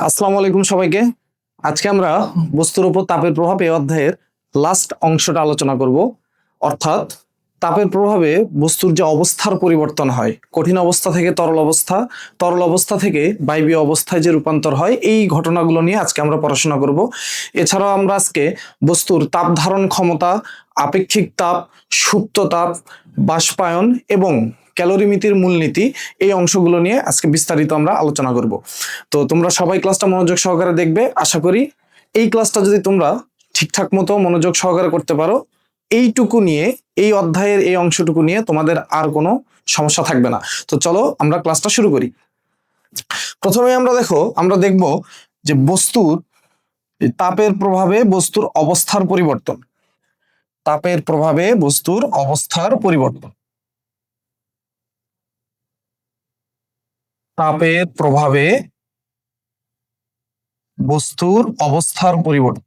আসসালামু আলাইকুম সবাইকে। আজকে আমরা বস্তুর উপর তাপের প্রভাব এই অধ্যায়ের লাস্ট অংশটা আলোচনা করব। অর্থাৎ তাপের প্রভাবে বস্তুর যে অবস্থার পরিবর্তন হয়, কঠিন অবস্থা থেকে তরল অবস্থা, তরল অবস্থা থেকে বায়বীয় অবস্থায় যে রূপান্তর হয়, এই ঘটনাগুলো নিয়ে আজকে আমরা পড়াশোনা করব। এছাড়াও আমরা আজকে বস্তুর তাপ ধারণ ক্ষমতা, আপেক্ষিক তাপ, সুপ্ত তাপ, বাষ্পায়ন এবং ক্যালোরিমিতির মূলনীতি, এই অংশগুলো নিয়ে আজকে বিস্তারিত আমরা আলোচনা করব। তো তোমরা সবাই ক্লাসটা মনোযোগ সহকারে দেখবে। আশা করি এই ক্লাসটা যদি তোমরা ঠিকঠাক মতো মনোযোগ সহকারে করতে পারো, এইটুকু নিয়ে, এই অধ্যায়ের এই অংশটুকু নিয়ে তোমাদের আর কোনো সমস্যা থাকবে না। তো চলো আমরা ক্লাসটা শুরু করি। প্রথমে আমরা দেখব যে বস্তুর তাপের প্রভাবে বস্তুর অবস্থার পরিবর্তন। তাপের প্রভাবে বস্তুর অবস্থার পরিবর্তন। তাপের প্রভাবে বস্তুর অবস্থার পরিবর্তন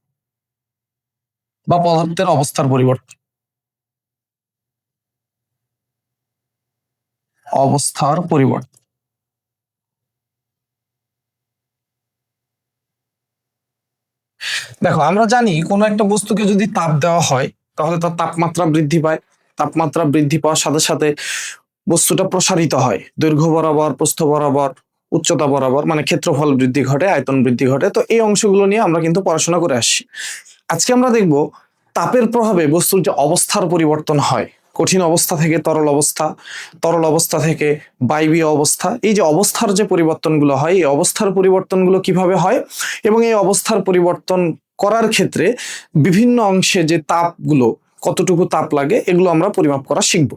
বা পদার্থের অবস্থার পরিবর্তন। অবস্থার পরিবর্তন। দেখো, আমরা জানি কোনো একটা বস্তুকে যদি তাপ দেওয়া হয় তাহলে তার তাপমাত্রা বৃদ্ধি পায়। তাপমাত্রা বৃদ্ধি পাওয়ার সাথে সাথে বস্তুটা প্রসারিত হয় দৈর্ঘ্য বরাবর, প্রস্থ বরাবর, উচ্চতা বরাবর, মানে ক্ষেত্রফল বৃদ্ধি ঘটে, আয়তন বৃদ্ধি ঘটে। তো এই অংশগুলো নিয়ে আমরা কিন্তু পড়াশোনা করে আসছি। আজকে আমরা দেখব তাপের প্রভাবে বস্তুর যে অবস্থার পরিবর্তন হয়, কঠিন অবস্থা থেকে তরল অবস্থা, তরল অবস্থা থেকে বায়বীয় অবস্থা, এই যে অবস্থার যে পরিবর্তনগুলো হয়, এই অবস্থার পরিবর্তনগুলো কিভাবে হয় এবং এই অবস্থার পরিবর্তন করার ক্ষেত্রে বিভিন্ন অংশে যে তাপগুলো, কতটুকু তাপ লাগে, এগুলো আমরা পরিমাপ করা শিখব।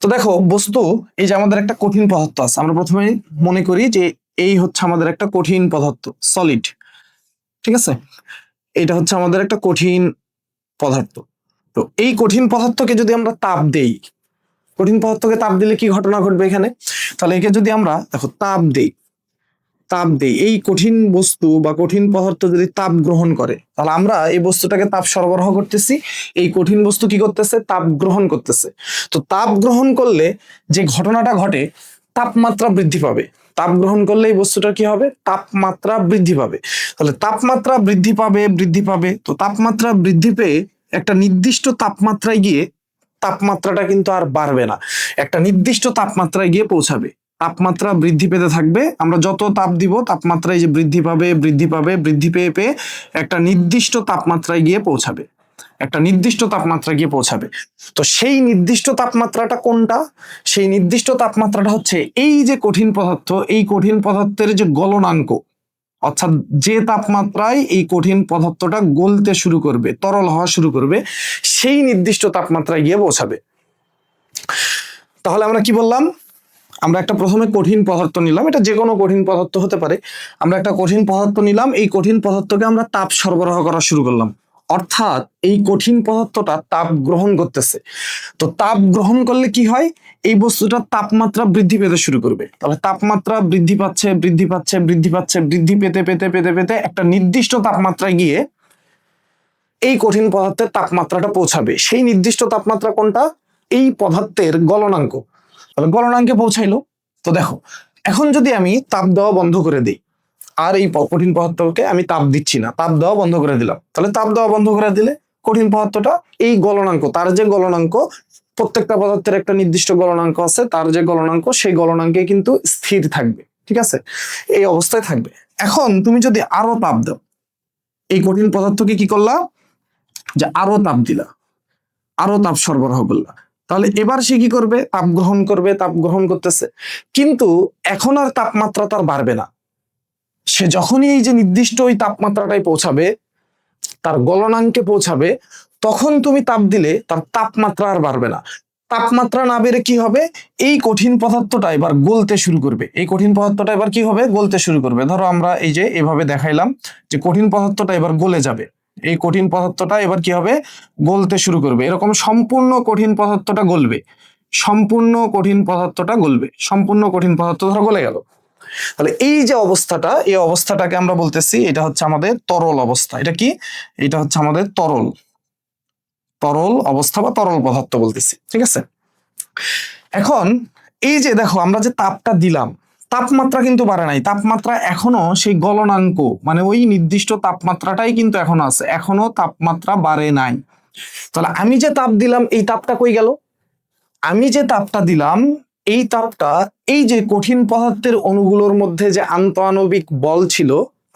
তো দেখো, বস্তু, এই যে আমাদের একটা কঠিন পদার্থ আছে, আমরা প্রথমে মনে করি যে এই হচ্ছে আমাদের একটা কঠিন পদার্থ, সলিড। ঠিক আছে, এটা হচ্ছে আমাদের একটা কঠিন পদার্থ। তো এই কঠিন পদার্থকে যদি আমরা তাপ দেই, কঠিন পদার্থকে তাপ দিলে কি ঘটনা ঘটবে এখানে? তাহলে একে যদি আমরা দেখো তাপ দেই, এই কঠিন বস্তু বা কঠিন পদার্থ যদি তাপ গ্রহণ করে, তাহলে আমরা এই বস্তুটাকে তাপ সরবরাহ করতেছি, এই কঠিন বস্তু কি করতেছে? তাপ গ্রহণ করতেছে। তো তাপ গ্রহণ করলে যে ঘটনাটা ঘটে, তাপমাত্রা বৃদ্ধি পাবে। তাপ গ্রহণ করলে এই বস্তুটা কি হবে? তাপমাত্রা বৃদ্ধি পাবে। তাহলে তাপমাত্রা বৃদ্ধি পাবে। তো তাপমাত্রা বৃদ্ধি পেয়ে একটা নির্দিষ্ট তাপমাত্রায় গিয়ে তাপমাত্রাটা কিন্তু আর বাড়বে না, একটা নির্দিষ্ট তাপমাত্রায় গিয়ে পৌঁছাবে। তাপমাত্রা বৃদ্ধি পেতে থাকবে, আমরা যত তাপ দিব তাপমাত্রা এই যে বৃদ্ধি পেয়ে পেয়ে একটা নির্দিষ্ট তাপমাত্রায় গিয়ে পৌঁছাবে, একটা নির্দিষ্ট তাপমাত্রা গিয়ে পৌঁছাবে। তো সেই নির্দিষ্ট তাপমাত্রাটা কোনটা? সেই নির্দিষ্ট তাপমাত্রাটা হচ্ছে এই যে কঠিন পদার্থ, এই কঠিন পদার্থের যে গলনাঙ্ক, অর্থাৎ যে তাপমাত্রায় এই কঠিন পদার্থটা গলতে শুরু করবে, তরল হওয়া শুরু করবে, সেই নির্দিষ্ট তাপমাত্রায় গিয়ে পৌঁছাবে। তাহলে আমরা কি বললাম? আমরা একটা প্রথমে কঠিন পদার্থ নিলাম, এটা যে কোনো কঠিন পদার্থ হতে পারে। আমরা একটা কঠিন পদার্থ নিলাম, এই কঠিন পদার্থকে আমরা তাপ সরবরাহ করা শুরু করলাম, অর্থাৎ এই কঠিন পদার্থটা তাপ গ্রহণ করতেছে। তো তাপ গ্রহণ করলে কি হয়? এই বস্তুটার তাপমাত্রা বৃদ্ধি পেতে শুরু করবে। তাহলে তাপমাত্রা বৃদ্ধি পেতে একটা নির্দিষ্ট তাপমাত্রায় গিয়ে এই কঠিন পদার্থের তাপমাত্রাটা পৌঁছাবে। সেই নির্দিষ্ট তাপমাত্রা কোনটা? এই পদার্থের গলনাঙ্ক। তাহলে গলনাঙ্কে পৌঁছাইলো। তো দেখো, এখন যদি আমি তাপ দেওয়া বন্ধ করে দিই, আর এই কঠিন পদার্থকে আমি তাপ দিচ্ছি না, তাপ দেওয়া বন্ধ করে দিলাম, তাহলে তাপ দেওয়া বন্ধ করে দিলে কঠিন পদার্থটা এই গলনাঙ্ক, তার যে গলনাঙ্ক, প্রত্যেকটা পদার্থের একটা নির্দিষ্ট গলনাঙ্ক আছে, তার যে গলনাঙ্ক, সেই গলনাঙ্কে কিন্তু স্থির থাকবে। ঠিক আছে, এই অবস্থায় থাকবে। এখন তুমি যদি আরো তাপ দাও, এই কঠিন পদার্থকে কি করলা? যে আরো তাপ দিলা, আরো তাপ সরবরাহ করলা, তাহলে এবার সে কি করবে? তাপ গ্রহণ করবে, তাপ গ্রহণ করতেছে, কিন্তু এখন আর তাপমাত্রা তার বাড়বে না। সে যখনই এই যে নির্দিষ্ট ওই তাপমাত্রাটাই পৌঁছাবে, তার গলনাঙ্কে পৌঁছাবে, তখন তুমি তাপ দিলে তার তাপমাত্রা আর বাড়বে না। তাপমাত্রা না বেড়ে কি হবে? এই কঠিন পদার্থটা এবার গলতে শুরু করবে, এই কঠিন পদার্থটা এবার কি হবে? গলতে শুরু করবে। ধরো আমরা এই যে এভাবে দেখাইলাম যে কঠিন পদার্থটা এবার গলে যাবে, এই কঠিন পদার্থটা এবার কি হবে? গলতে শুরু করবে। এরকম সম্পূর্ণ কঠিন পদার্থটা গলবে, সম্পূর্ণ কঠিন পদার্থটা গলবে, সম্পূর্ণ কঠিন পদার্থ ধরো গলে গেল। তাহলে এই যে অবস্থাটা, এই অবস্থাটাকে আমরা বলতেছি এটা হচ্ছে আমাদের তরল অবস্থা। এটা কি? এটা হচ্ছে আমাদের তরল, তরল অবস্থা বা তরল পদার্থ বলতেছি। ঠিক আছে, এখন এই যে দেখো, আমরা যে তাপটা দিলাম, তাপমাত্রা কিন্তু বাড়ে নাই, তাপমাত্রা এখনো সেই গলনাঙ্ক মানে ওই নির্দিষ্ট তাপমাত্রাটাই কিন্তু এখনো আছে, এখনো তাপমাত্রা বাড়ে নাই। তাহলে আমি যে তাপ দিলাম এই তাপটা কই গেল? আমি যে তাপটা দিলাম এই তাপটা এই যে কঠিন পদার্থের অণুগুলোর মধ্যে যে আন্তঃআণবিক বল ছিল,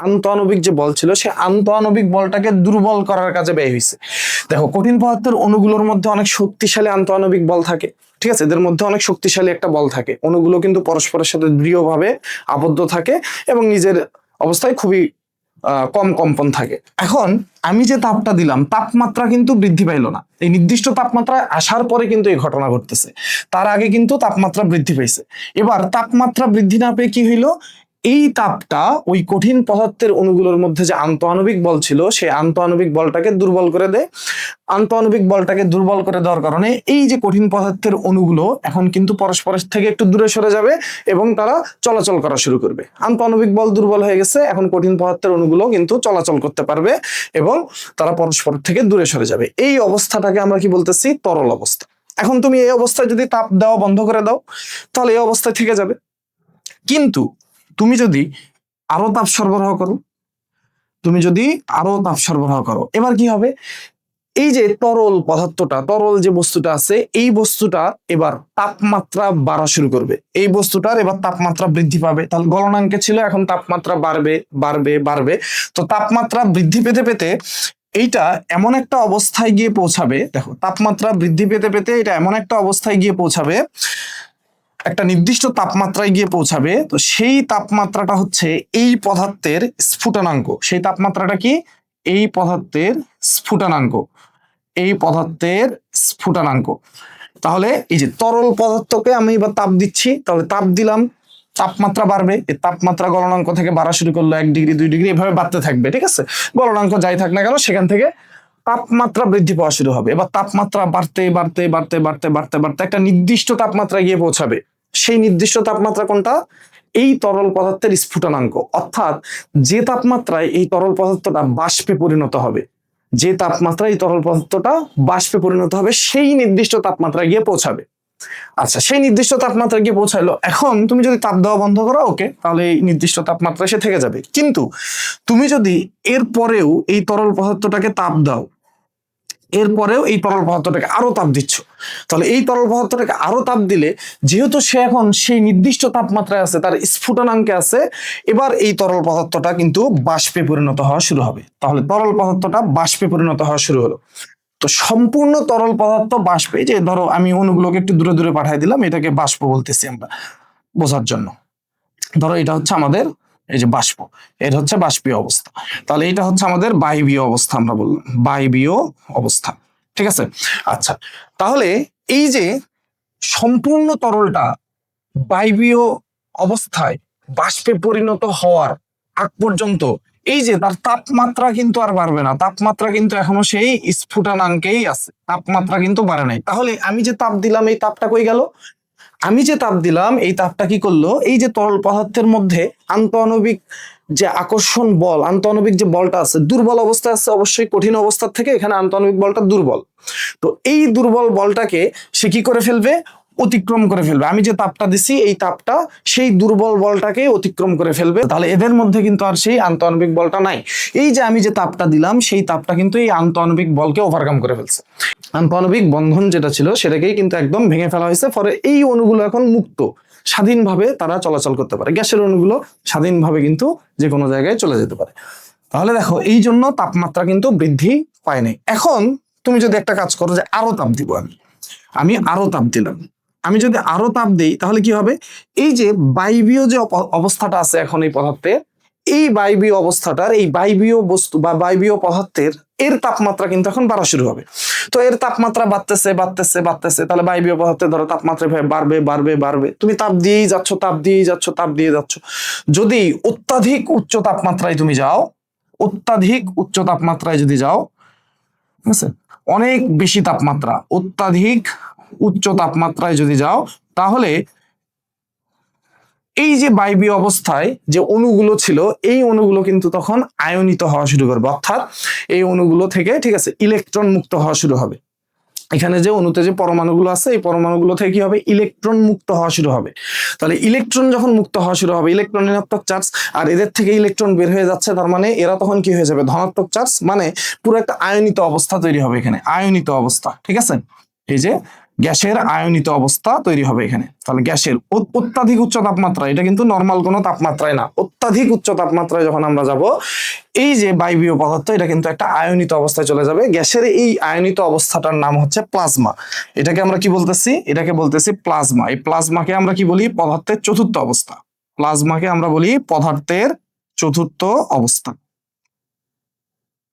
আন্তঃআণবিক যে বল ছিল সে আন্তঃআণবিক বলটাকে দুর্বল করার কাজে ব্যয় হয়েছে। দেখো কঠিন পদার্থের অণুগুলোর মধ্যে অনেক শক্তিশালী আন্তঃআণবিক বল থাকে, ঠিক আছে, এদের মধ্যে অনেক শক্তিশালী একটা বল থাকে, অণুগুলো কিন্তু পরস্পরের সাথে দৃঢ়ভাবে আবদ্ধ থাকে এবং নিজের অবস্থায় খুবই কম কম্পন থাকে। এখন আমি যে তাপটা দিলাম তাপমাত্রা কিন্তু বৃদ্ধি পাইলো না, এই নির্দিষ্ট তাপমাত্রায় আসার পরে কিন্তু এই ঘটনা ঘটতেছে, তার আগে কিন্তু তাপমাত্রা বৃদ্ধি পাইছে। এবার তাপমাত্রা বৃদ্ধি না পেয়ে কি হইলো, এই তাপটা ওই কঠিন পদার্থের অণুগুলোর মধ্যে যে আন্তঃআণবিক বল ছিল সেই আন্তঃআণবিক বলটাকে দুর্বল করে দেয়। আন্তঃআণবিক বলটাকে দুর্বল করে দেওয়ার কারণে এই যে কঠিন পদার্থের অণুগুলো এখন কিন্তু পরস্পরের থেকে একটু দূরে সরে যাবে এবং তারা চলাচল করা শুরু করবে। আন্তঃআণবিক বল দুর্বল হয়ে গেছে, এখন কঠিন পদার্থের অণুগুলো কিন্তু চলাচল করতে পারবে এবং তারা পরস্পর থেকে দূরে সরে যাবে। এই অবস্থাটাকে আমরা কি বলতেছি? তরল অবস্থা। এখন তুমি এই অবস্থায় যদি তাপ দেওয়া বন্ধ করে দাও তাহলে এই অবস্থায় থেকে যাবে, কিন্তু তুমি যদি আরো তাপ সরবরাহ করো, তুমি যদি আরো তাপ সরবরাহ করো এবার কি হবে, এই যে তরল পদার্থটা, তরল যে বস্তুটা আছে এই বস্তুটা এবার তাপমাত্রা বাড়া শুরু করবে, এই বস্তুটার এবার তাপমাত্রা বৃদ্ধি পাবে। তাহলে গলনাঙ্কে ছিল, এখন তাপমাত্রা বাড়বে বাড়বে বাড়বে। তো তাপমাত্রা বৃদ্ধি পেতে পেতে এইটা এমন একটা অবস্থায় গিয়ে পৌঁছাবে, দেখো তাপমাত্রা বৃদ্ধি পেতে পেতে এটা এমন একটা অবস্থায় গিয়ে পৌঁছাবে, একটা নির্দিষ্ট তাপমাত্রায় গিয়ে পৌঁছাবে। তো সেই তাপমাত্রাটা হচ্ছে এই পদার্থের স্ফুটনাঙ্ক। সেই তাপমাত্রাটা কি? এই পদার্থের স্ফুটনাঙ্ক, এই পদার্থের স্ফুটনাঙ্ক। তাহলে এই যে তরল পদার্থকে আমি এবার তাপ দিচ্ছি, তাহলে তাপ দিলাম, তাপমাত্রা বাড়বে, এই তাপমাত্রা গলনাঙ্ক থেকে বাড়া শুরু করলো 1 ডিগ্রি 2 ডিগ্রি এভাবে বাড়তে থাকবে, ঠিক আছে, গলনাঙ্ক যাই থাক না কেন সেখান থেকে তাপমাত্রা বৃদ্ধি পাওয়া শুরু হবে। এবার তাপমাত্রা বাড়তে বাড়তে বাড়তে বাড়তে বাড়তে বাড়তে একটা নির্দিষ্ট তাপমাত্রায় গিয়ে পৌঁছাবে। সেই নির্দিষ্ট তাপমাত্রা কোনটা? এই তরল পদার্থের স্ফুটনাঙ্ক, অর্থাৎ যে তাপমাত্রায় এই তরল পদার্থটা বাষ্পে পরিণত হবে, যে তাপমাত্রায় এই তরল পদার্থটা বাষ্পে পরিণত হবে সেই নির্দিষ্ট তাপমাত্রায় গিয়ে পৌঁছাবে। আচ্ছা, সেই নির্দিষ্ট তাপমাত্রায় গিয়ে পৌঁছাইলো, এখন তুমি যদি তাপ দেওয়া বন্ধ করো ওকে, তাহলে এই নির্দিষ্ট তাপমাত্রা সে থেকে যাবে। কিন্তু তুমি যদি এর পরেও এই তরল পদার্থটাকে তাপ দাও, এরপরেও এই তরল পদার্থটাকে আরো তাপ দিচ্ছ, তাহলে এই তরল পদার্থটাকে আরো তাপ দিলে যেহেতু সে এখন সেই নির্দিষ্ট তাপমাত্রায় আছে, তার স্ফুটনাঙ্কে আছে, এবার এই তরল পদার্থটা কিন্তু বাষ্পে পরিণত হওয়া শুরু হবে। তাহলে তরল পদার্থটা বাষ্পে পরিণত হওয়া শুরু হলো। তো সম্পূর্ণ তরল পদার্থ বাষ্পে, যে ধরো আমি অণুগুলোকে একটু দূরে দূরে পাঠিয়ে দিলাম, এটাকে বাষ্প বলতেছি আমরা বোঝার জন্য। ধরো এটা হচ্ছে আমাদের এই যে বাষ্প, এটা হচ্ছে বাষ্পীয় অবস্থা, তাহলে এটা হচ্ছে আমাদের বায়বীয় অবস্থা, আমরা বললাম বায়বীয় অবস্থা, ঠিক আছে। আচ্ছা, তাহলে এই যে সম্পূর্ণ তরলটা বায়বীয় অবস্থায় বাষ্পে পরিণত হওয়ার আগ পর্যন্ত এই যে তার তাপমাত্রা কিন্তু আর বাড়বে না, তাপমাত্রা কিন্তু এখনো সেই স্ফুটনাঙ্কেই আছে, তাপমাত্রা কিন্তু বাড়ে নাই। তাহলে আমি যে তাপ দিলাম এই তাপটা কই গেল? আমি যে তাপ দিলাম এই তাপটা কি করলো, এই যে তরল পদার্থের মধ্যে আন্তঃআণবিক যে আকর্ষণ বল, আন্তঃআণবিক যে বলটা আছে দুর্বল অবস্থায় আছে, অবশ্যই কঠিন অবস্থার থেকে এখানে আন্তঃআণবিক বলটা দুর্বল। তো এই দুর্বল বলটাকে সে কি করে ফেলবে? অতিক্রম করে ফেলবে। আমি যে তাপটা দিছি এই তাপটা সেই দুর্বল বলটাকে অতিক্রম করে ফেলবে, তাহলে এদের মধ্যে কিন্তু আর সেই আন্তঃআণবিক বলটা নাই। এই যে আমি যে তাপটা দিলাম সেই তাপটা কিন্তু এই আন্তঃআণবিক বলকে ওভারকাম করে ফেলছে, আন্তঃআণবিক বন্ধন যেটা ছিল সেটাকেই কিন্তু একদম ভেঙে ফেলা হয়েছে। ফলে এই অণুগুলো এখন মুক্ত, স্বাধীনভাবে তারা চলাচল করতে পারে, গ্যাসের অণুগুলো স্বাধীনভাবে কিন্তু যে কোনো জায়গায় চলে যেতে পারে। তাহলে দেখো এই জন্য তাপমাত্রা কিন্তু বৃদ্ধি পায় নাই। এখন তুমি যদি একটা কাজ করো যে আরো তাপ দিব, আমি আরো তাপ দিলাম, আমি যদি আরো তাপ দিই তাহলে কি হবে? এই যে বায়বীয় যে অবস্থাটা আছে এখন এই পদার্থের, এই বায়বীয় অবস্থাটার, এই বায়বীয় বস্তু বা বায়বীয় পদার্থের এর তাপমাত্রা কিন্তু এখন বাড়া শুরু হবে। তো এর তাপমাত্রা বাড়তেছে বাড়তেছে বাড়তেছে, তাহলে বায়বীয় পদার্থের ধরো তাপমাত্রা বাড়বে বাড়বে বাড়বে, তুমি তাপ দিয়েই যাচ্ছ তাপ দিয়েই যাচ্ছ তাপ দিয়ে যাচ্ছ। যদি অত্যাধিক উচ্চ তাপমাত্রায় তুমি যাও, অত্যাধিক উচ্চ তাপমাত্রায় যদি যাও, ঠিক আছে, অনেক বেশি তাপমাত্রা, অত্যাধিক উচ্চ তাপমাত্রায় যদি যাও, তাহলে এই যে বায়বীয় অবস্থায় যে অণুগুলো ছিল এই অণুগুলো কিন্তু তখন আয়নিত হওয়া শুরু করবে, অর্থাৎ এই অণুগুলো থেকে, ঠিক আছে, ইলেকট্রন মুক্ত হওয়া শুরু হবে। এখানে যে অণুতে যে পরমাণুগুলো আছে এই পরমাণুগুলো থেকে কি হবে, ইলেকট্রন মুক্ত হওয়া শুরু হবে। তাহলে ইলেকট্রন যখন মুক্ত হওয়া শুরু হবে, ইলেকট্রন ঋণাত্মক চার্জ, আর এদের থেকে ইলেকট্রন বের হয়ে যাচ্ছে, তার মানে এরা তখন কি হয়ে যাবে, ধনাত্মক চার্জ, মানে পুরো একটা আয়নিত অবস্থা তৈরি হবে এখানে, আয়নিত অবস্থা। ঠিক আছে, এই যে গ্যাসের আয়নিত অবস্থা তৈরি হবে এখানে। তাহলে গ্যাসের অত্যাধিক উচ্চ তাপমাত্রা, এটা কিন্তু নর্মাল কোনো তাপমাত্রায় না, অত্যাধিক উচ্চ তাপমাত্রায় যখন আমরা যাব, এই যে বায়বীয় পদার্থ এটা কিন্তু একটা আয়নিত অবস্থায় চলে যাবে। গ্যাসের এই আয়নিত অবস্থাটার নাম হচ্ছে প্লাজমা। এটাকে আমরা কি বলতেছি, এটাকে বলতেছি প্লাজমা। এই প্লাজমাকে আমরা কি বলি, পদার্থের চতুর্থ অবস্থা। প্লাজমাকে আমরা বলি পদার্থের চতুর্থ অবস্থা,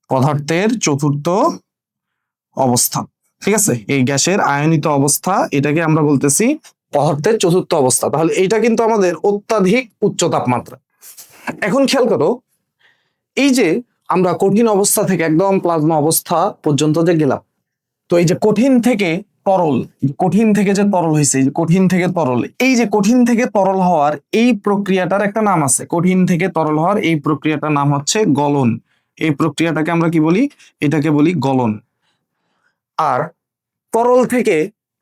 পদার্থের চতুর্থ অবস্থা। ঠিক আছে, এই গ্যাসের আয়নিত অবস্থা এটাকে আমরা বলতেছি পদার্থের চতুর্থ অবস্থা। তাহলে এইটা কিন্তু আমাদের অত্যাধিক উচ্চ তাপমাত্রা। এখন খেয়াল করো, এই যে আমরা কঠিন অবস্থা থেকে একদম প্লাজমা অবস্থা পর্যন্ত যে গেলাম, তো এই যে কঠিন থেকে তরল, কঠিন থেকে যে তরল হয়েছে, এই যে কঠিন থেকে তরল, এই যে কঠিন থেকে তরল হওয়ার এই প্রক্রিয়াটার একটা নাম আছে। কঠিন থেকে তরল হওয়ার এই প্রক্রিয়াটার নাম হচ্ছে গলন। এই প্রক্রিয়াটাকে আমরা কি বলি, এটাকে বলি গলন। আর তরল থেকে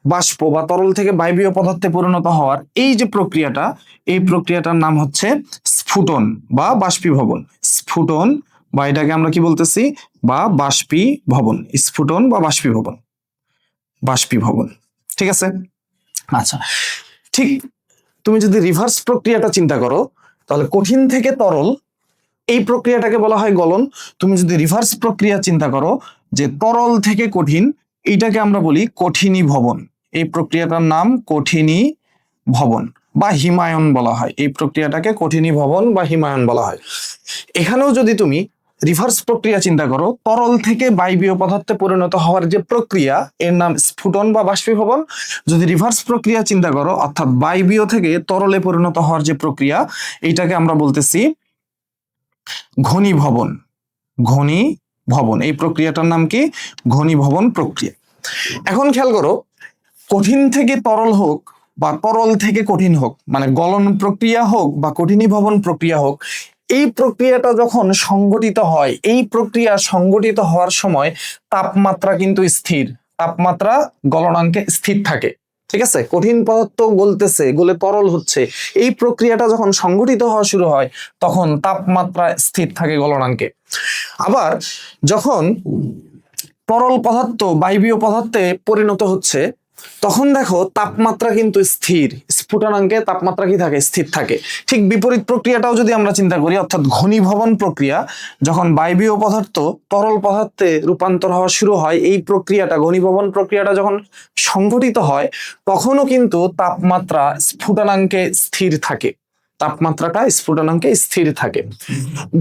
বাষ্প বা তরল থেকে বায়বীয় পদার্থে পরিণত হওয়ার এই যে প্রক্রিয়াটা, এই প্রক্রিয়াটার নাম হচ্ছে স্ফুটন বা বাষ্পীভবন। স্ফুটন বা এটাকে আমরা কি বলতেছি, বা বাষ্পীভবন, স্ফুটন বা বাষ্পীভবন, বাষ্পীভবন। ঠিক আছে, আচ্ছা, ঠিক তুমি যদি রিভার্স প্রক্রিয়াটা চিন্তা করো, তাহলে কঠিন থেকে তরল এই প্রক্রিয়াটাকে বলা হয় গলন। তুমি যদি রিভার্স প্রক্রিয়া চিন্তা করো, যে তরল থেকে কঠিন, এইটাকে আমরা বলি কঠিনী ভবন। এই প্রক্রিয়াটার নাম কঠিনী ভবন বা হিমায়ন বলা হয়। এই প্রক্রিয়াটাকে কঠিনী ভবন বা হিমায়ন বলা হয়। এখানেও যদি তুমি রিভার্স প্রক্রিয়া চিন্তা করো, তরল থেকে বায়বীয় পদার্থে পরিণত হওয়ার যে প্রক্রিয়া, এর নাম স্ফুটন বা বাষ্পীভবন। যদি রিভার্স প্রক্রিয়া চিন্তা করো, অর্থাৎ বায়বীয় থেকে তরলে পরিণত হওয়ার যে প্রক্রিয়া, এইটাকে আমরা বলতেছি ঘনীভবন। ঘনীভবন, এই প্রক্রিয়াটার নাম কি, ঘনীভবন প্রক্রিয়া। এখন খেয়াল করো, কঠিন থেকে তরল হোক বা তরল থেকে কঠিন হোক, মানে গলন প্রক্রিয়া হোক বা কঠিনীভবন প্রক্রিয়া হোক, এই প্রক্রিয়াটা যখন সংঘটিত হয়, এই প্রক্রিয়া সংঘটিত হওয়ার সময় তাপমাত্রা কিন্তু স্থির, তাপমাত্রা গলনাঙ্কে স্থির থাকে। ঠিক আছে, কঠিন পদার্থ গলতেছে, গলে তরল হচ্ছে, এই প্রক্রিয়াটা যখন সংঘটিত হওয়া শুরু হয়, তখন তাপমাত্রা স্থির থাকে গলনাঙ্কে। আবার যখন তরল পদার্থ বায়বীয় পদার্থে পরিণত হচ্ছে, তখন দেখো তাপমাত্রা কিন্তু স্থির, স্ফুটনাঙ্কে তাপমাত্রা কি থাকে, স্থির থাকে। ঠিক বিপরীত প্রক্রিয়াটাও যদি আমরা চিন্তা করি, অর্থাৎ ঘনীভবন প্রক্রিয়া, যখন বায়বীয় পদার্থ তরল পদার্থে রূপান্তর হওয়া শুরু হয়, এই প্রক্রিয়াটা ঘনীভবন প্রক্রিয়াটা যখন সংঘটিত হয়, তখনও কিন্তু তাপমাত্রা স্ফুটনাঙ্কে স্থির থাকে, তাপমাত্রাটা স্ফুটনাঙ্কে স্থির থাকে।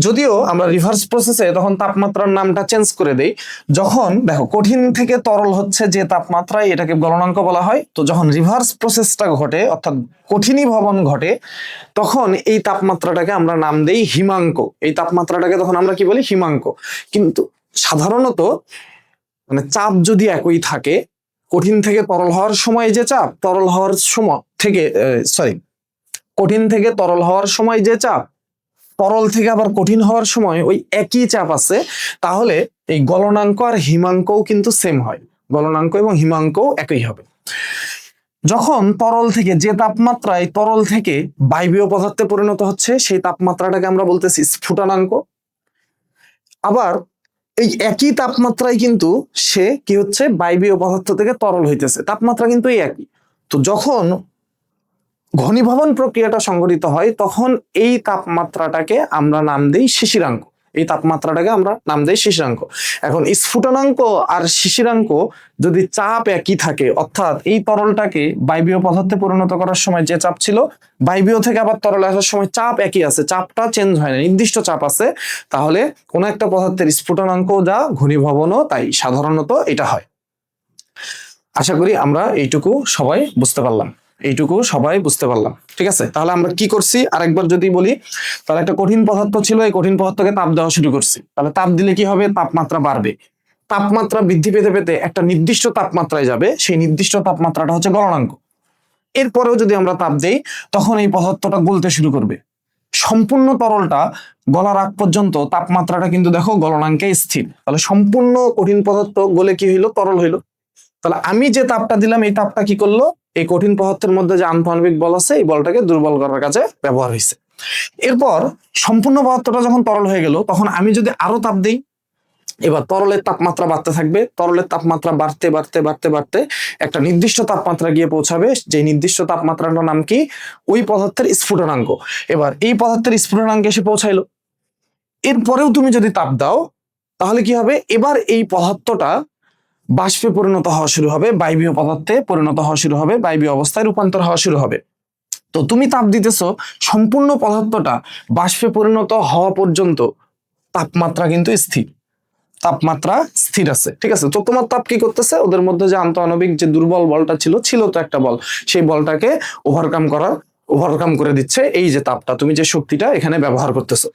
যদিও আমরা রিভার্স প্রসেসে তখন তাপমাত্রার নামটা চেঞ্জ করে দেই। যখন দেখো কঠিন থেকে তরল হচ্ছে যে তাপমাত্রায়, এটাকে গলনাঙ্ক বলা হয়। তো যখন রিভার্স প্রসেসটা ঘটে, অর্থাৎ কঠিনীভবন ঘটে, তখন এই তাপমাত্রাটাকে আমরা নাম দেই হিমাঙ্ক। এই তাপমাত্রাটাকে তখন আমরা কি বলি, হিমাঙ্ক। কিন্তু সাধারণত মানে চাপ যদি একই থাকে, কঠিন থেকে তরল হওয়ার সময় যে চাপ, তরল হওয়ার সময় থেকে কঠিন থেকে তরল হওয়ার সময় যে চাপ, তরল থেকে আবার কঠিন হওয়ার সময় ওই একই চাপ আছে, তাহলে এই গলনাঙ্ক আর হিমাঙ্কও কিন্তু সেম হয়, গলনাঙ্ক এবং হিমাঙ্কও একই হবে। যখন তরল থেকে যে তাপমাত্রায় তরল থেকে বায়বীয় পদার্থে পরিণত হচ্ছে, সেই তাপমাত্রাটাকে আমরা বলতেছি স্ফুটনাঙ্ক। আবার এই একই তাপমাত্রায় কিন্তু সে কি হচ্ছে, বায়বীয় পদার্থ থেকে তরল হইতেছে, তাপমাত্রা কিন্তু এই একই। তো যখন ঘনীভবন প্রক্রিয়াটা সংঘটিত হয়, তখন এই তাপমাত্রাটাকে আমরা নাম দেই শিশিরাঙ্ক। এই তাপমাত্রাটাকে আমরা নাম দেই শিশিরাঙ্ক। এখন স্ফুটনাঙ্ক আর শিশিরাঙ্ক যদি চাপ একই থাকে, অর্থাৎ এই তরলটাকে বায়বীয় পদার্থে পরিণত করার সময় যে চাপ ছিল, বায়বীয় থেকে আবার তরলে আসার সময় চাপ একই আছে, চাপটা চেঞ্জ হয় না, নির্দিষ্ট চাপ আছে, তাহলে কোন একটা পদার্থের স্ফুটনাঙ্ক যা, ঘনীভবনও তাই, সাধারণত এটা হয়। আশা করি আমরা এইটুকু সবাই বুঝতে পারলাম, এইটুকু সবাই বুঝতে পারলাম। ঠিক আছে, তাহলে আমরা কি করছি আরেকবার যদি বলি, তাহলে একটা কঠিন পদার্থ ছিল, এই কঠিন পদার্থকে তাপ দেওয়া শুরু করছি। তাহলে তাপ দিলে কি হবে, তাপমাত্রা বাড়বে। তাপমাত্রা বৃদ্ধি পেতে পেতে একটা নির্দিষ্ট তাপমাত্রায় যাবে, সেই নির্দিষ্ট তাপমাত্রাটা হচ্ছে গলনাঙ্ক। এরপরেও যদি আমরা তাপ দেই, তখন এই পদার্থটা গলতে শুরু করবে। সম্পূর্ণ তরলটা গলার আগ পর্যন্ত তাপমাত্রাটা কিন্তু দেখো গলনাঙ্কে স্থির। তাহলে সম্পূর্ণ কঠিন পদার্থ গলে কি হইলো, তরল হইলো। তাহলে আমি যে তাপটা দিলাম এই তাপটা কি করলো, এই কঠিন পদার্থের মধ্যে যে আন্তঃআণবিক বল আছে এই বলটাকে দুর্বল করার কাজে ব্যবহার হয়েছে। এরপর সম্পূর্ণ পদার্থটা যখন তরল হয়ে গেল তখন আমি যদি আরো তাপ দিই, এবার তরলের তাপমাত্রা বাড়তে থাকবে, তরলের তাপমাত্রা বাড়তে বাড়তে বাড়তে বাড়তে একটা নির্দিষ্ট তাপমাত্রা গিয়ে পৌঁছাবে, যে নির্দিষ্ট তাপমাত্রাটার নাম কি, ওই পদার্থের স্ফুটনাঙ্ক। এবার এই পদার্থের স্ফুটনাঙ্কে এসে পৌঁছাইলো, এরপরেও তুমি যদি তাপ দাও তাহলে কি হবে, এবার এই পদার্থটা বাষ্পে পরিণত হওয়া শুরু হবে, বায়বীয় পদার্থে পরিণত হওয়া শুরু হবে, বায়বীয় অবস্থায় রূপান্তর হওয়া শুরু হবে। তো তুমি তাপ দিতেছো, সম্পূর্ণ পদার্থটা বাষ্পে পরিণত হওয়া পর্যন্ত তাপমাত্রা কিন্তু স্থির, তাপমাত্রা স্থির আছে, ঠিক আছে। তো তোমার তাপ কি করতেছে, ওদের মধ্যে যে আন্তঃআণবিক যে দুর্বল বলটা ছিল তো একটা বল, সেই বলটাকে ওভারকাম করে দিচ্ছে এই যে তাপটা, তুমি যে শক্তিটা এখানে ব্যবহার করতেছো।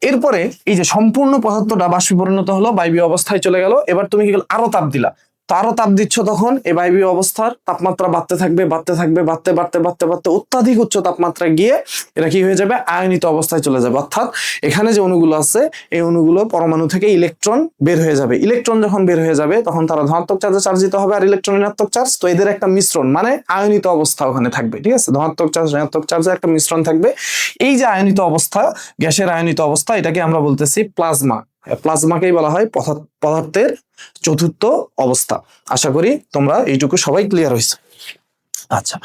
এরপরে এই যে সম্পূর্ণ পদার্থটা বাষ্পে পরিণত হলো, বায়বীয় অবস্থায় চলে গেল, এবার তুমি কি করলে, আরো তাপ দিলা। তো আরো তাপ দিচ্ছ, তখন এই বায়বীয় অবস্থার তাপমাত্রা বাড়তে থাকবে, বাড়তে থাকবে, বাড়তে বাড়তে বাড়তে বাড়তে অত্যাধিক উচ্চ তাপমাত্রায় গিয়ে এটা কি হয়ে যাবে, আয়নিত অবস্থায় চলে যাবে। অর্থাৎ এখানে যে অণুগুলো আছে এই অণুগুলো পরমাণু থেকে ইলেকট্রন বের হয়ে যাবে। ইলেকট্রন যখন বের হয়ে যাবে তখন তারা ধনাত্মক চার্জে চার্জিত হবে, আর ইলেকট্রন ঋণাত্মক চার্জ, তো এদের একটা মিশ্রণ মানে আয়নিত অবস্থা ওখানে থাকবে, ঠিক আছে। ধনাত্মক চার্জ ঋণাত্মক চার্জের একটা মিশ্রণ থাকবে। এই যে আয়নিত অবস্থা, গ্যাসের আয়নিত অবস্থা, এটাকে আমরা বলতেছি প্লাজমা। প্লাজমাকেই বলা হয় পদার্থের চতুর্থ অবস্থা। আশা করি তোমরা এইটুকু সবাই ক্লিয়ার হয়েছে। আচ্ছা,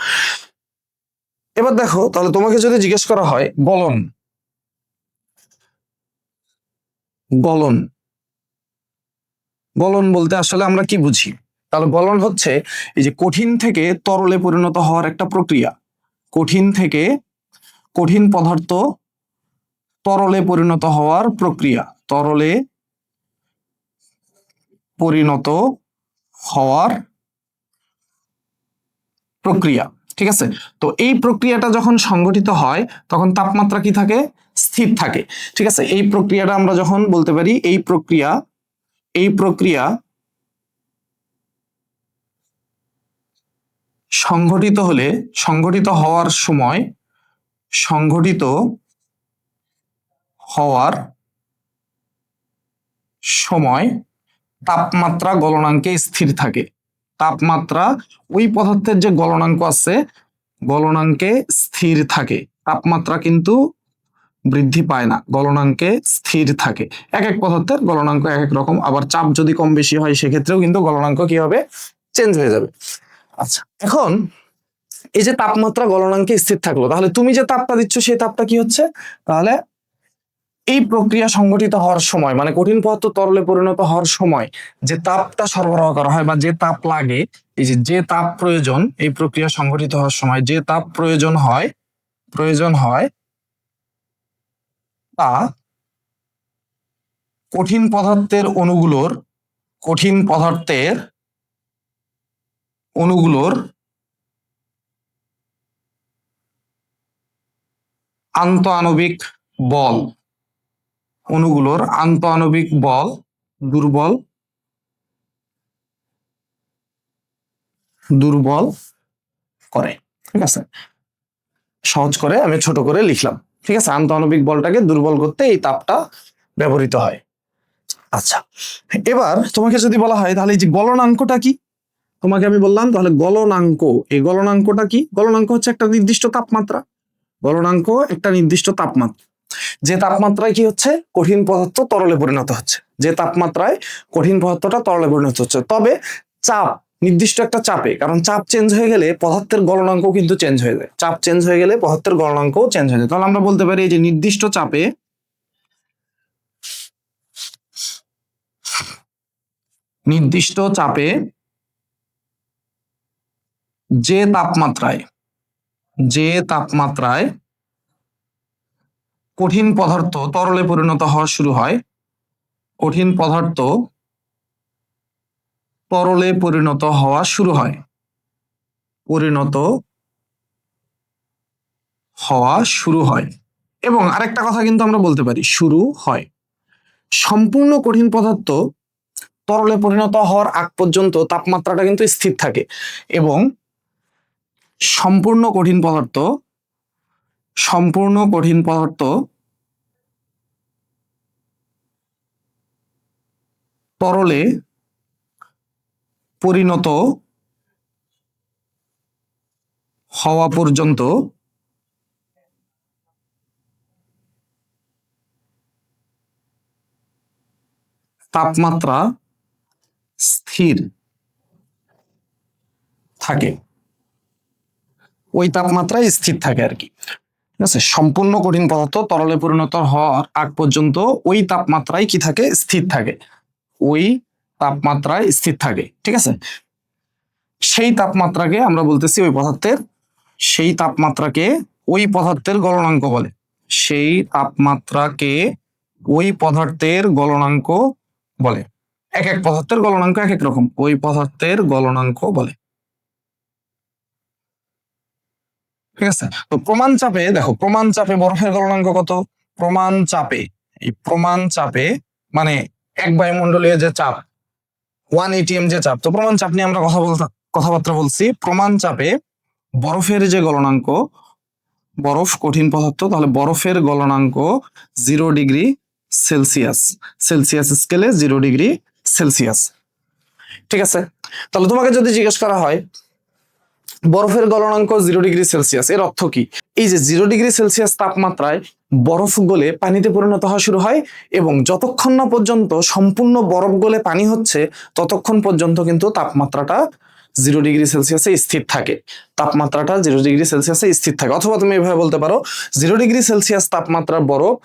এবার দেখো, তাহলে তোমাকে যদি জিজ্ঞেস করা হয় গলন, গলন গলন বলতে আসলে আমরা কি বুঝি, তাহলে গলন হচ্ছে এই যে কঠিন থেকে তরলে পরিণত হওয়ার একটা প্রক্রিয়া। কঠিন থেকে কঠিন পদার্থ তরলে পরিণত হওয়ার প্রক্রিয়া, তরলে পরিণত হওয়ার প্রক্রিয়া, ঠিক আছে। তো এই প্রক্রিয়াটা যখন সংঘটিত হয় তখন তাপমাত্রা কি থাকে, স্থির থাকে, ঠিক আছে। এই প্রক্রিয়াটা আমরা যখন বলতে পারি এই প্রক্রিয়া সংঘটিত হলে, সংঘটিত হওয়ার সময় তাপমাত্রা গলনাঙ্কে স্থির থাকে। তাপমাত্রা ওই পদার্থের যে গলনাঙ্ক আছে গলনাঙ্কে স্থির থাকে, তাপমাত্রা কিন্তু বৃদ্ধি পায় না, গলনাঙ্কে স্থির থাকে। এক এক পদার্থের গলনাঙ্ক এক এক রকম, আবার চাপ যদি কম বেশি হয় সেক্ষেত্রেও কিন্তু গলনাঙ্ক কি হবে, চেঞ্জ হয়ে যাবে। আচ্ছা, এখন এই যে তাপমাত্রা গলনাঙ্কে স্থির থাকলো, তাহলে তুমি যে তাপটা দিচ্ছ সেই তাপটা কি হচ্ছে, তাহলে এই প্রক্রিয়া সংঘটিত হওয়ার সময় মানে কঠিন পদার্থ তরলে পরিণত হওয়ার সময় যে তাপটা সরবরাহ করা হয় বা যে তাপ লাগে, এই যে তাপ প্রয়োজন এই প্রক্রিয়া সংঘটিত হওয়ার সময় যে তাপ প্রয়োজন হয় তা কঠিন পদার্থের অণুগুলোর আন্তঃআণবিক বল, দুর্বল করে, ঠিক আছে। সহজ করে আমি ছোট করে লিখলাম, ঠিক আছে। আন্তঃআণবিক বলটাকে দুর্বল করতে এই তাপটা ব্যবহৃত হয়। আচ্ছা, এবার তোমাকে যদি বলা হয় তাহলে এই যে গলনাঙ্কটা কি, তোমাকে আমি বললাম তাহলে গলনাঙ্ক, এই গলনাঙ্কটা কি, গলনাঙ্ক হচ্ছে একটা নির্দিষ্ট তাপমাত্রা, গলনাঙ্ক একটা নির্দিষ্ট তাপমাত্রা, যে তাপমাত্রায় কি হচ্ছে, কঠিন পদার্থ তরলে পরিণত হচ্ছে, যে তাপমাত্রায় কঠিন পদার্থটা তরলে পরিণত হচ্ছে। তবে চাপ, নির্দিষ্ট একটা চাপে, কারণ চাপ চেঞ্জ হয়ে গেলে পদার্থের গলনাঙ্ক কিন্তু চেঞ্জ হয়ে যায়, চাপ চেঞ্জ হয়ে গেলে পদার্থের গলনাঙ্কও চেঞ্জ হয়ে যায়। তাহলে আমরা বলতে পারি এই যে নির্দিষ্ট চাপে যে তাপমাত্রায় কঠিন পদার্থ তরলে পরিণত হওয়া শুরু হয়, কঠিন পদার্থ তরলে পরিণত হওয়া শুরু হয় এবং আরেকটা কথা কিন্তু আমরা বলতে পারি শুরু হয়, সম্পূর্ণ কঠিন পদার্থ তরলে পরিণত হওয়ার আগ পর্যন্ত তাপমাত্রাটা কিন্তু স্থির থাকে এবং সম্পূর্ণ কঠিন পদার্থ তরলে পরিণত হওয়া পর্যন্ত তাপমাত্রা স্থির থাকে, ওই তাপমাত্রায় স্থির থাকে আর কি। ঠিক আছে, সম্পূর্ণ কঠিন পদার্থ তরলে পরিণত হওয়ার আগ পর্যন্ত ওই তাপমাত্রায় কি থাকে, স্থির থাকে, ওই তাপমাত্রায় স্থির থাকে। ঠিক আছে, সেই তাপমাত্রাকে আমরা বলতেছি ওই পদার্থের, সেই তাপমাত্রাকে ওই পদার্থের গলনাঙ্ক বলে, সেই তাপমাত্রাকে ওই পদার্থের গলনাঙ্ক বলে। এক এক পদার্থের গলনাঙ্ক এক এক রকম, ওই পদার্থের গলনাঙ্ক বলে। ঠিক আছে, তো প্রমাণ চাপে দেখো, প্রমাণ চাপে বরফের গলনাঙ্ক কত? প্রমাণ চাপে, এই প্রমাণ চাপে মানে এক বায়ুমণ্ডলীয় যে চাপ 1 atm যে চাপ, তো প্রমাণ চাপ নিয়ে আমরা কথাবার্তা বলছি। প্রমাণ চাপে বরফের যে গলনাঙ্ক, বরফ কঠিন পদার্থ, তাহলে বরফের গলনাঙ্ক 0 ডিগ্রি সেলসিয়াস, সেলসিয়াস স্কেলে 0 ডিগ্রি সেলসিয়াস। ঠিক আছে, তাহলে তোমাকে যদি জিজ্ঞেস করা হয় বরফের গলনাঙ্ক 0 ডিগ্রি সেলসিয়াস, এর অর্থ কি? এই যে 0 ডিগ্রি সেলসিয়াস তাপমাত্রায় বরফ গলে পানিতে পরিণত হওয়া শুরু হয়, এবং যতক্ষণ না পর্যন্ত সম্পূর্ণ বরফ গলে পানি হচ্ছে ততক্ষণ পর্যন্ত কিন্তু তাপমাত্রাটা 0 ডিগ্রি সেলসিয়াসে স্থির থাকে, তাপমাত্রাটা 0 ডিগ্রি সেলসিয়াসে স্থির থাকে। অথবা তুমি এভাবে বলতে পারো 0 ডিগ্রি সেলসিয়াস তাপমাত্রার বরফ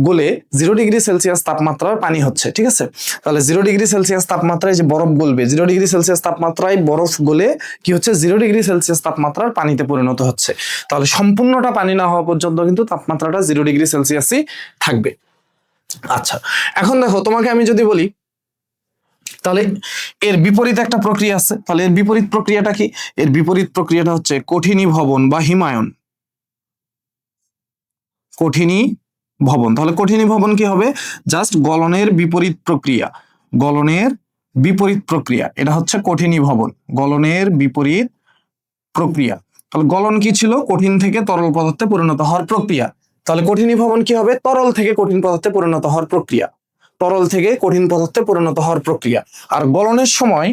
গলে 0 ডিগ্রি সেলসিয়াস তাপমাত্রার পানি হচ্ছে। ঠিক আছে, তাহলে 0 ডিগ্রি সেলসিয়াস তাপমাত্রায় যে বরফ গলবে, 0 ডিগ্রি সেলসিয়াস তাপমাত্রায় বরফ গলে কি হচ্ছে, 0 ডিগ্রি সেলসিয়াস তাপমাত্রার পানিতে পরিণত হচ্ছে। তাহলে সম্পূর্ণটা পানি না হওয়া পর্যন্ত কিন্তু তাপমাত্রাটা 0 ডিগ্রি সেলসিয়াসই থাকবে। আচ্ছা, এখন দেখো তোমাকে আমি যদি বলি তাহলে এর বিপরীত একটা প্রক্রিয়া আছে, তাহলে এর বিপরীত প্রক্রিয়াটা কি? এর বিপরীত প্রক্রিয়াটা হচ্ছে কঠিনীভবন বা হিমায়ন। কঠিনীভবন, তাহলে কঠিনীভবন কি হবে? জাস্ট গলনের বিপরীত প্রক্রিয়া, গলনের বিপরীত প্রক্রিয়া, এটা হচ্ছে কঠিনীভবন, গলনের বিপরীত প্রক্রিয়া। তাহলে গলন কি ছিল? কঠিন থেকে তরল পদার্থে পরিণত হওয়ার প্রক্রিয়া। তাহলে কঠিনীভবন কি হবে? তরল থেকে কঠিন পদার্থে পরিণত হওয়ার প্রক্রিয়া, তরল থেকে কঠিন পদার্থে পরিণত হওয়ার প্রক্রিয়া। আর গলনের সময়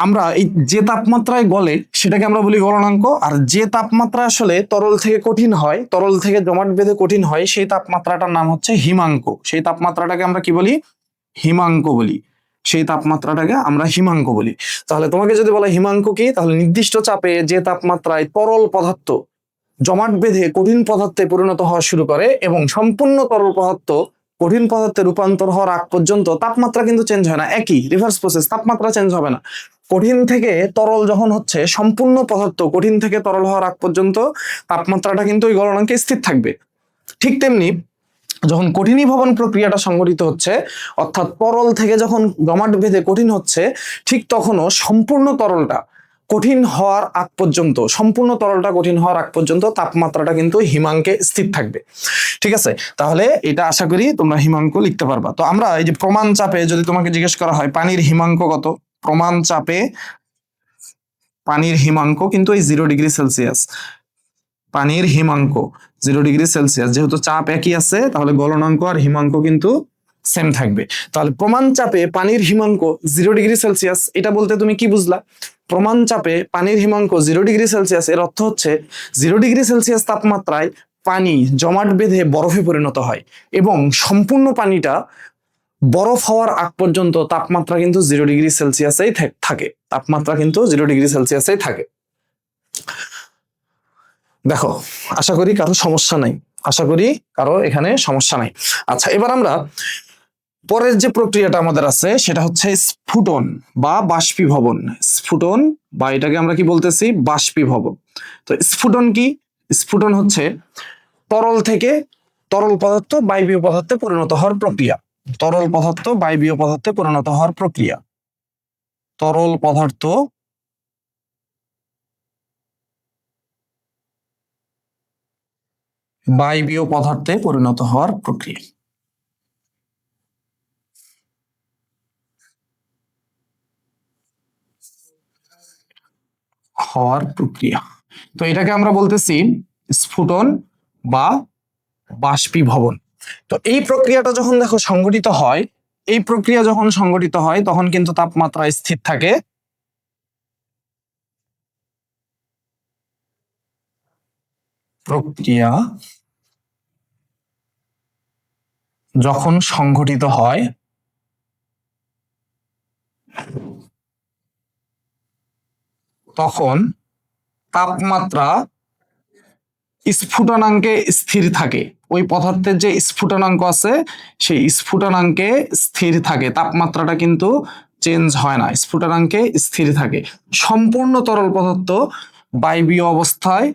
আমরা এই যে তাপমাত্রায় গলে সেটাকে আমরা বলি গলনাঙ্ক, আর যে তাপমাত্রা আসলে তরল থেকে কঠিন হয়, তরল থেকে জমাট বেঁধে কঠিন হয়, সেই তাপমাত্রাটার নাম হচ্ছে হিমাঙ্ক। সেই তাপমাত্রাটাকে আমরা কি বলি? হিমাঙ্ক বলি, সেই তাপমাত্রাটাকে আমরা হিমাঙ্ক বলি। তাহলে তোমাকে যদি বলা হিমাঙ্ক কি, তাহলে নির্দিষ্ট চাপে যে তাপমাত্রায় তরল পদার্থ জমাট বেঁধে কঠিন পদার্থে পরিণত হওয়া শুরু করে এবং সম্পূর্ণ তরল পদার্থ কঠিন পদার্থে রূপান্তর হওয়ার আগ পর্যন্ত তাপমাত্রা কিন্তু চেঞ্জ হয় না, একই রিভার্স প্রসেস, তাপমাত্রা চেঞ্জ হবে না। কঠিন থেকে তরল যখন হচ্ছে, সম্পূর্ণ পদার্থ কঠিন থেকে তরল হওয়ার আগ পর্যন্ত তাপমাত্রাটা কিন্তু ওই গলনাঙ্কে স্থির থাকবে। ঠিক তেমনি যখন কঠিনীভবন প্রক্রিয়াটা সংঘটিত হচ্ছে, অর্থাৎ তরল থেকে যখন জমাট বেঁধে কঠিন হচ্ছে, ঠিক তখনও সম্পূর্ণ তরলটা কঠিন হওয়ার আগ পর্যন্ত, সম্পূর্ণ তরলটা কঠিন হওয়ার আগ পর্যন্ত তাপমাত্রাটা কিন্তু হিমাঙ্কে স্থির থাকবে। ঠিক আছে, তাহলে এটা আশা করি তোমরা হিমাঙ্ক লিখতে পারবা। তো আমরা এই যে প্রমাণ চাপে যদি তোমাকে জিজ্ঞেস করা হয় পানির হিমাঙ্ক কত, প্রমাণ চাপে পানির হিমাঙ্ক কিন্তু এই 0 ডিগ্রি সেলসিয়াস, পানির হিমাঙ্ক 0 ডিগ্রি সেলসিয়াস। যেহেতু চাপ একই আছে তাহলে গলনাঙ্ক আর হিমাঙ্ক কিন্তু সেম থাকবে। তাহলে প্রমাণ চাপে পানির হিমাঙ্ক 0 ডিগ্রি সেলসিয়াস, এটা বলতে তুমি কি বুঝলা? প্রমাণ চাপে পানির হিমাঙ্ক 0 ডিগ্রি সেলসিয়াস, এর অর্থ হচ্ছে 0 ডিগ্রি সেলসিয়াস তাপমাত্রায় পানি জমাট বেঁধে বরফে পরিণত হয় এবং সম্পূর্ণ পানিটা বরফ হওয়ার আগ পর্যন্ত তাপমাত্রা কিন্তু 0 ডিগ্রি সেলসিয়াসেই থাকে, তাপমাত্রা কিন্তু 0 ডিগ্রি সেলসিয়াসেই থাকে। দেখো, আশা করি কারো সমস্যা নাই, আশা করি কারো এখানে সমস্যা নাই। আচ্ছা, এবার আমরা পরের যে প্রক্রিয়াটা আমাদের আছে সেটা হচ্ছে স্ফুটন বা বাষ্পীভবন। স্ফুটন বা এটাকে আমরা কি বলতেছি? বাষ্পীভবন। তো স্ফুটন কি? স্ফুটন হচ্ছে তরল থেকে তরল পদার্থ বায়বীয় পদার্থে পরিণত হওয়ার প্রক্রিয়া, তরল পদার্থ বায়বীয় পদার্থে পরিণত হওয়ার প্রক্রিয়া, তরল পদার্থ বায়বীয় পদার্থে পরিণত হওয়ার প্রক্রিয়া, হওয়ার প্রক্রিয়া। তো এটাকে আমরা বলতেছি স্ফুটন বা বাষ্পীভবন। তো এই প্রক্রিয়াটা যখন দেখো সংঘটিত হয়, এই প্রক্রিয়া যখন সংঘটিত হয় তখন কিন্তু তাপমাত্রা স্থির থাকে, প্রক্রিয়া যখন সংঘটিত হয় তখন তাপমাত্রা স্ফুটনাঙ্কে স্থির থাকে। ওই পদার্থের যে স্ফুটনাঙ্ক আছে সেই স্ফুটনাঙ্কে স্থির থাকে, তাপমাত্রাটা কিন্তু চেঞ্জ হয় না, স্ফুটনাঙ্কে স্থির থাকে। সম্পূর্ণ তরল পদার্থ বায়বীয় অবস্থায়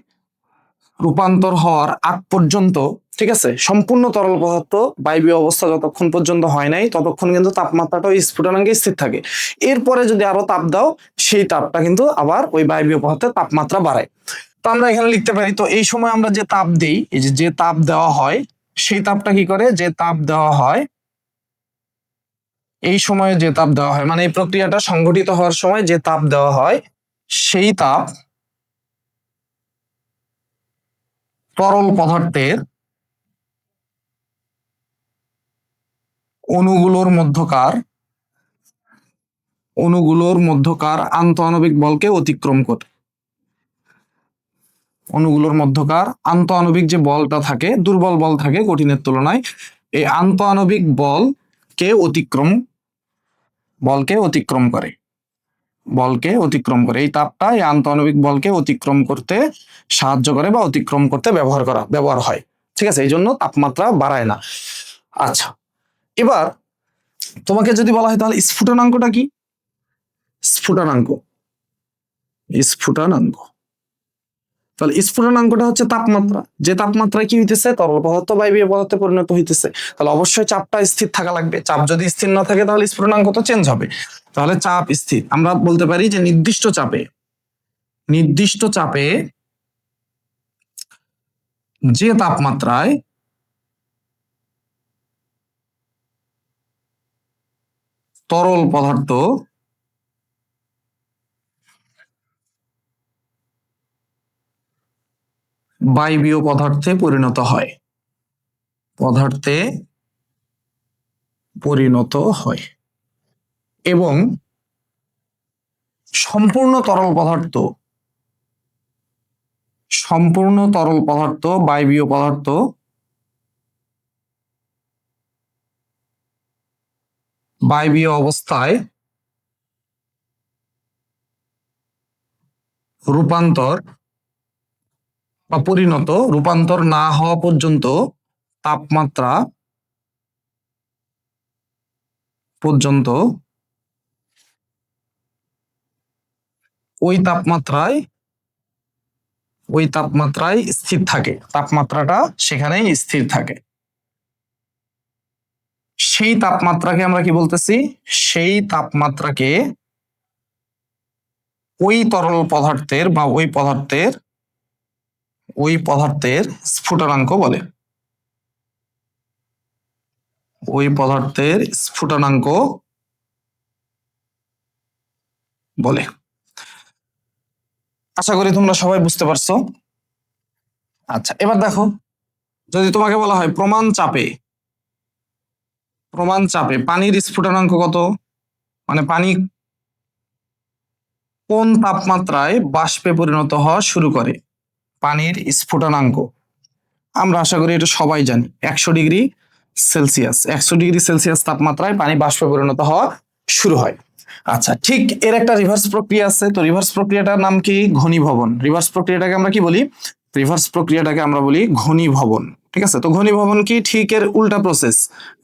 রূপান্তর হওয়ার আগ পর্যন্ত, ঠিক আছে, সম্পূর্ণ তরল পদার্থ বায়বীয় অবস্থা যতক্ষণ পর্যন্ত হয় নাই ততক্ষণ কিন্তু তাপমাত্রাটা ওই স্ফুটনাঙ্কে স্থির থাকে। এরপরে যদি আরো তাপ দাও সেই তাপটা কিন্তু আবার ওই বায়বীয় পদার্থের তাপমাত্রা বাড়ায়। তো আমরা এখানে লিখতে পারি, তো এই সময় আমরা যে তাপ দেই, এই যে তাপ দেওয়া হয় সেই তাপটা কি করে, যে তাপ দেওয়া হয় এই সময়ে যে তাপ দেওয়া হয়, মানে এই প্রক্রিয়াটা সংঘটিত হওয়ার সময় যে তাপ দেওয়া হয় সেই তাপ তরল পদার্থের অণুগুলোর মধ্যকার আন্তঃআণবিক বলকে অতিক্রম করে। অণুগুলোর মধ্যকার আন্তঃআণবিক যে বলটা থাকে, দুর্বল বল থাকে কঠিনের তুলনায়, এই আন্তঃআণবিক বলকে অতিক্রম করে। এই তাপটা এই আন্তঃআণবিক বলকে অতিক্রম করতে সাহায্য করে বা অতিক্রম করতে ব্যবহার হয়। ঠিক আছে, এই জন্য তাপমাত্রা বাড়ায় না। আচ্ছা, এবার তোমাকে যদি বলা হয় তাহলে স্ফুটনাঙ্কটা কি? স্ফুটনাঙ্ক তাহলে স্ফুটনাঙ্কটা হচ্ছে তাপমাত্রা, যে তাপমাত্রায় কি হইতেছে, তরল পদার্থ বায়বীয় পদার্থে পরিণত হইতেছে। তাহলে অবশ্যই চাপটা স্থির থাকা লাগবে। চাপ যদি স্থির না থাকে তাহলে স্ফুটনাঙ্ক তো চেঞ্জ হবে। তাহলে চাপ স্থির, আমরা বলতে পারি যে নির্দিষ্ট চাপে যে তাপমাত্রায় তরল পদার্থ বায়বীয় পদার্থে পরিণত হয় এবং সম্পূর্ণ তরল পদার্থ বায়বীয় পদার্থ বায়বীয় অবস্থায় রূপান্তর না হওয়া পর্যন্ত ওই তাপমাত্রায় স্থির থাকে, তাপমাত্রাটা সেখানেই স্থির থাকে। সেই তাপমাত্রাকে আমরা কি বলতেছি? সেই তাপমাত্রাকে ওই তরল পদার্থের বা ওই পদার্থের স্ফুটনাঙ্ক বলে। আশা করি তোমরা সবাই বুঝতে পারছো। আচ্ছা, এবার দেখো, যদি তোমাকে বলা হয় প্রমাণ চাপে পানির স্ফুটনাঙ্ক কত, মানে পানি কোন তাপমাত্রায় বাষ্পে পরিণত হওয়া শুরু করে, পানির স্ফুটনাঙ্ক আমরা আশা করি এটা সবাই জানি, 100°C তাপমাত্রায় পানি বাষ্পে পরিণত হওয়া শুরু হয়। আচ্ছা, ঠিক এর একটা রিভার্স প্রক্রিয়া আছে। তো রিভার্স প্রক্রিয়াটার নাম কি? ঘনীভবন। রিভার্স প্রক্রিয়াটাকে আমরা কি বলি? ঘনীভবন। ঠিক আছে, তো ঘনীভবন কি? ঠিক এর উল্টা প্রসেস।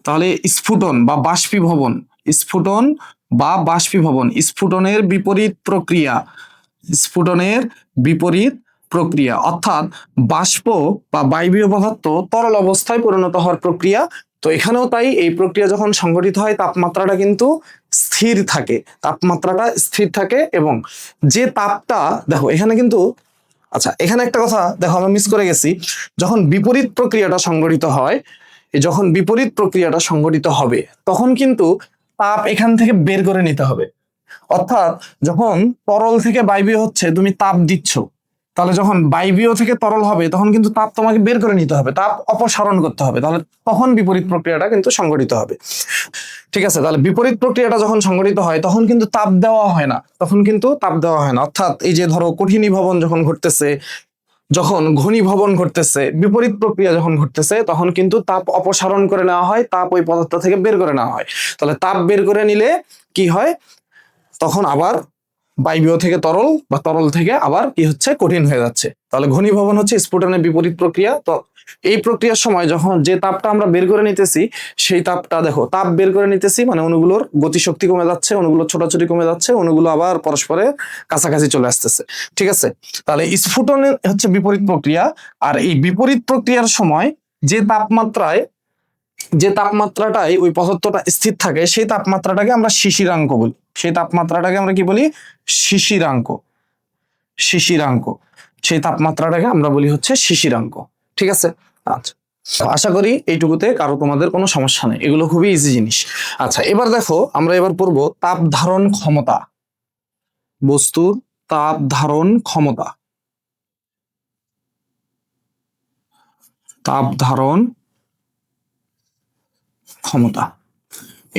তাহলে স্ফুটন বা বাষ্পীভবন, স্ফুটনের বিপরীত প্রক্রিয়া, অর্থাৎ বাষ্প বা বায়বীয় পদার্থ তরল অবস্থায় পরিণত হওয়ার প্রক্রিয়া। তো এখানেও তাই, এই প্রক্রিয়া যখন সংঘটিত হয় তাপমাত্রাটা কিন্তু স্থির থাকে, এবং যে তাপটা দেখো এখানে কিন্তু, আচ্ছা এখানে একটা কথা দেখো আমরা মিস করে গেছি, যখন বিপরীত প্রক্রিয়াটা সংঘটিত হবে তখন কিন্তু তাপ এখান থেকে বের করে নিতে হবে। অর্থাৎ যখন তরল থেকে বায়বীয় হচ্ছে, তুমি তাপ দিচ্ছ, তাহলে যখন বায়বীয় থেকে তরল হবে তখন কিন্তু তাপ তোমাকে বের করে নিতে হবে, তাপ অপসারণ করতে হবে, তাহলে তখন বিপরীত প্রক্রিয়াটা কিন্তু সংঘটিত হবে। ঠিক আছে, তাহলে বিপরীত প্রক্রিয়াটা যখন সংঘটিত হয় তখন কিন্তু তাপ দেওয়া হয় না, অর্থাৎ এই যে ধরো কঠিনীভবন যখন ঘটতেছে, যখন ঘনীভবন ঘটতেছে, বিপরীত প্রক্রিয়া যখন ঘটতেছে, তখন কিন্তু তাপ অপসারণ করে নেওয়া হয়, তাপ ওই পদার্থ থেকে বের করে নেওয়া হয়। তাহলে তাপ বের করে নিলে কি হয়, তখন আবার বায়বীয় থেকে তরল বা তরল থেকে আবার কি হচ্ছে, কঠিন হয়ে যাচ্ছে। তাহলে ঘনীভবন হচ্ছে স্ফুটনের বিপরীত প্রক্রিয়া। তো এই প্রক্রিয়ার সময় যখন যে তাপটা আমরা বের করে নিতেছি, সেই তাপটা দেখো, তাপ বের করে নিতেছি মানে অণুগুলোর গতিশক্তি কমে যাচ্ছে, অণুগুলোর ছোটাছুটি কমে যাচ্ছে, অণুগুলো আবার পরস্পরের কাছাকাছি চলে আসতেছে। ঠিক আছে, তাহলে স্ফুটনের হচ্ছে বিপরীত প্রক্রিয়া। আর এই বিপরীত প্রক্রিয়ার সময় যে তাপমাত্রাটাই ওই পদার্থটা স্থির থাকে, সেই তাপমাত্রাটাকে আমরা শিশিরাঙ্ক বলি। সেই তাপমাত্রাটাকে আমরা কি বলি, শিশিরাঙ্ক। শিশিরাঙ্ক, সেই তাপমাত্রাটাকে আমরা বলি হচ্ছে শিশিরাঙ্ক। ঠিক আছে, আচ্ছা, আশা করি এইটুকুতে কারো তোমাদের কোনো সমস্যা নেই, এগুলো খুবই ইজি জিনিস। আচ্ছা, এবার দেখো, আমরা এবার পড়বো তাপ ধারণ ক্ষমতা। বস্তুর তাপ ধারণ ক্ষমতা। তাপ ধারণ ক্ষমতা,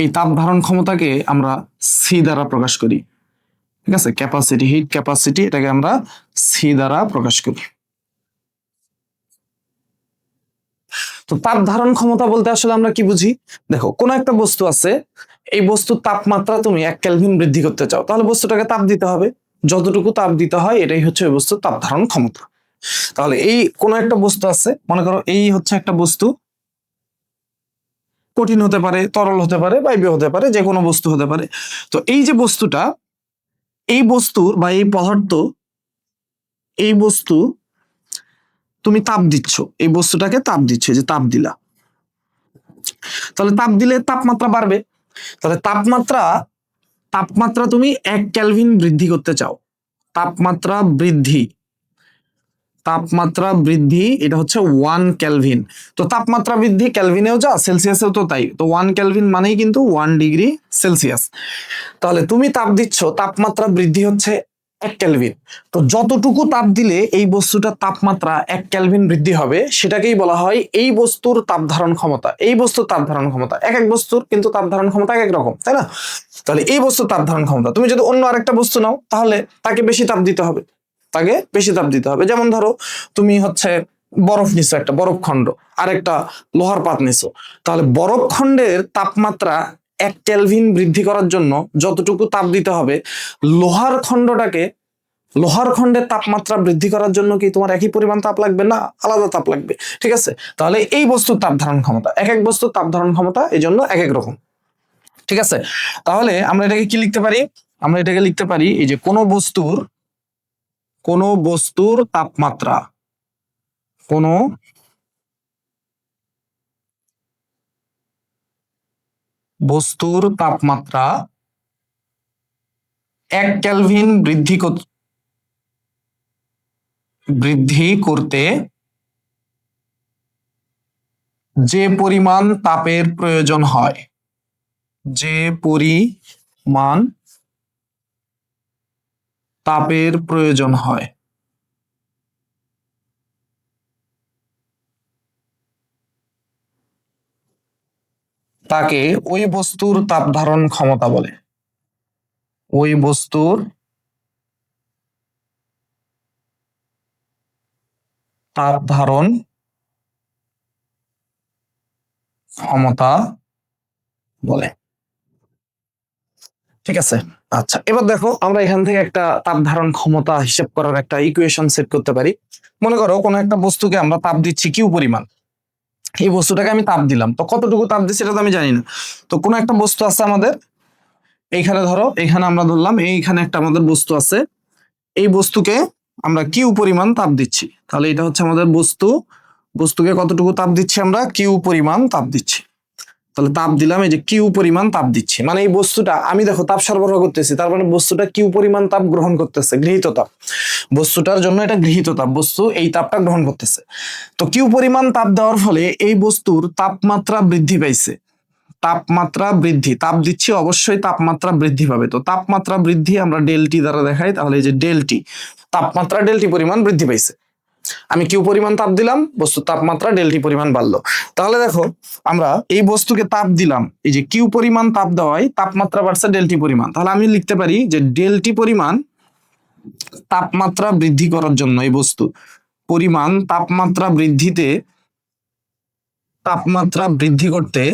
এই তাপ ধারণ ক্ষমতাকে আমরা সি দ্বারা প্রকাশ করি। ঠিক আছে, ক্যাপাসিটি, হিট ক্যাপাসিটি, এটাকে আমরা সি দ্বারা প্রকাশ করি। তো তাপ ধারণ ক্ষমতা বলতে আসলে আমরা কি বুঝি, দেখো, কোন একটা বস্তু আছে, এই বস্তুর তাপমাত্রা তুমি 1 কেলভিন বৃদ্ধি করতে চাও, তাহলে বস্তুটাকে তাপ দিতে হবে, যতটুকু তাপ দিতে হয় এটাই হচ্ছে ওই বস্তুর তাপ ধারণ ক্ষমতা। তাহলে এই কোন একটা বস্তু আছে, মনে করো এই হচ্ছে একটা বস্তু, কঠিন হতে পারে, তরল হতে পারে, বায়বীয় হতে পারে, যে কোনো বস্তু হতে পারে। তো এই যে বস্তুটা, এই বস্তুর বা এই পদার্থ, এই বস্তু তুমি তাপ দিচ্ছ, এই বস্তুটাকে তাপ দিচ্ছ, যে তাপ দিলা, তাহলে তাপ দিলে তাপমাত্রা বাড়বে। তাহলে তাপমাত্রা তুমি 1 কেলভিন বৃদ্ধি করতে চাও, তাপমাত্রা বৃদ্ধি, তাপমাত্রা বৃদ্ধি, এটা হচ্ছে 1 কেলভিন। তো তাপমাত্রা বৃদ্ধি কেলভিনেও যা, সেলসিয়াসেও তো তাই, তো 1 কেলভিন মানেই কিন্তু 1 ডিগ্রি সেলসিয়াস। তাহলে তুমি তাপ দিচ্ছ, তাপমাত্রা বৃদ্ধি হচ্ছে 1 কেলভিন। তো যতটুকু তাপ দিলে এই বস্তুটার তাপমাত্রা 1 কেলভিন বৃদ্ধি হবে, সেটাকেই বলা হয় এই বস্তুর তাপ ধারণ ক্ষমতা। এই বস্তুর তাপ ধারণ ক্ষমতা, এক এক বস্তুর কিন্তু তাপ ধারণ ক্ষমতা এক এক রকম, তাই না? তাহলে এই বস্তুর তাপ ধারণ ক্ষমতা, তুমি যদি অন্য আরেকটা বস্তু নাও, তাহলে তাকে বেশি তাপ দিতে হবে, তাকে বেশি তাপ দিতে হবে। যেমন ধরো, তুমি হচ্ছে বরফ নিছো, একটা বরফ খণ্ড, আর একটা লোহার পাত নিছো, তাহলে বরফ খণ্ডের তাপমাত্রা 1 কেলভিন বৃদ্ধি করার জন্য যতটুকু তাপ দিতে হবে, লোহার খণ্ডটাকে, লোহার খণ্ডের তাপমাত্রা বৃদ্ধি করার জন্য কি তোমার একই পরিমাণ তাপ লাগবে? না, আলাদা তাপ লাগবে। ঠিক আছে, তাহলে এই বস্তুর তাপ ধারণ ক্ষমতা, এক এক বস্তুর তাপ ধারণ ক্ষমতা এই জন্য এক এক রকম। ঠিক আছে, তাহলে আমরা এটাকে কি লিখতে পারি, আমরা এটাকে লিখতে পারি এই যে কোনো বস্তুর তাপমাত্রা, কোনো বস্তুর তাপমাত্রা 1 কেলভিন বৃদ্ধি করতে যে পরিমাণ তাপের প্রয়োজন হয়, যে পরিমাণ তাপের প্রয়োজন হয়, তাকে ওই বস্তুর তাপ ধারণ ক্ষমতা বলে। ওই বস্তুর তাপ ধারণ ক্ষমতা বলে। ঠিক আছে, আচ্ছা, এবার দেখো, আমরা এখান থেকে একটা তাপ ধারণ ক্ষমতা হিসেব করার একটা ইকুয়েশন সেট করতে পারি। মনে করো কোনো একটা বস্তুকে আমরা তাপ দিচ্ছি কিউ পরিমাণ, এই বস্তুটাকে আমি তাপ দিলাম, তো কতটুকু তাপ দিচ্ছি সেটা তো আমি জানি না। তো কোনো একটা বস্তু আছে আমাদের, এইখানে ধরো, এইখানে আমরা ধরলাম এইখানে একটা আমাদের বস্তু আছে, এই বস্তুকে আমরা কিউ পরিমাণ তাপ দিচ্ছি। তাহলে এটা হচ্ছে আমাদের বস্তুকে কতটুকু তাপ দিচ্ছি, আমরা কিউ পরিমাণ তাপ দিচ্ছি। তাহলে তাপ দিলাম, এই যে কিউ পরিমাণ তাপ দিচ্ছি, মানে এই বস্তুটা আমি দেখো তাপ সরবরাহ করতেছি, তার মানে বস্তুটা কিউ পরিমাণ তাপ গ্রহণ করতেছে, গৃহীত তাপ, বস্তুটার জন্য এটা গৃহীত তাপ, বস্তু এই তাপটা গ্রহণ করতেছে। তো কিউ পরিমাণ তাপ দেওয়ার ফলে এই বস্তুর তাপমাত্রা বৃদ্ধি পাইছে, তাপমাত্রা বৃদ্ধি, তাপ দিচ্ছি অবশ্যই তাপমাত্রা বৃদ্ধি পাবে। তো তাপমাত্রা বৃদ্ধি আমরা ডেলটি দ্বারা দেখাই, তাহলে এই যে ডেলটি, তাপমাত্রা ডেলটি পরিমাণ বৃদ্ধি পাইছে, আমি কিউ পরিমাণ তাপ দিলাম, বস্তুর তাপমাত্রা ডেলটি পরিমাণ বাড়লো। তাহলে দেখো, আমরা এই বস্তুকে তাপ দিলাম, এই যে কিউ পরিমাণ তাপ দেওয়ায় তাপমাত্রা বাড়ছে ডেলটি পরিমাণ, তাহলে আমি লিখতে পারি যে ডেলটি পরিমাণ তাপমাত্রা বৃদ্ধি করার জন্য এই বস্তু, পরিমাণ তাপমাত্রা বৃদ্ধি করতে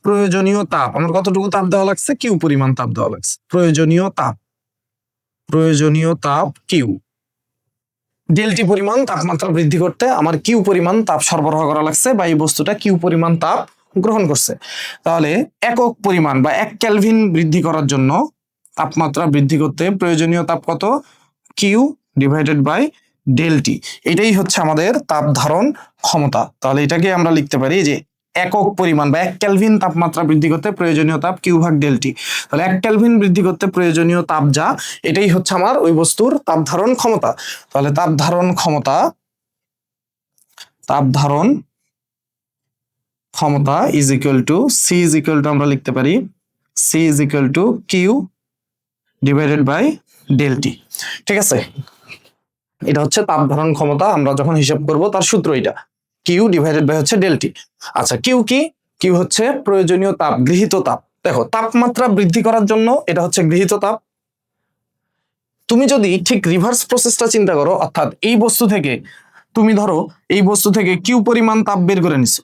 প্রয়োজনীয় তাপ, আমার কতটুকু তাপ দেওয়া লাগছে, কিউ পরিমাণ তাপ দেওয়া লাগছে, প্রয়োজনীয় তাপ কিউ। ডেলটি পরিমাণ তাপমাত্রা বৃদ্ধি করতে আমার কিউ পরিমাণ তাপ সরবরাহ করা লাগছে, বা এই বস্তুটা কিউ পরিমাণ তাপ গ্রহণ করছে। তাহলে একক পরিমাণ বা 1 কেলভিন বৃদ্ধি করার জন্য তাপমাত্রা বৃদ্ধি করতে প্রয়োজনীয় তাপ কত, কিউ ডিভাইডেড বাই ডেলটি। এটাই হচ্ছে আমাদের তাপ ধারণ ক্ষমতা। তাহলে এটাকে আমরা লিখতে পারি যে একক পরিমাণ বা 1 কেলভিন তাপমাত্রা বৃদ্ধি করতে প্রয়োজনীয় তাপ কিউ ভাগ ডেলটি। তাহলে 1 কেলভিন বৃদ্ধি করতে প্রয়োজনীয় তাপ যা, এটাই হচ্ছে আমার ওই বস্তুর তাপ ধারণ ক্ষমতা। তাহলে তাপ ধারণ ক্ষমতা is equal to C is equal to আমরা লিখতে পারি C is equal to Q divided by del T. ঠিক আছে, এটা হচ্ছে তাপ ধারণ ক্ষমতা। আমরা যখন হিসাব করব তার সূত্র এটা, কিউ ডিভাইডেড বাই হচ্ছে ডেলটি। আচ্ছা, কিউ কি? কিউ হচ্ছে প্রয়োজনীয় তাপ, গৃহীত তাপ। দেখো, তাপমাত্রা বৃদ্ধি করার জন্য এটা হচ্ছে গৃহীত তাপ। তুমি যদি ঠিক রিভার্স প্রসেসটা চিন্তা করো, অর্থাৎ এই বস্তু থেকে তুমি ধরো এই বস্তু থেকে কিউ পরিমাণ তাপ বের করে নিছো,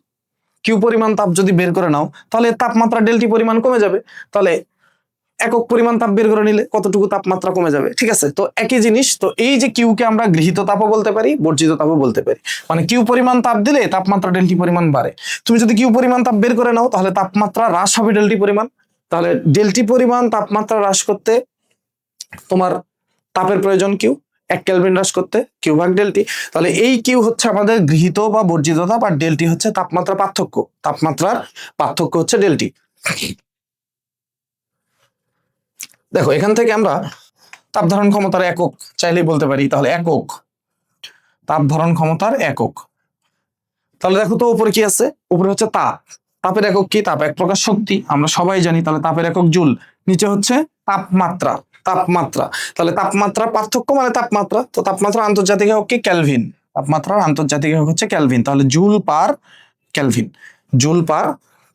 কিউ পরিমাণ তাপ যদি বের করে নাও তাহলে তাপমাত্রা ডেলটি পরিমাণ কমে যাবে। তাহলে একক পরিমাণ তাপ বের করে নিলে কতটুকু তাপমাত্রা কমে যাবে। ঠিক আছে, তো একই জিনিস। তো এই যে কিউকে আমরা গৃহীত তাপও বলতে পারি, বর্জিত তাপও বলতে পারি। মানে কিউ পরিমাণ তাপ দিলে তাপমাত্রা ডেলটি পরিমাণ বাড়ে। তুমি যদি কিউ পরিমাণ তাপ বের করে নাও তাহলে তাপমাত্রা হ্রাস হবে ডেলটি পরিমাণ। তাহলে ডেলটি পরিমাণ তাপমাত্রা হ্রাস করতে তোমার তাপের প্রয়োজন কিউ, 1 কেলভিন হ্রাস করতে কিউ ভাগ ডেলটি। তাহলে এই কিউ হচ্ছে আমাদের গৃহীত বা বর্জিত তাপ, আর ডেলটি হচ্ছে তাপমাত্রার পার্থক্য হচ্ছে ডেলটি। দেখো, এখান থেকে আমরা তাপ ধারণ ক্ষমতার একক চাইলেই বলতে পারি। তাহলে একক তাপ ধারণ ক্ষমতার একক। তাহলে দেখো তো উপরে কি আছে, উপরে হচ্ছে তাপ। তাপের একক কি? তাপ এক প্রকার শক্তি, আমরা সবাই জানি। তাহলে তাপের একক জুল। নিচে হচ্ছে তাপমাত্রা। তাহলে তাপমাত্রা পার্থক্য মানে তাপমাত্রা, তো তাপমাত্রা আন্তর্জাতিক একক কি? কেলভিন। তাপমাত্রার আন্তর্জাতিক একক হচ্ছে কেলভিন। তাহলে জুল পার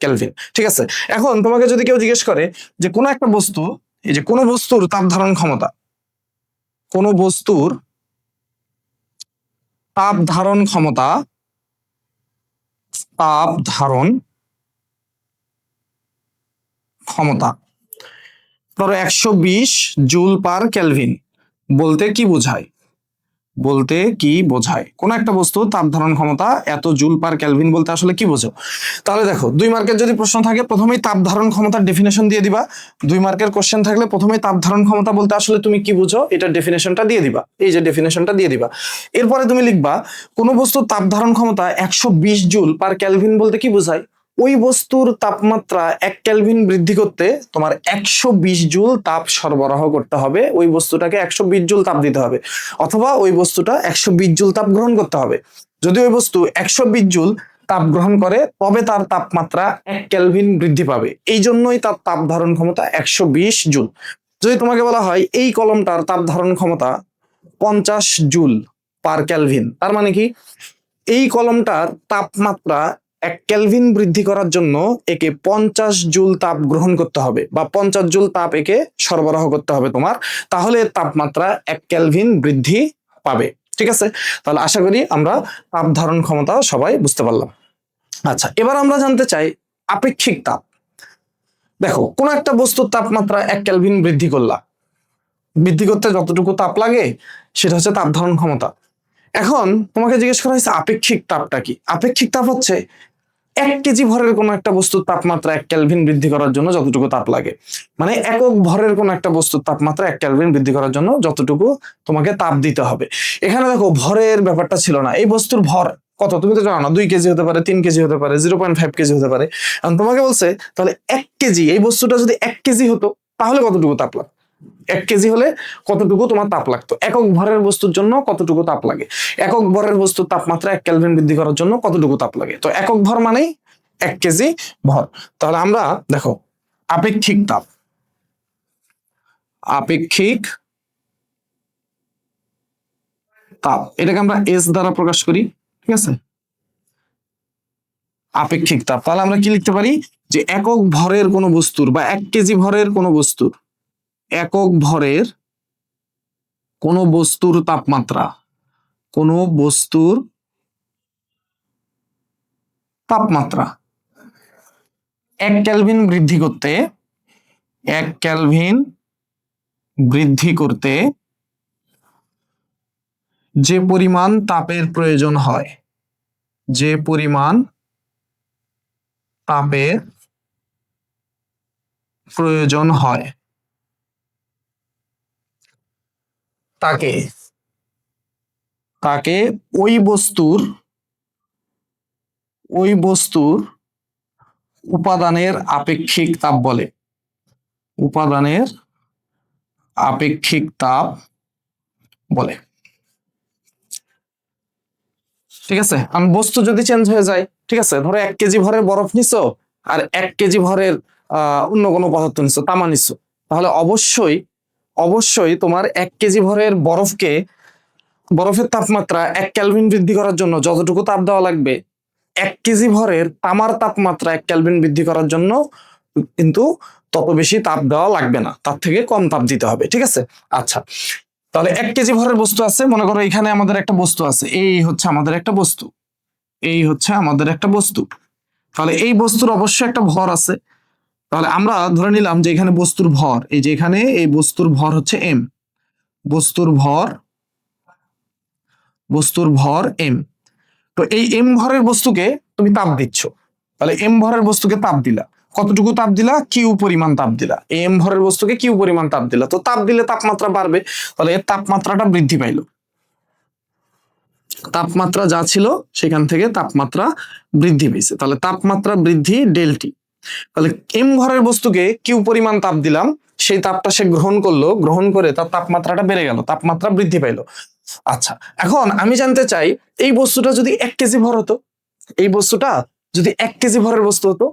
কেলভিন। ঠিক আছে, এখন তোমাকে যদি কেউ জিজ্ঞেস করে যে কোনো একটা বস্তু, এই যে কোনো বস্তুর তাপ ধারণ ক্ষমতা, কোনো বস্তুর তাপ ধারণ ক্ষমতা, ধরো 120 জুল পার কেলভিন বলতে কি বোঝায়? কোন একটা বস্তু তাপ ধারণ ক্ষমতা এত জুল পার কেলভিন বলতে আসলে কি বোঝো? তাহলে দেখো, 2 মার্কের যদি প্রশ্ন থাকে প্রথমেই তাপ ধারণ ক্ষমতার ডেফিনেশন দিয়ে দিবা। 2 মার্কের কোশ্চেন থাকলে প্রথমেই তাপ ধারণ ক্ষমতা বলতে আসলে তুমি কি বুঝো এটা ডেফিনেশনটা দিয়ে দিবা। এই যে ডেফিনেশনটা দিয়ে দিবা। এরপরে তুমি লিখবা কোন বস্তুর তাপ ধারণ ক্ষমতা 120 জুল পার কেলভিন বলতে কি বোঝায়? ওই বস্তুর তাপমাত্রা 1 কেলভিন বৃদ্ধি করতে তোমার 120 জুল তাপ সরবরাহ করতে হবে। ওই বস্তুটাকে 120 জুল তাপ দিতে হবে, অথবা ওই বস্তুটা 120 জুল তাপ গ্রহণ করতে হবে। যদি ওই বস্তু 120 জুল তাপ গ্রহণ করে তবে তার তাপমাত্রা 1 কেলভিন বৃদ্ধি পাবে। এই জন্যই তার তাপ ধারণ ক্ষমতা 120 জুল। যদি তোমাকে বলা হয় এই কলমটার তাপ ধারণ ক্ষমতা 50 জুল পার কেলভিন, তার মানে কি এই কলমটার তাপমাত্রা 1 কেলভিন বৃদ্ধি করার জন্য একে 50 জুল তাপ গ্রহণ করতে হবে, বা 50 জুল তাপ একে সরবরাহ করতে হবে তোমার, তাহলে তাপমাত্রা 1 কেলভিন বৃদ্ধি পাবে। ঠিক আছে, তাহলে আশা করি আমরা তাপ ধারণ ক্ষমতা সবাই বুঝতে পারলাম। আচ্ছা, এবার আমরা জানতে চাই আপেক্ষিক তাপ। দেখো, কোন একটা বস্তুর তাপমাত্রা 1 কেলভিন বৃদ্ধি করতে যতটুকু তাপ লাগে সেটা হচ্ছে তাপ ধারণ ক্ষমতা। এখন তোমাকে জিজ্ঞেস করা হয়েছে আপেক্ষিক তাপটা কি? আপেক্ষিক তাপ হচ্ছে 1 কেজি ভরের কোন একটা বস্তুর তাপমাত্রা 1 কেলভিন বৃদ্ধি করার জন্য যতটুকু তাপ লাগে, মানে একক ভরের কোন একটা বস্তুর তাপমাত্রা 1 কেলভিন বৃদ্ধি করার জন্য যতটুকু তোমাকে তাপ দিতে হবে। এখানে দেখো, ভরের ব্যাপারটা ছিল না। এই বস্তুর ভর কত তুমি তো জানো না, 2 কেজি হতে পারে, 3 কেজি হতে পারে, 0.5 কেজি হতে পারে। এখন তোমাকে বলছে তাহলে 1 কেজি, এই বস্তুটা যদি 1 কেজি হতো তাহলে কতটুকু তাপ লাগতো? 1 কেজি হলে কতটুকু তোমার তাপ লাগতো? একক ভরের বস্তুর জন্য কতটুকু তাপ লাগে? একক ভরের বস্তুর তাপমাত্রা 1 কেলভিন বৃদ্ধি করার জন্য কতটুকু তাপ লাগে? তো একক ভর মানেই 1 কেজি ভর। তাহলে আমরা দেখো, আপেক্ষিক তাপ এটাকে আমরা এস দ্বারা প্রকাশ করি। ঠিক আছে, আপেক্ষিক তাপ। তাহলে আমরা কি লিখতে পারি যে একক ভরের কোন বস্তুর বা 1 কেজি ভরের কোন বস্তুর, একক ভরের কোন বস্তুর তাপমাত্রা কোনো বস্তুর তাপমাত্রা 1 কেলভিন বৃদ্ধি করতে 1 কেলভিন বৃদ্ধি করতে যে পরিমাণ তাপের প্রয়োজন হয়, যে পরিমাণ তাপের প্রয়োজন হয় তাকে তাকে ওই বস্তুর উপাদানের আপেক্ষিক তাপ বলে। উপাদানের আপেক্ষিক তাপ বলে। ঠিক আছে, আমি বস্তু যদি চেঞ্জ হয়ে যায়, ঠিক আছে, ধরো 1 কেজি ভরের বরফ নিছো আর 1 কেজি ভরের অন্য কোনো পদার্থ নিছো, তামা নিছো, তাহলে অবশ্যই অবশ্যই তোমার 1 কেজি ভরের বরফের তাপমাত্রা 1 কেলভিন বৃদ্ধি করার জন্য যতটুকু তাপ দেওয়া লাগবে, 1 কেজি ভরের তামার তাপমাত্রা 1 কেলভিন বৃদ্ধি করার জন্য কিন্তু তত বেশি তাপ দেওয়া লাগবে না, তার থেকে কম তাপ দিতে হবে। ঠিক আছে, আচ্ছা, তাহলে 1 কেজি ভরের বস্তু আছে, মনে করো এখানে আমাদের একটা বস্তু আছে, এই হচ্ছে আমাদের একটা বস্তু, এই হচ্ছে আমাদের একটা বস্তু। তাহলে এই বস্তুর অবশ্যই একটা ভর আছে। তাহলে আমরা ধরে নিলাম যে এখানে বস্তুর ভর, এই যে এখানে এই বস্তুর ভর হচ্ছে এম, বস্তুর ভর এম। তো এই এম ভরের বস্তুকে তুমি তাপ দিচ্ছ, তাহলে এম ভরের বস্তুকে তাপ দিলা, কতটুকু তাপ দিলা? কিউ পরিমাণ তাপ দিলা। এম ভরের বস্তুকে কিউ পরিমাণ তাপ দিলা, তো তাপ দিলে তাপমাত্রা বাড়বে, তাহলে এর তাপমাত্রাটা বৃদ্ধি পাইলো। তাপমাত্রা যা ছিল সেখান থেকে তাপমাত্রা বৃদ্ধি পেয়েছে, তাহলে তাপমাত্রা বৃদ্ধি ডেলটি। তাহলে এম ভরের বস্তুকে কিউ পরিমাণ তাপ দিলাম, সেই তাপটা সে গ্রহণ করলো, গ্রহণ করে তার তাপমাত্রাটা বেড়ে গেল, তাপমাত্রা বৃদ্ধি পাইলো। আচ্ছা, এখন আমি জানতে চাই এই বস্তুটা যদি 1 কেজি ভর হতো, এই বস্তুটা যদি 1 কেজি ভরের বস্তু হতো,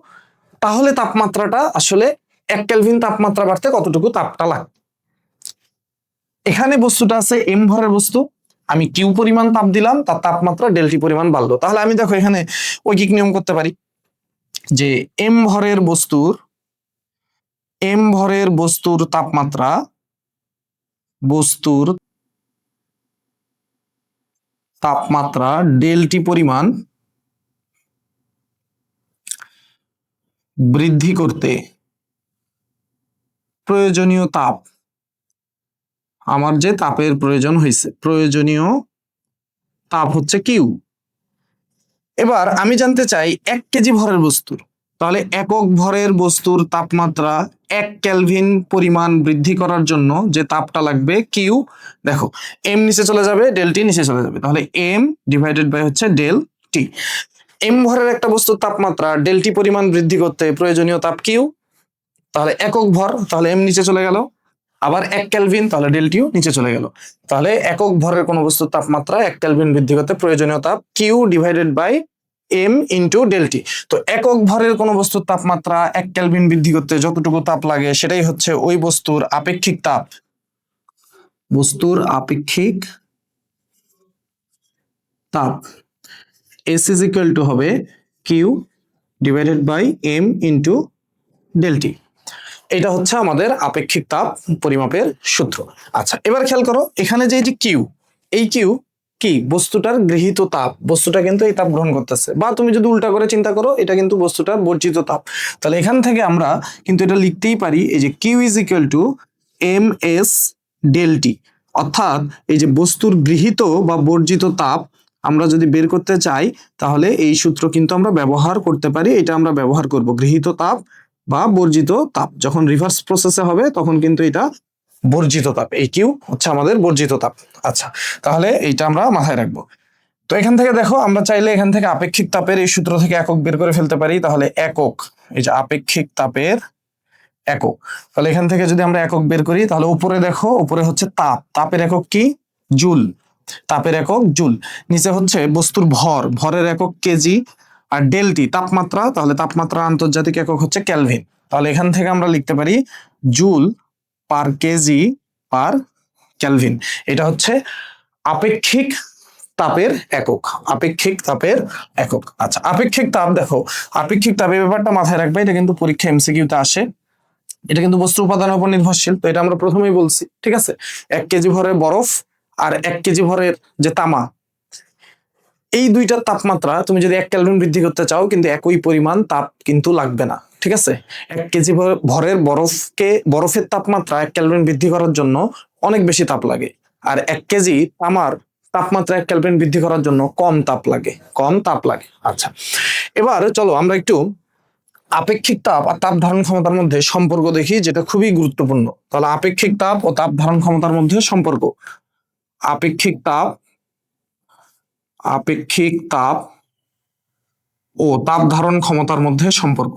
তাহলে তাপমাত্রাটা আসলে 1 কেলভিন তাপমাত্রা বাড়তে কতটুকু তাপটা লাগে। এখানে বস্তুটা আছে এম ভরের বস্তু, আমি কিউ পরিমাণ তাপ দিলাম, তার তাপমাত্রা ডেলটি পরিমাণ বাড়লো। তাহলে আমি দেখো এখানে ঐকিক নিয়ম করতে পারি যে এম ভরের বস্তুর তাপমাত্রা ডেলটি পরিমাণ বৃদ্ধি করতে প্রয়োজনীয় তাপ, আমার যে তাপের প্রয়োজন হয়েছে, প্রয়োজনীয় তাপ হচ্ছে কিউ। এবার আমি জানতে চাই 1 কেজি ভরের বস্তুর, তাহলে একক ভরের বস্তুর তাপমাত্রা 1 কেলভিন পরিমাণ বৃদ্ধি করার জন্য যে তাপটা লাগবে কিউ, দেখো এম নিচে চলে যাবে, ডেলটি নিচে চলে যাবে, তাহলে এম ডিভাইডেড বাই হচ্ছে ডেল টি। এম ভরের একটা বস্তুর তাপমাত্রা ডেলটি পরিমাণ বৃদ্ধি করতে প্রয়োজনীয় তাপ কিউ, তাহলে একক ভর, তাহলে এম নিচে চলে গেল, আবার 1 কেলভিন, তাহলে ডেলটিও নিচে চলে গেল। তাহলে একক ভরের কোনো বস্তুর তাপমাত্রা 1 কেলভিন বৃদ্ধি করতে প্রয়োজনীয় তাপ Q divided by M into del T. তো একক ভরের কোনো বস্তুর তাপমাত্রা 1 কেলভিন বৃদ্ধি করতে যতটুকু তাপ লাগে সেটাই হচ্ছে ওই বস্তুর আপেক্ষিক তাপ। বস্তুর আপেক্ষিক তাপ এস ইজ ইকুয়াল টু হবে Q divided by M into del T. এটা হচ্ছে আমাদের আপেক্ষিক তাপ পরিমাপের সূত্র। আচ্ছা, এবার খেয়াল করো এখানে যে কিউ, এই কিউ কি বস্তুটার গৃহীত তাপ, বস্তুটা কিন্তু এই তাপ গ্রহণ করতেছে, বা তুমি যদি উল্টা করে চিন্তা করো এটা কিন্তু বস্তুটার বর্জিত তাপ। তাহলে এখান থেকে আমরা কিন্তু এটা লিখতেই পারি এই যে Q is equal to M S del T, অর্থাৎ এই যে বস্তুর গৃহীত বা বর্জিত তাপ আমরা যদি বের করতে চাই তাহলে এই সূত্র কিন্তু আমরা ব্যবহার করতে পারি। এটা আমরা ব্যবহার করব, গৃহীত তাপ বা বর্জিত তাপ যখন রিভার্স প্রসেসে হবে তখন কিন্তু এটা বর্জিত তাপ, এই কিউ হচ্ছে আমাদের বর্জিত তাপ। আচ্ছা, তাহলে এইটা আমরা মাথায় রাখবো। তো এখান থেকে দেখো আমরা চাইলে এখান থেকে আপেক্ষিক তাপের এই সূত্র থেকে একক বের করে ফেলতে পারি, তাহলে একক, এই যে আপেক্ষিক তাপের একক, তাহলে এখান থেকে যদি আমরা একক বের করি তাহলে উপরে দেখো, উপরে হচ্ছে তাপ, তাপের একক কি? জুল, তাপের একক জুল। নিচে হচ্ছে বস্তুর ভর, ভরের একক কেজি, আর ডেলটি তাপমাত্রা, তাহলে তাপমাত্রা আন্তর্জাতিক একক হচ্ছে কেলভিন। তাহলে এখান থেকে আমরা লিখতে পারি joule per kg per kelvin. এটা হচ্ছে আপেক্ষিক তাপের একক, আপেক্ষিক তাপের একক। আচ্ছা, আপেক্ষিক তাপ, দেখো আপেক্ষিক তাপের ব্যাপারটা মাথায় রাখবে, এটা কিন্তু পরীক্ষা এমসিকিউতে আসে, এটা কিন্তু বস্তু উপাদানের উপর নির্ভরশীল। তো এটা আমরা প্রথমেই বলছি, ঠিক আছে, 1 কেজি ভরের বরফ আর 1 কেজি ভরের যে তামা, এই দুইটার তাপমাত্রা তুমি যদি 1 কেলভিন বৃদ্ধি করতে চাও, কিন্তু একই পরিমাণ তাপ কিন্তু লাগবে না। ঠিক আছে, 1 কেজি ভরের বরফের তাপমাত্রা 1 কেলভিন বৃদ্ধি করার জন্য অনেক বেশি তাপ লাগে, আর 1 কেজি তামার তাপমাত্রা 1 কেলভিন বৃদ্ধি করার জন্য কম তাপ লাগে। আচ্ছা, এবার চলো আমরা একটু আপেক্ষিক তাপ আর তাপ ধারণ ক্ষমতার মধ্যে সম্পর্ক দেখি, যেটা খুবই গুরুত্বপূর্ণ। তাহলে আপেক্ষিক তাপ ও তাপ ধারণ ক্ষমতার মধ্যে সম্পর্ক। আপেক্ষিক তাপ ও তাপ ধারণ ক্ষমতার মধ্যে সম্পর্ক।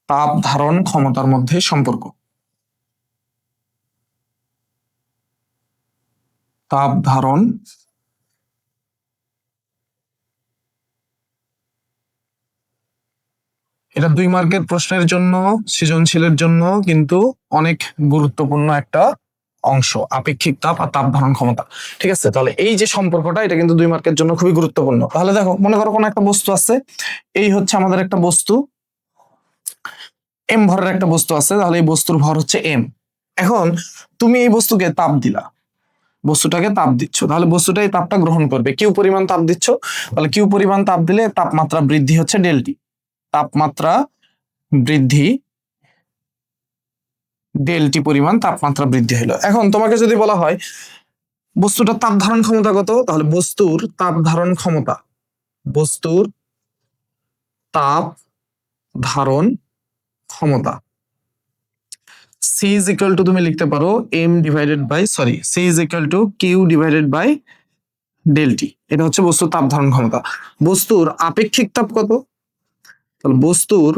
তাপ ধারণ ক্ষমতার মধ্যে সম্পর্ক। তাপ ধারণ এটা 2 মার্কের প্রশ্নের জন্য, সৃজনশীলের জন্য কিন্তু অনেক গুরুত্বপূর্ণ একটা অংশ, আপেক্ষিক তাপ আর তাপ ধারণ ক্ষমতা। ঠিক আছে, তাহলে এই যে সম্পর্কটা, এটা কিন্তু 2 মার্কের জন্য খুবই গুরুত্বপূর্ণ। তাহলে দেখো, মনে করো কোনো একটা বস্তু আছে, এই হচ্ছে আমাদের একটা বস্তু, এম ভরের একটা বস্তু আছে, তাহলে এই বস্তুর ভর হচ্ছে এম। এখন তুমি এই বস্তুকে তাপ দিলা, বস্তুটাকে তাপ দিচ্ছ, তাহলে বস্তুটা এই তাপটা গ্রহণ করবে। কিউ পরিমাণ তাপ দিচ্ছ, তাহলে কিউ পরিমাণ তাপ দিলে তাপমাত্রা বৃদ্ধি হচ্ছে ডেলটি। তাপমাত্রা বৃদ্ধি ডেলটি পরিমাণ তাপমাত্রা বৃদ্ধি হলো। এখন তোমাকে যদি বলা হয় বস্তুটার তাপ ধারণ ক্ষমতা কত, তাহলে বস্তুর তাপ ধারণ ক্ষমতা, বস্তুর তাপ ধারণ ক্ষমতা সি ইজ ইকুয়াল টু, তুমি লিখতে পারো M divided by C is equal to Q divided by del T. এটা হচ্ছে বস্তুর তাপ ধারণ ক্ষমতা। বস্তুর আপেক্ষিক তাপ কত, তাহলে বস্তুর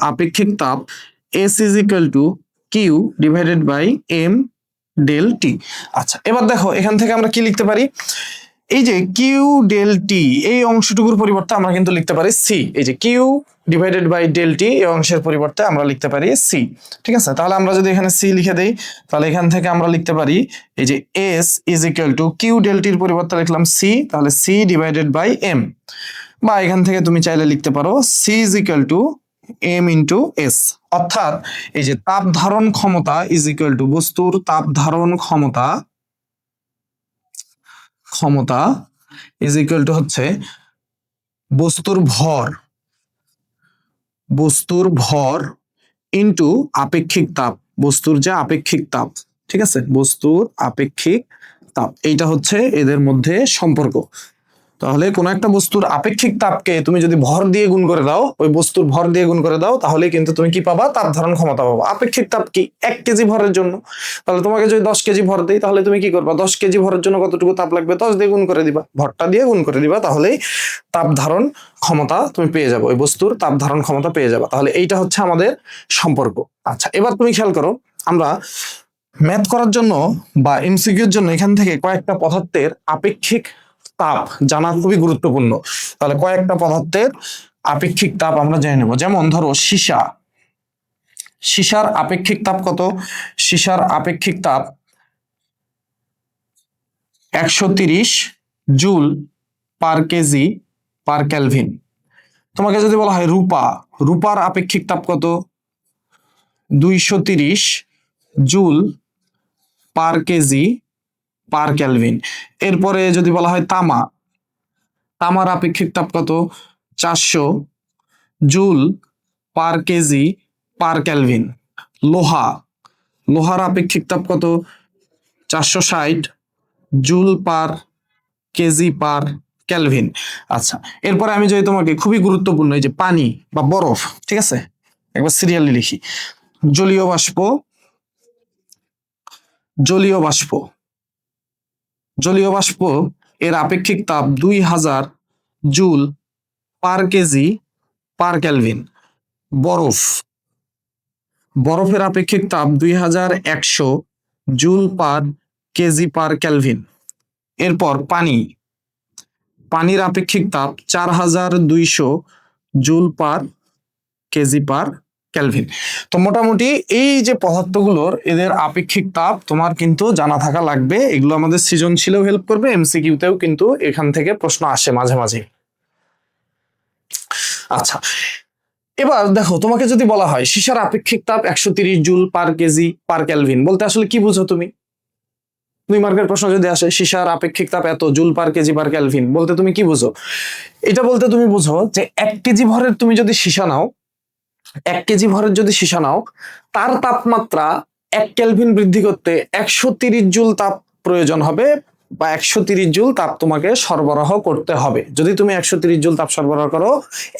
আপেক্ষিক তাপ S is equal to Q divided by M del T. আচ্ছা, এবার দেখো এখান থেকে আমরা কি লিখতে পারি, এই যে কিউ ডেল টি এই অংশটুকুর পরিবর্তে আমরা কিন্তু লিখতে পারি সি। এই যে Q divided by del T এই অংশের পরিবর্তে আমরা লিখতে পারি সি। ঠিক আছে, তাহলে আমরা যদি এখানে সি লিখে দেই, তাহলে এখান থেকে আমরা লিখতে পারি এই যে S is equal to Q del টির পরিবর্তে লিখলাম সি, তাহলে সি ডিভাইডেড বাই এম। বা এখান থেকে তুমি চাইলে লিখতে পারো C is equal to M into S. অর্থাৎ এই যে তাপ ধারণ ক্ষমতা ইজ ইকুয়াল টু বস্তুর তাপ ধারণ ক্ষমতা ইজ ইকুয়াল টু হচ্ছে বস্তুর ভর ইন্টু আপেক্ষিক তাপ, বস্তুর যে আপেক্ষিক তাপ। ঠিক আছে, বস্তুর আপেক্ষিক তাপ, এইটা হচ্ছে এদের মধ্যে সম্পর্ক। তাহলে কোন একটা বস্তুর আপেক্ষিক তাপকে তুমি যদি ভর দিয়ে গুণ করে দাও, ওই বস্তুর ভর দিয়ে গুণ করে দাও, তাহলে কিন্তু তুমি কি পাবা, তাপ ধারণ ক্ষমতা পাবা। আপেক্ষিক তাপ কি 1 কেজি ভরের জন্য, তাহলে তোমাকে যদি 10 কেজি ভর দেই, তাহলে তুমি কি করবা, 10 কেজি ভরের জন্য কতটুকু তাপ লাগবে, 10 দিয়ে গুণ করে দিবা, ভরটা দিয়ে গুণ করে দিবা, তাহলেই তাপ ধারণ ক্ষমতা তুমি পেয়ে যাবে, ওই বস্তুর তাপ ধারণ ক্ষমতা পেয়ে যাবে। তাহলে এইটা হচ্ছে আমাদের সম্পর্ক। আচ্ছা, এবার তুমি খেয়াল করো, আমরা ম্যাথ করার জন্য বা এমসিকিউর জন্য এখান থেকে কয়েকটা পদার্থের আপেক্ষিক তাপ জানা খুবই গুরুত্বপূর্ণ। তাহলে কয়েকটা পদার্থের আপেক্ষিক তাপ আমরা জেনে নেব। যেমন ধরো সীসার আপেক্ষিক তাপ কত, সীসার আপেক্ষিক তাপ 130 joule per kg per kelvin. তোমাকে যদি বলা হয় রূপার আপেক্ষিক তাপ কত, 230 joule per kg per kelvin. এরপরে যদি বলা হয় তামার আপেক্ষিক তাপ কত, 400 joule per kg per kelvin. লোহার আপেক্ষিক তাপ কত, 460 joule per kg per kelvin. আচ্ছা, এরপরে আমি যদি তোমাকে খুবই গুরুত্বপূর্ণ এই যে পানি বা বরফ, ঠিক আছে, একবার সিরিয়ালি লিখি, জলীয় বাষ্প এর আপেক্ষিক তাপ 2000 joule per kg per kelvin. বরফের আপেক্ষিক তাপ 2100 joule per kg per kelvin. এরপর পানির আপেক্ষিক তাপ 4200 joule per kg per kelvin. তো মোটামুটি এই যে পদার্থগুলোর এদের আপেক্ষিক তাপ তোমার কিন্তু জানা থাকা লাগবে। এগুলো আমাদের সৃজনশীলেও হেল্প করবে, এমসিকিউতেও কিন্তু এখান থেকে প্রশ্ন আসে মাঝে মাঝে। আচ্ছা, এবার দেখো, তোমাকে যদি বলা হয় সীসার আপেক্ষিক তাপ 130 joule per kg per kelvin, বলতে আসলে কি বুঝো তুমি? 2 মার্কের প্রশ্ন যদি আসে সীসার আপেক্ষিক তাপ এত joule per kg per kelvin, বলতে তুমি কি বুঝো? এটা বলতে তুমি বুঝো যে 1 কেজি ভরের তুমি যদি সীসা নাও, 1 কেজি ভরের যদি সীসা নাও, তার তাপমাত্রা 1 কেলভিন বৃদ্ধি করতে 130 জুল তাপ প্রয়োজন হবে, বা 130 জুল তাপ তোমাকে সরবরাহ করতে হবে। যদি তুমি 130 জুল তাপ সরবরাহ করো,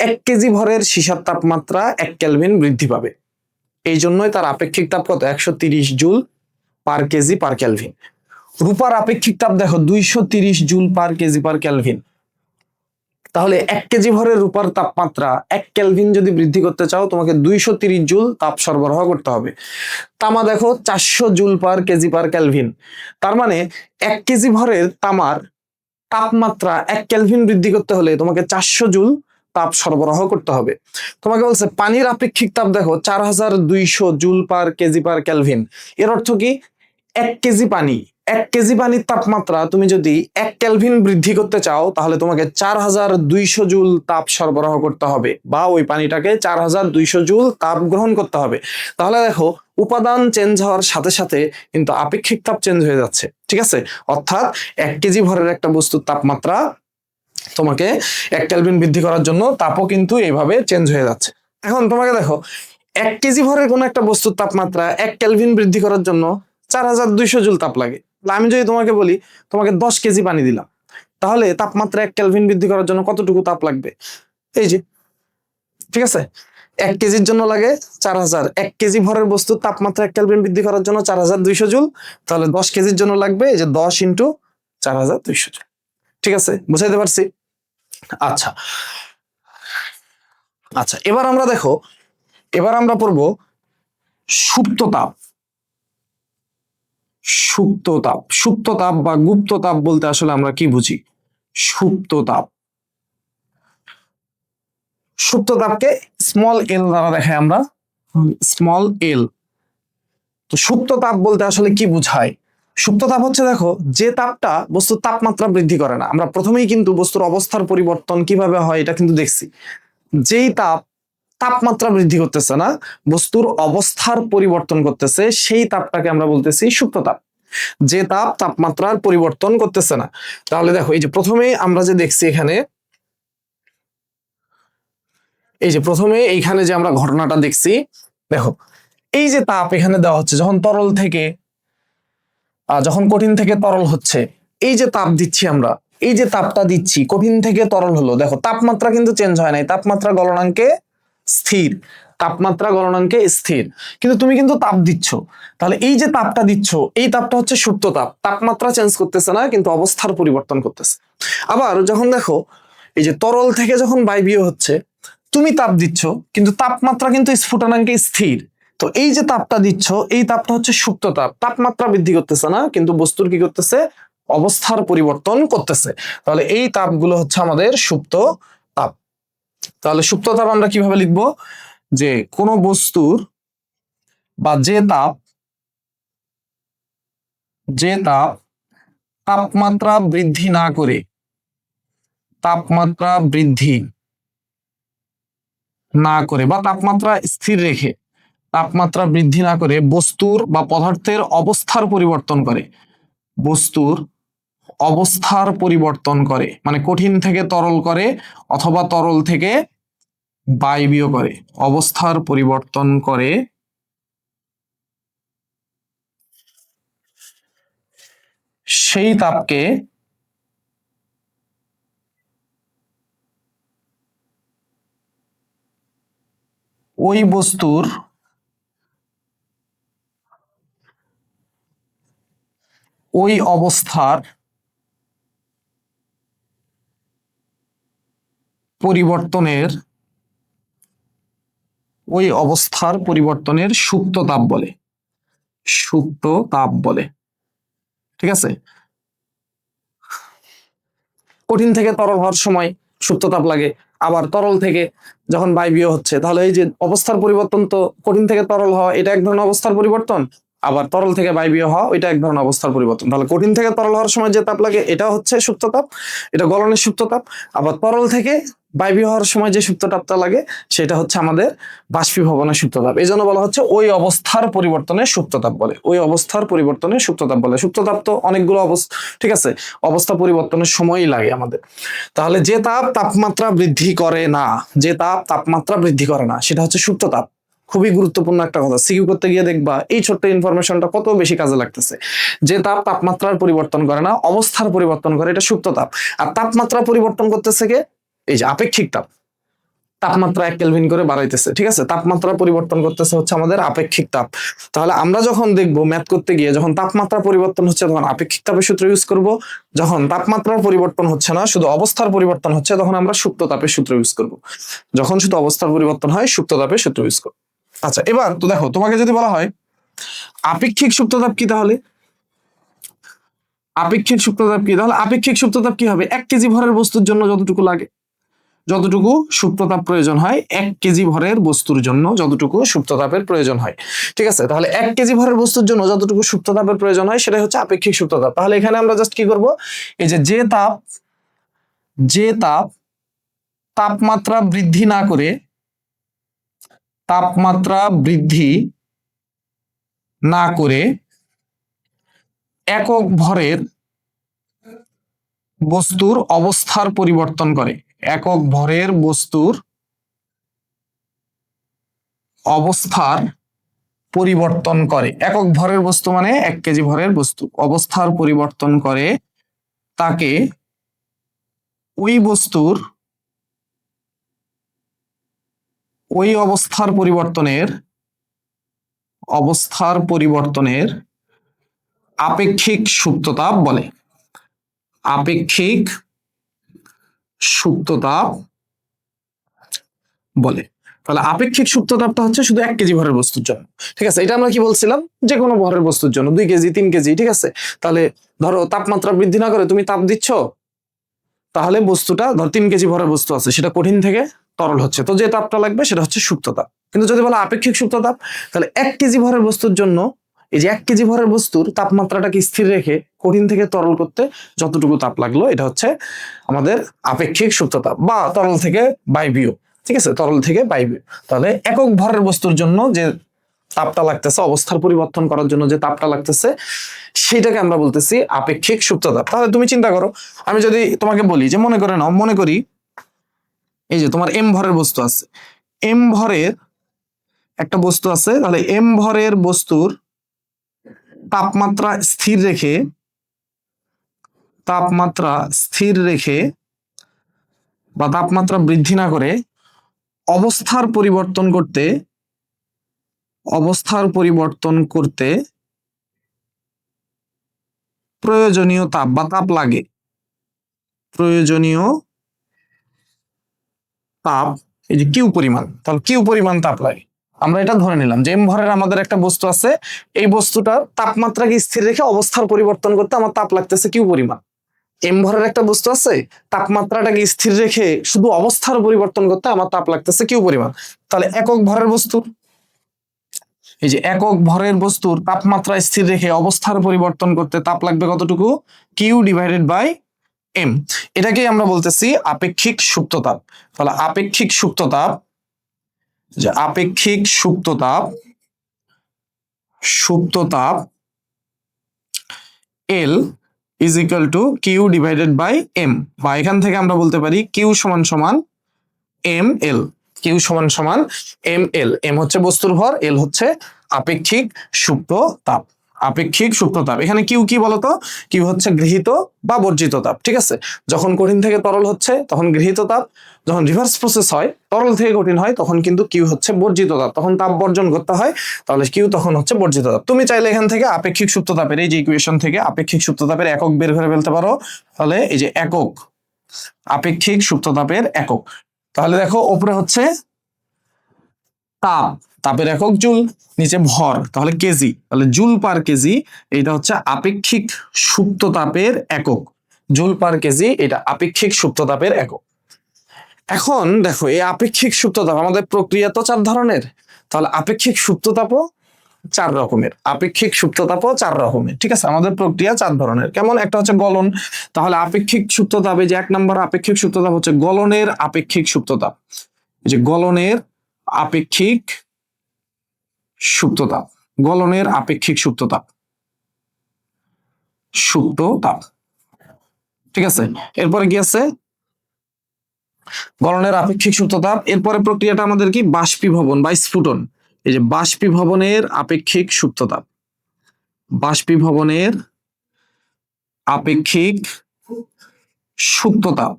1 কেজি ভরের সীসার তাপমাত্রা 1 কেলভিন বৃদ্ধি পাবে। এই জন্যই তার আপেক্ষিক তাপ কত? 130 joule per kg per kelvin. রূপার আপেক্ষিক তাপ দেখো 230 joule per kg per kelvin. তাহলে 1 কেজি ভরের রূপার তাপমাত্রা 1 কেলভিন যদি বৃদ্ধি করতে চাও, তোমাকে 230 জুল তাপ সরবরাহ করতে হবে। তামা দেখো 400 joule per kg per kelvin. তার মানে 1 কেজি ভরের তামার তাপমাত্রা 1 কেলভিন বৃদ্ধি করতে হলে তোমাকে 400 জুল তাপ সরবরাহ করতে হবে। তোমাকে বলছে পানির আপেক্ষিক তাপ দেখো 4200 joule per kg per kelvin. এর অর্থ কি? 1 কেজি পানি, 1 কেজি পানির তাপমাত্রা তুমি যদি 1 কেলভিন বৃদ্ধি করতে চাও, তাহলে তোমাকে 4200 জুল তাপ সরবরাহ করতে হবে, বা ওই পানিটাকে 4200 জুল তাপ গ্রহণ করতে হবে। তাহলে দেখো উপাদান চেঞ্জ হওয়ার সাথে সাথে কিন্তু আপেক্ষিক তাপ চেঞ্জ হয়ে যাচ্ছে, ঠিক আছে? অর্থাৎ 1 কেজি ভরের একটা বস্তুর তাপমাত্রা তোমাকে 1 কেলভিন বৃদ্ধি করার জন্য তাপও কিন্তু এইভাবে চেঞ্জ হয়ে যাচ্ছে। এখন তোমাকে দেখো 1 কেজি ভরের কোন একটা বস্তুর তাপমাত্রা 1 কেলভিন বৃদ্ধি করার জন্য 4200 জুল তাপ লাগে। আমি যদি তোমাকে বলি তোমাকে 10 কেজি পানি দিলাম, তাহলে তাপমাত্রা 1 কেলভিন বৃদ্ধি করার জন্য কতটুকু তাপ লাগবে? এই যে, ঠিক আছে, 1 কেজির জন্য লাগে 4000। 1 কেজি ভরের বস্তুর তাপমাত্রা 1 কেলভিন বৃদ্ধি করার জন্য 4200 জুল, তাহলে 10 কেজির জন্য লাগবে এই যে 10 ইন্টু 4200 জুল। ঠিক আছে, বুঝাইতে পারছি? আচ্ছা আচ্ছা, এবার আমরা দেখো, এবার আমরা পড়বো সুপ্ত তাপ। সুপ্ত তাপ, সুপ্ত তাপ বা গুপ্ত তাপ বলতে আসলে আমরা কি বুঝি? সুপ্ত তাপ, সুপ্ত তাপকে স্মল এল দ্বারা দেখাই আমরা, স্মল এল। তো সুপ্ত তাপ বলতে আসলে কি বুঝায়? সুপ্ত তাপ হচ্ছে, দেখো, যে তাপটা বস্তুর তাপমাত্রা বৃদ্ধি করে না। আমরা প্রথমেই কিন্তু বস্তুর অবস্থার পরিবর্তন কিভাবে হয় এটা কিন্তু দেখছি। যেই তাপ তাপমাত্রা বৃদ্ধি করতেছে না, বস্তুর অবস্থার পরিবর্তন করতেছে, সেই তাপটাকে আমরা বলতেছি সুপ্ত তাপ। যে তাপ তাপমাত্রার পরিবর্তন করতেছে না। তাহলে দেখো, এই যে প্রথমে আমরা যে দেখছি এখানে, এই যে প্রথমে এইখানে যে আমরা ঘটনাটা দেখছি, দেখো এই যে তাপ এখানে দেওয়া হচ্ছে, যখন তরল থেকে যখন কঠিন থেকে তরল হচ্ছে, এই যে তাপ দিচ্ছি আমরা, এই যে তাপটা দিচ্ছি, কঠিন থেকে তরল হলো, দেখো তাপমাত্রা কিন্তু চেঞ্জ হয় নাই, তাপমাত্রা গলনাঙ্কে স্থির, তাপমাত্রা গলনাঙ্কে স্থির, কিন্তু তুমি কিন্তু তাপ দিচ্ছ। তাহলে এই যে তাপটা দিচ্ছ, এই তাপটা হচ্ছে সুপ্ত তাপ, তাপমাত্রা চেঞ্জ করতেছে না কিন্তু অবস্থার পরিবর্তন করতেছে। আবার যখন দেখো এই যে তরল থেকে যখন বায়বীয় হচ্ছে, তুমি তাপ দিচ্ছ কিন্তু তাপমাত্রা কিন্তু স্ফুটনাঙ্কে স্থির। তো এই যে তাপটা দিচ্ছ, এই তাপটা হচ্ছে সুপ্ত তাপ, তাপমাত্রা বৃদ্ধি করতেছে না কিন্তু বস্তুর কি করতেছে? অবস্থার পরিবর্তন করতেছে। তাহলে এই তাপগুলো হচ্ছে আমাদের সুপ্ত তাপ। তাহলে সুপ্ত তাপ আমরা কিভাবে লিখবো? যে কোন বস্তুর বা যে তাপ, যে তাপ তাপমাত্রা বৃদ্ধি না করে, তাপমাত্রা বৃদ্ধি না করে বা তাপমাত্রা স্থির রেখে, তাপমাত্রা বৃদ্ধি না করে বস্তুর বা পদার্থের অবস্থার পরিবর্তন করে, বস্তুর অবস্থার পরিবর্তন করে, মানে কঠিন থেকে তরল করে অথবা তরল থেকে বায়বীয় করে, অবস্থার পরিবর্তন করে, সেই তাপকে ওই বস্তুর ওই অবস্থার পরিবর্তনের, ওই অবস্থার পরিবর্তনের সুপ্ত তাপ বলে, সুপ্ত তাপ বলে। ঠিক আছে, কঠিন থেকে তরল হওয়ার সময় সুপ্ত তাপ লাগে, আবার তরল থেকে যখন বায়বীয় হচ্ছে, তাহলে এই যে অবস্থার পরিবর্তন, তো কঠিন থেকে তরল হওয়া এটা এক ধরনের অবস্থার পরিবর্তন, আবার তরল থেকে বায়বীয় হওয়া ওইটা এক ধরনের অবস্থার পরিবর্তন। তাহলে কঠিন থেকে তরল হওয়ার সময় যে তাপ লাগে এটা হচ্ছে সুপ্ত তাপ, এটা গলনের সুপ্ত তাপ। আবার তরল থেকে বায়বীয় হওয়ার সময় যে সুপ্ত তাপটা লাগে সেটা হচ্ছে আমাদের বাষ্পীভবনের সুপ্ত তাপ। এই জন্য বলা হচ্ছে ওই অবস্থার পরিবর্তনে সুপ্ত তাপ বলে, ওই অবস্থার পরিবর্তনে সুপ্ত তাপ বলে। সুপ্ত তাপ তো অনেকগুলো অবস্থা, ঠিক আছে, অবস্থা পরিবর্তনের সময়ই লাগে আমাদের। তাহলে যে তাপ তাপমাত্রা বৃদ্ধি করে না, যে তাপ তাপমাত্রা বৃদ্ধি করে না সেটা হচ্ছে সুপ্ত তাপ। খুবই গুরুত্বপূর্ণ একটা কথা, সিকিউ করতে গিয়ে দেখবা এই ছোট্ট ইনফরমেশনটা কত বেশি কাজে লাগতেছে। যে তাপ তাপমাত্রার পরিবর্তন করে না, অবস্থার পরিবর্তন করে, এটা সুপ্ত তাপ। আর তাপমাত্রা পরিবর্তন করতেছে কে? এই যে আপেক্ষিক তাপ, তাপমাত্রা 1 কেলভিন করে বাড়াইতেছে, ঠিক আছে, তাপমাত্রা পরিবর্তন করতেছে হচ্ছে আমাদের আপেক্ষিক তাপ। তাহলে আমরা যখন দেখবো ম্যাথ করতে গিয়ে যখন তাপমাত্রা পরিবর্তন হচ্ছে তখন আপেক্ষিক তাপের সূত্র ইউজ করব, যখন তাপমাত্রার পরিবর্তন হচ্ছে না শুধু অবস্থার পরিবর্তন হচ্ছে তখন আমরা সুপ্ত তাপের সূত্র ইউজ করব। যখন শুধু অবস্থার পরিবর্তন হয় সুপ্ত তাপের সূত্র ইউজ করব। আচ্ছা, এবার তো দেখো তোমাকে যদি বলা হয় আপেক্ষিক সুপ্ত তাপ কি, তাহলে আপেক্ষিক সুপ্ত তাপ কি? তাহলে আপেক্ষিক সুপ্ত তাপ কি হবে? 1 কেজি ভরের বস্তুর জন্য যতটুকু লাগে, যতটুকু সুপ্ততাপ প্রয়োজন হয় 1 কেজি ভরের বস্তুর জন্য যতটুকু সুপ্ততাপের প্রয়োজন হয়, ঠিক আছে। তাহলে 1 কেজি ভরের বস্তুর জন্য যতটুকু সুপ্ততাপের প্রয়োজন হয় সেটাই হচ্ছে আপেক্ষিক সুপ্ততাপ। তাহলে এখানে আমরা জাস্ট কি করব, এই যে তাপ তাপমাত্রা বৃদ্ধি না করে, তাপমাত্রা বৃদ্ধি না করে একক ভরের বস্তুর অবস্থার পরিবর্তন করে, একক ভরের বস্তুর অবস্থার পরিবর্তন করে। একক ভরের বস্তু মানে 1 কেজি ভরের বস্তু, অবস্থার পরিবর্তন করে তাকে ওই বস্তুর ওই অবস্থার পরিবর্তনের আপেক্ষিক সুপ্ততাপ বলে, আপেক্ষিক সুপ্ততাপ বলে। তাহলে আপেক্ষিক সুপ্ততাপটা হচ্ছে শুধু 1 কেজি ভরের বস্তুর জন্য, ঠিক আছে। এটা আমরা কি বলছিলাম, যে কোনো ভরের বস্তুর জন্য 2 কেজি 3 কেজি, ঠিক আছে। তাহলে ধরো তাপমাত্রা বৃদ্ধি না করে তুমি তাপ দিচ্ছ, তাহলে বস্তুটা ধর 3 কেজি ভরের বস্তু আছে, সেটা কঠিন থেকে তরল হচ্ছে, তো যে তাপটা লাগবে সেটা হচ্ছে সুপ্ত তাপ। কিন্তু যদি বলা আপেক্ষিক সুপ্ত তাপ, তাহলে 1 কেজি ভরের বস্তুর জন্য এই যে 1 কেজি ভরের বস্তুর তাপমাত্রাটাকে স্থির রেখে কঠিন থেকে তরল করতে যতটুকু তাপ লাগলো এটা হচ্ছে আমাদের আপেক্ষিক সুপ্ত তাপ, বা তরল থেকে বায়বীয়, ঠিক আছে, তরল থেকে বায়বীয়। তাহলে একক ভরের বস্তুর জন্য যে তাপটা লাগতেছে, অবস্থার পরিবর্তন করার জন্য যে তাপটা লাগতেছে সেটাকে আমরা বলতেছি আপেক্ষিক সুপ্ত তাপ। তাহলে তুমি চিন্তা করো, আমি যদি তোমাকে বলি যে মনে করে নাও, মনে করি এই যে তোমার এম ভরের বস্তু আছে, এম ভরের একটা বস্তু আছে, তাহলে এম ভরের বস্তুর তাপমাত্রা স্থির রেখে বা তাপমাত্রা বৃদ্ধি না করে অবস্থার পরিবর্তন করতে প্রয়োজনীয় তাপ বা তাপ লাগে, প্রয়োজনীয় তাপ এই যে কিউ পরিমাণ, তাহলে কিউ পরিমাণ তাপ লাগে। আমরা এটা ধরে নিলাম যে এম ভরের আমাদের একটা বস্তু আছে, এই বস্তুটার তাপমাত্রাকে স্থির রেখে অবস্থার পরিবর্তন করতে আমার তাপ লাগতেছে কিউ পরিমাণ। এম ভরের একটা বস্তু আছে, তাপমাত্রাটাকে স্থির রেখে শুধু অবস্থার পরিবর্তন করতে আমার তাপ লাগতেছে কিউ পরিমাণ। তাহলে একক ভরের বস্তু, এই যে একক ভরের বস্তুর তাপমাত্রা স্থির রেখে অবস্থার পরিবর্তন করতে তাপ লাগবে কতটুকু, কিউ ডিভাইডেড বাই এম। এটাকেই আমরা বলতেছি আপেক্ষিক সুপ্ততাপ। তাহলে আপেক্ষিক সুপ্ততাপ L is equal to Q divided by M, বা এখান থেকে আমরা বলতে পারি কিউ সমান সমান এম এল, কিউ সমান সমান এম এল। এম হচ্ছে বস্তুর ভর, এল হচ্ছে আপেক্ষিক সুপ্ত তাপ, আপেক্ষিক সুপ্ত তাপ। এখানে কিউ কি বলতো, কিউ হচ্ছে গৃহীত বা বর্জিত তাপ, ঠিক আছে। যখন কঠিন থেকে তরল হচ্ছে তখন গৃহীত তাপ, যখন রিভার্স প্রসেস হয় তরল থেকে কঠিন হয় তখন কিন্তু কিউ হচ্ছে বর্জিত তাপ, তখন তাপ বর্জন করতে হয়, তাহলে কিউ তখন হচ্ছে বর্জিত তাপ। তুমি চাইলে এখান থেকে আপেক্ষিক সুপ্ত তাপের এই যে ইকুয়েশন থেকে আপেক্ষিক সুপ্ত তাপের একক বের করে ফেলতে পারো। তাহলে এই যে একক, আপেক্ষিক সুপ্ত তাপের একক, তাহলে দেখো উপরে হচ্ছে তাপ, তাপের একক জুল, নিচে ভর তাহলে কেজি, তাহলে জুল পার কেজি, এটা হচ্ছে আপেক্ষিক সুপ্ত তাপের একক, জুল পার কেজি এটা আপেক্ষিক সুপ্ত তাপের একক। এখন দেখো এই আপেক্ষিক সুপ্ত তাপ আমাদের প্রক্রিয়া তো 4 ধরনের, তাহলে আপেক্ষিক সুপ্ত তাপও চার রকমের, আপেক্ষিক সুপ্ত তাপও চার রকমের। ঠিক আছে, আমাদের প্রক্রিয়া চার ধরনের। কেমন? একটা হচ্ছে গলন। তাহলে আপেক্ষিক সুপ্ত তাপ, এই যে 1 নম্বর আপেক্ষিক সুপ্ত তাপ হচ্ছে গলনের আপেক্ষিক সুপ্ত তাপ। এই যে গলনের আপেক্ষিক সুপ্ত তাপ, গলনের আপেক্ষিক সুপ্ত তাপ, সুপ্ত তাপ। ঠিক আছে, এরপরে কি আছে? গলনের আপেক্ষিক সুপ্ত তাপ। এরপরে প্রক্রিয়াটা আমাদের কি? বাষ্পীভবন বা স্ফুটন। এই যে বাষ্পীভবনের আপেক্ষিক সুপ্ত তাপ, বাষ্পীভবনের আপেক্ষিক সুপ্ত তাপ,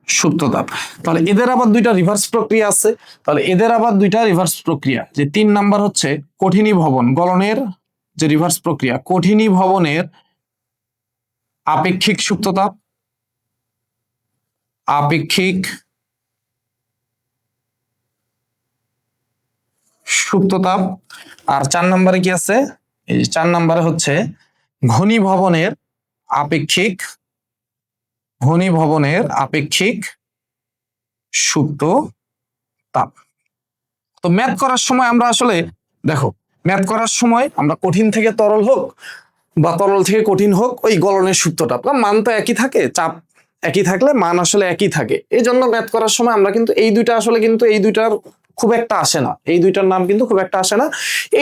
সুপ্ত তাপ। তাহলে এদের আবার দুইটা রিভার্স প্রক্রিয়া আছে। তাহলে এদের আবার দুইটা রিভার্স প্রক্রিয়া, যে 3 নাম্বার হচ্ছে কঠিনীভবন, গলনের যে রিভার্স প্রক্রিয়া, কঠিনীভবনের আপেক্ষিক সুপ্ত তাপ, আপেক্ষিক সুপ্ত তাপ। আর 4 নম্বরে কি আছে? এই যে 4 নম্বরে হচ্ছে ঘনীভবনের আপেক্ষিক, ঘনীভবনের আপেক্ষিক সুপ্ত তাপ। তো ম্যাথ করার সময় আমরা আসলে দেখো, ম্যাথ করার সময় আমরা কঠিন থেকে তরল হোক বা তরল থেকে কঠিন হোক, ওই গলনের সুপ্ত তাপ মান তো একই থাকে, চাপ একই থাকলে মান আসলে একই থাকে। এই জন্য ম্যাথ করার সময় আমরা কিন্তু এই দুইটা আসলে কিন্তু এই দুইটার খুব একটা আসে না, এই দুইটার নাম কিন্তু খুব একটা আসে না,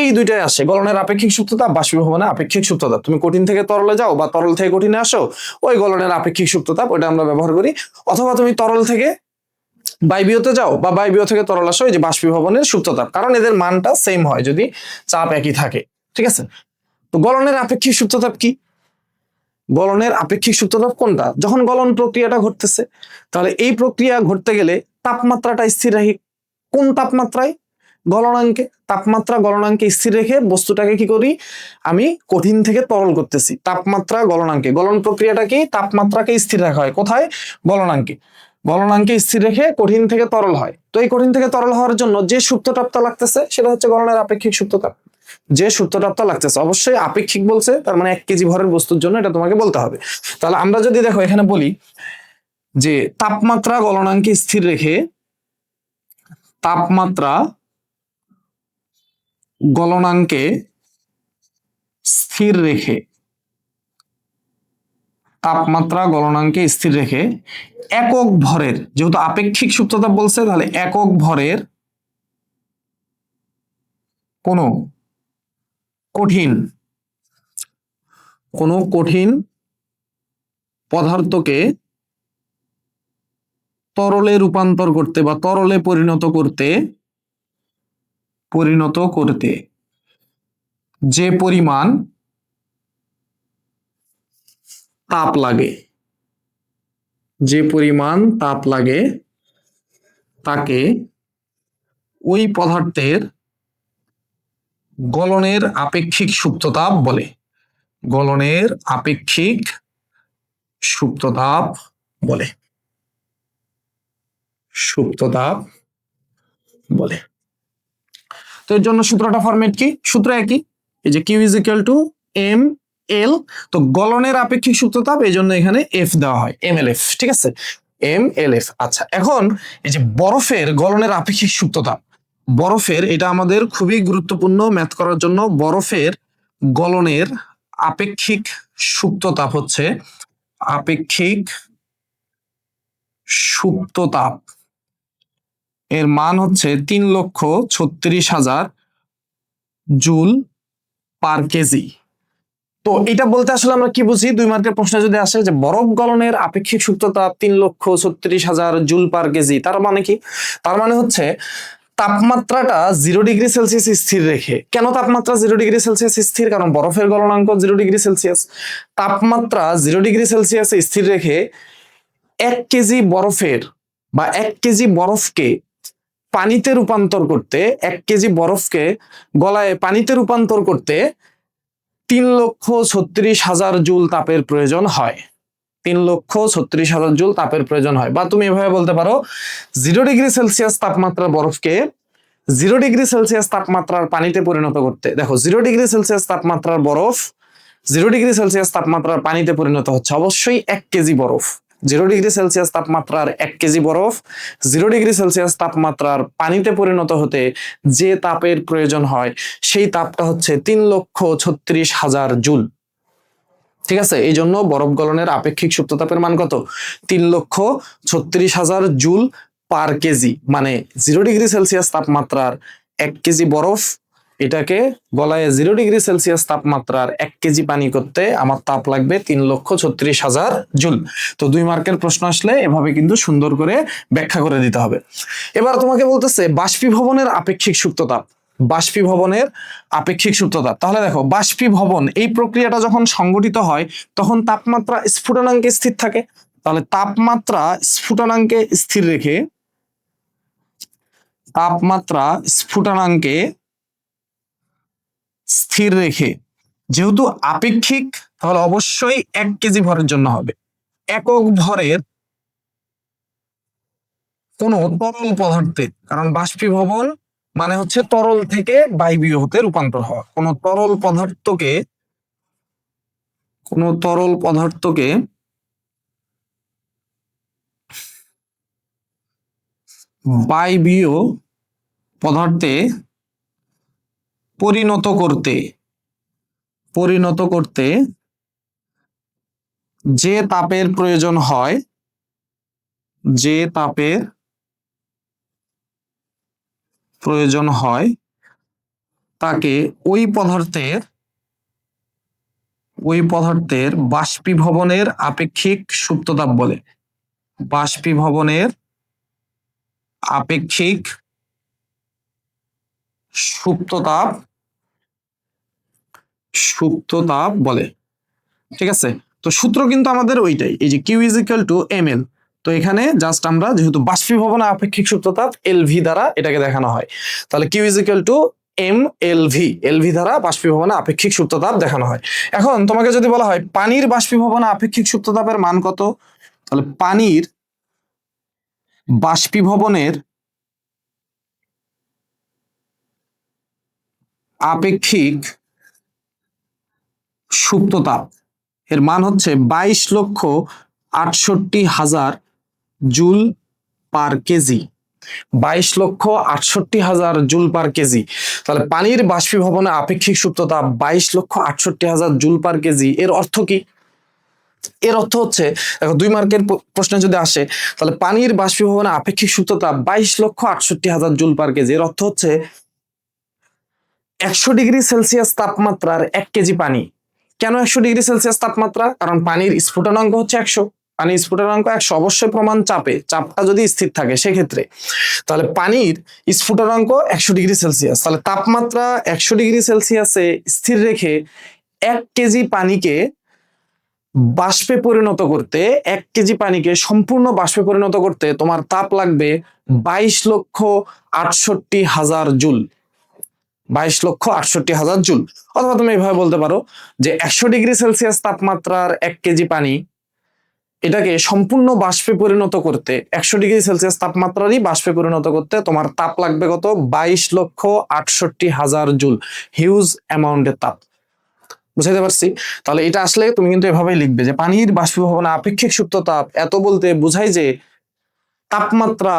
এই দুইটাই আসে, গলনের আপেক্ষিক সুপ্ত তাপ, বাষ্পীভবনের আপেক্ষিক সুপ্ত তাপ। তুমি কঠিন থেকে তরলে যাও বা তরল থেকে কঠিনে আসো, ওই গলনের আপেক্ষিক সুপ্ত তাপ ওইটা আমরা ব্যবহার করি। অথবা তুমি তরল থেকে বায়বীয়তে যাও বা বায়বীয় থেকে তরল আসো, এই যে বাষ্পীভবনের সুপ্ত তাপ, কারণ এদের মানটা সেম হয় যদি চাপ একই থাকে। ঠিক আছে, তো গলনের আপেক্ষিক সুপ্ত তাপ কি? গলনের আপেক্ষিক সুপ্ত তাপ কোনটা? যখন গলন প্রক্রিয়াটা ঘটতেছে, তাহলে এই প্রক্রিয়া ঘটতে গেলে তাপমাত্রাটা স্থির রাখি। কোন তাপমাত্রায়? গলনাঙ্কে। তাপমাত্রা গলনাঙ্কে স্থির রেখে বস্তুটাকে কি করি? আমি কঠিন থেকে তরল করতেছি, তাপমাত্রা গলনাঙ্কে। গলন প্রক্রিয়াটা কি? তাপমাত্রাকে স্থির রাখা হয় কোথায়? গলনাঙ্কে। গলনাঙ্কে স্থির রেখে কঠিন থেকে তরল হয়। তো এই কঠিন থেকে তরল হওয়ার জন্য যে সুপ্ত তাপটা লাগতেছে সেটা হচ্ছে গলনের আপেক্ষিক সুপ্ত তাপ। যে সুপ্ত তাপটা লাগতেছে অবশ্যই আপেক্ষিক বলছে, তার মানে 1 কেজি ভরের বস্তুর জন্য এটা তোমাকে বলতে হবে। তাহলে আমরা যদি দেখো এখানে বলি যে তাপমাত্রা গলনাঙ্কে স্থির রেখে, তাপমাত্রা গলনাঙ্কে স্থির রেখে, তাপমাত্রা গলনাঙ্কে স্থির রেখে একক ভরের, যেহেতু আপেক্ষিক সুপ্ত তাপ বলছে, তাহলে একক ভরের কোন কঠিন পদার্থকে তরলে রূপান্তর করতে বা তরলে পরিণত করতে যে পরিমাণ তাপ লাগে, যে পরিমাণ তাপ লাগে তাকে ওই পদার্থের গলনের আপেক্ষিক সুপ্ত তাপ বলে। গলনের আপেক্ষিক সুপ্ত তাপ বলে, সুপ্ত তাপ বলে। তো এর জন্য সূত্রটা ফরম্যাট কি? সূত্র একই, এই যে Q is equal to M L. তো গলনের আপেক্ষিক সুপ্ত তাপ, এই জন্য এখানে এফ দেওয়া হয়, এম এল এফ। ঠিক আছে, এম এল এফ। আচ্ছা, এখন এই যে বরফের গলনের আপেক্ষিক সুপ্ত তাপ, বরফের, এটা আমাদের খুবই গুরুত্বপূর্ণ ম্যাথ করার জন্য। বরফের গলনের আপেক্ষিক সুপ্ত তাপ হচ্ছে, আপেক্ষিক সুপ্ত তাপ এর মান হচ্ছে 3,36,000 জুল পার কেজি। তো এটা বলতে আসলে আমরা কি বুঝি? 2 মার্কের প্রশ্ন যদি আসে যে বরফ গলনের আপেক্ষিক সুপ্ত তাপ 3,36,000 জুল পার কেজি, তার মানে কি? তার মানে হচ্ছে তাপমাত্রাটা 0 ডিগ্রি সেলসিয়াস স্থির রেখে। কেন তাপমাত্রা 0 ডিগ্রি সেলসিয়াস স্থির? কারণ বরফের গলনাঙ্ক 0 ডিগ্রি সেলসিয়াস। তাপমাত্রা 0 ডিগ্রি সেলসিয়াস স্থির রেখে 1 কেজি বরফের বা 1 কেজি বরফকে পানিতে রূপান্তর করতে, 1 কেজি বরফকে গলায় পানিতে রূপান্তর করতে 3,36,000 জুল তাপের প্রয়োজন হয়। 3,36,000 জুল তাপের প্রয়োজন হয়। বা তুমি এভাবে বলতে পারো 0 ডিগ্রি সেলসিয়াস তাপমাত্রার বরফকে 0 ডিগ্রি সেলসিয়াস তাপমাত্রার পানিতে পরিণত করতে, দেখো 0 ডিগ্রি সেলসিয়াস তাপমাত্রার বরফ 0 ডিগ্রি সেলসিয়াস তাপমাত্রার পানিতে পরিণত হচ্ছে, অবশ্যই 1 কেজি বরফ। 0°C তাপমাত্রার 1 কেজি বরফ 0°C তাপমাত্রার পানিতে পরিণত হতে যে তাপের প্রয়োজন হয় সেই তাপটা হচ্ছে 3,36,000 জুল। ঠিক আছে, এই জন্য বরফ গলনের আপেক্ষিক সুপ্ত তাপের মান কত? 3,36,000 জুল পার কেজি। মানে 0°C তাপমাত্রার 1 কেজি বরফ, এটাকে গলায় 0°C তাপমাত্রার 1 কেজি পানি করতে আমার তাপ লাগবে 3,36,000 জুল। তো 2 মার্কের প্রশ্ন আসলে এভাবে কিন্তু সুন্দর করে ব্যাখ্যা করে দিতে হবে। এবার তোমাকে বলতেছে বাষ্পীভবনের আপেক্ষিক সুপ্ত তাপ। বাষ্পীভবনের আপেক্ষিক সুপ্ত তাপ, তাহলে দেখো বাষ্পীভবন এই প্রক্রিয়াটা যখন সংঘটিত হয় তখন তাপমাত্রা স্ফুটনাঙ্কে স্থির থাকে। তাহলে তাপমাত্রা স্ফুটনাঙ্কে স্থির রেখে তাপমাত্রা স্ফুটনাঙ্কে স্থির রেখে যেহেতু আপেক্ষিক, তাহলে অবশ্যই 1 কেজি ভরের জন্য হবে। একক ভরের কোন তরল পদার্থে, কারণ বাষ্পীভবন মানে হচ্ছে তরল থেকে বায়বীয় হতে রূপান্তর হওয়া, কোন তরল পদার্থকে বায়বীয় পদার্থে পরিণত করতে যে তাপের প্রয়োজন হয় তাকে ওই পদার্থের বাষ্পীভবনের আপেক্ষিক সুপ্ততাপ বলে। বাষ্পীভবনের আপেক্ষিক সুপ্ততাপ বলে। ঠিক আছে, তো সূত্র কিন্তু আমাদের ওইটাই, এই যে Q is equal to M L. তো এখানে জাস্ট আমরা যেহেতু বাষ্পীভবনের আপেক্ষিক সুপ্ততাপ এলভি দ্বারা এটাকে দেখানো হয়, তাহলে Q is equal to M LV দ্বারা বাষ্পীভবনের আপেক্ষিক সুপ্ততাপ দেখানো হয়। এখন তোমাকে যদি বলা হয় পানির বাষ্পীভবনের আপেক্ষিক সুপ্ততাপের মান কত, তাহলে পানির বাষ্পীভবনের আপেক্ষিক সুপ্ততাপ এর মান হচ্ছে 22,68,000 joule per KG. 22,68,000 joule per KG. তাহলে পানির বাষ্পীভবনে আপেক্ষিক সুপ্ততাপ 22,68,000 জুল পার কেজি। এর অর্থ কি? এর অর্থ হচ্ছে, দেখো 2 মার্কের প্রশ্নে যদি আসে তাহলে পানির বাষ্পীভবনে আপেক্ষিক সুপ্ততাপ 22,68,000 জুল পার কেজি। এর অর্থ হচ্ছে 100°C তাপমাত্রার 1 কেজি পানি। কেন 100°C তাপমাত্রা? কারণ পানির স্ফুটনাঙ্ক হচ্ছে 100। পানির স্ফুটনাঙ্ক 100, অবশ্যই প্রমাণ চাপটা যদি স্থির থাকে সেক্ষেত্রে। তাহলে পানির স্ফুটনাঙ্ক 100°C, তাহলে তাপমাত্রা 100°C স্থির রেখে 1 কেজি পানিকে বাষ্পে পরিণত করতে, 1 কেজি পানিকে সম্পূর্ণ বাষ্পে পরিণত করতে তোমার তাপ লাগবে 22,68,000 জুল। 22,68,000 জুল। অথবা তুমি এভাবে বলতে পারো যে 100°C তাপমাত্রার 1 কেজি পানি, এটাকে সম্পূর্ণ বাষ্পে পরিণত করতে 100°C তাপমাত্রারই বাষ্পে পরিণত করতে তোমার তাপ লাগবে কত? 22,68,000 জুল। হিউজ অ্যামাউন্টের তাপ। বুঝাইতে পারছি? তাহলে এটা আসলে তুমি কিন্তু এভাবেই লিখবে যে পানির বাষ্পীভবনে আপেক্ষিক সুপ্ত তাপ, এত বলতে বোঝায় যে তাপমাত্রা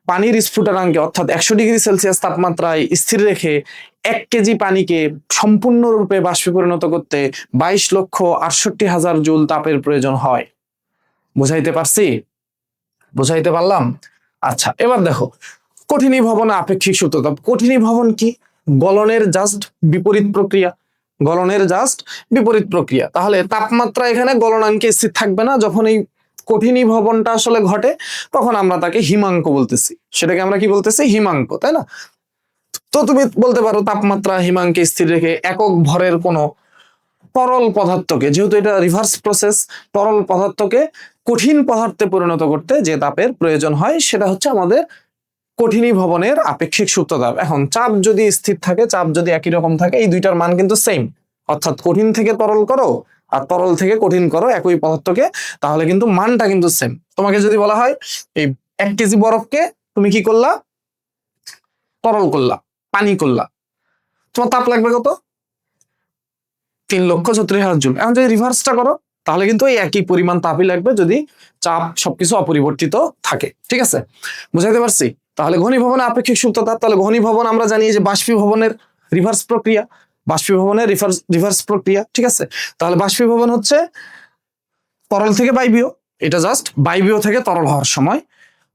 পানির স্ফুটনাঙ্কে অর্থাৎ 100°C তাপমাত্রায় স্থির রেখে 1 কেজি পানিকে সম্পূর্ণরূপে বাষ্পে পরিণত করতে 22,68,000 জুল তাপের প্রয়োজন হয়। বুঝাইতে পারছি? বুঝাইতে পারলাম? আচ্ছা, এবার দেখো কঠিনীভবনে আপেক্ষিক সুপ্ত তাপ। কঠিনীভবন কি? গলনের জাস্ট বিপরীত প্রক্রিয়া। তাহলে তাপমাত্রা এখানে গলনাঙ্কে স্থির থাকবে না। যখন এই কঠিনীভবনটা আসলে ঘটে তখন আমরা তাকে হিমাঙ্ক বলতেছি। সেটাকে আমরা কি বলতেছি? হিমাঙ্ক, তাই না? তো তুমি বলতে পারো তাপমাত্রা হিমাঙ্কে স্থির রেখে একক ভরের কোন তরল পদার্থকে, যেহেতু এটা রিভার্স প্রসেস, তরল পদার্থকে কঠিন পদার্থে পরিণত করতে যে তাপের প্রয়োজন হয় সেটা হচ্ছে আমাদের কঠিনীভবনের আপেক্ষিক সুপ্ত তাপ। এখন চাপ যদি স্থির থাকে, চাপ যদি একই রকম থাকে, এই দুইটার মান কিন্তু সেম। অর্থাৎ কঠিন থেকে তরল করো আর তরল থেকে কঠিন করো একই পদার্থকে, তাহলে কিন্তু মানটা কিন্তু সেম। তোমাকে যদি বলা হয় এই 1 কেজি বরফকে তুমি কি করলা? তরল করলা, পানি করলা, তোমার তাপ লাগবে কত? 3,36,000 জুল। এখন যদি রিভার্সটা করো তাহলে কিন্তু এই একই পরিমাণ তাপই লাগবে যদি চাপ সবকিছু অপরিবর্তিত থাকে। ঠিক আছে, বুঝাইতে পারছি? তাহলে ঘনীভবনে আপেক্ষিক সুপ্ত তাপ, তাহলে ঘনীভবন আমরা জানি যে বাষ্পীভবনের রিভার্স প্রক্রিয়া, বাষ্পীভবনের রিভার্স প্রক্রিয়া। ঠিক আছে, তাহলে বাষ্পীভবন হচ্ছে তরল থেকে বায়বীয়, এটা জাস্ট বায়বীয় থেকে তরল হওয়ার সময়,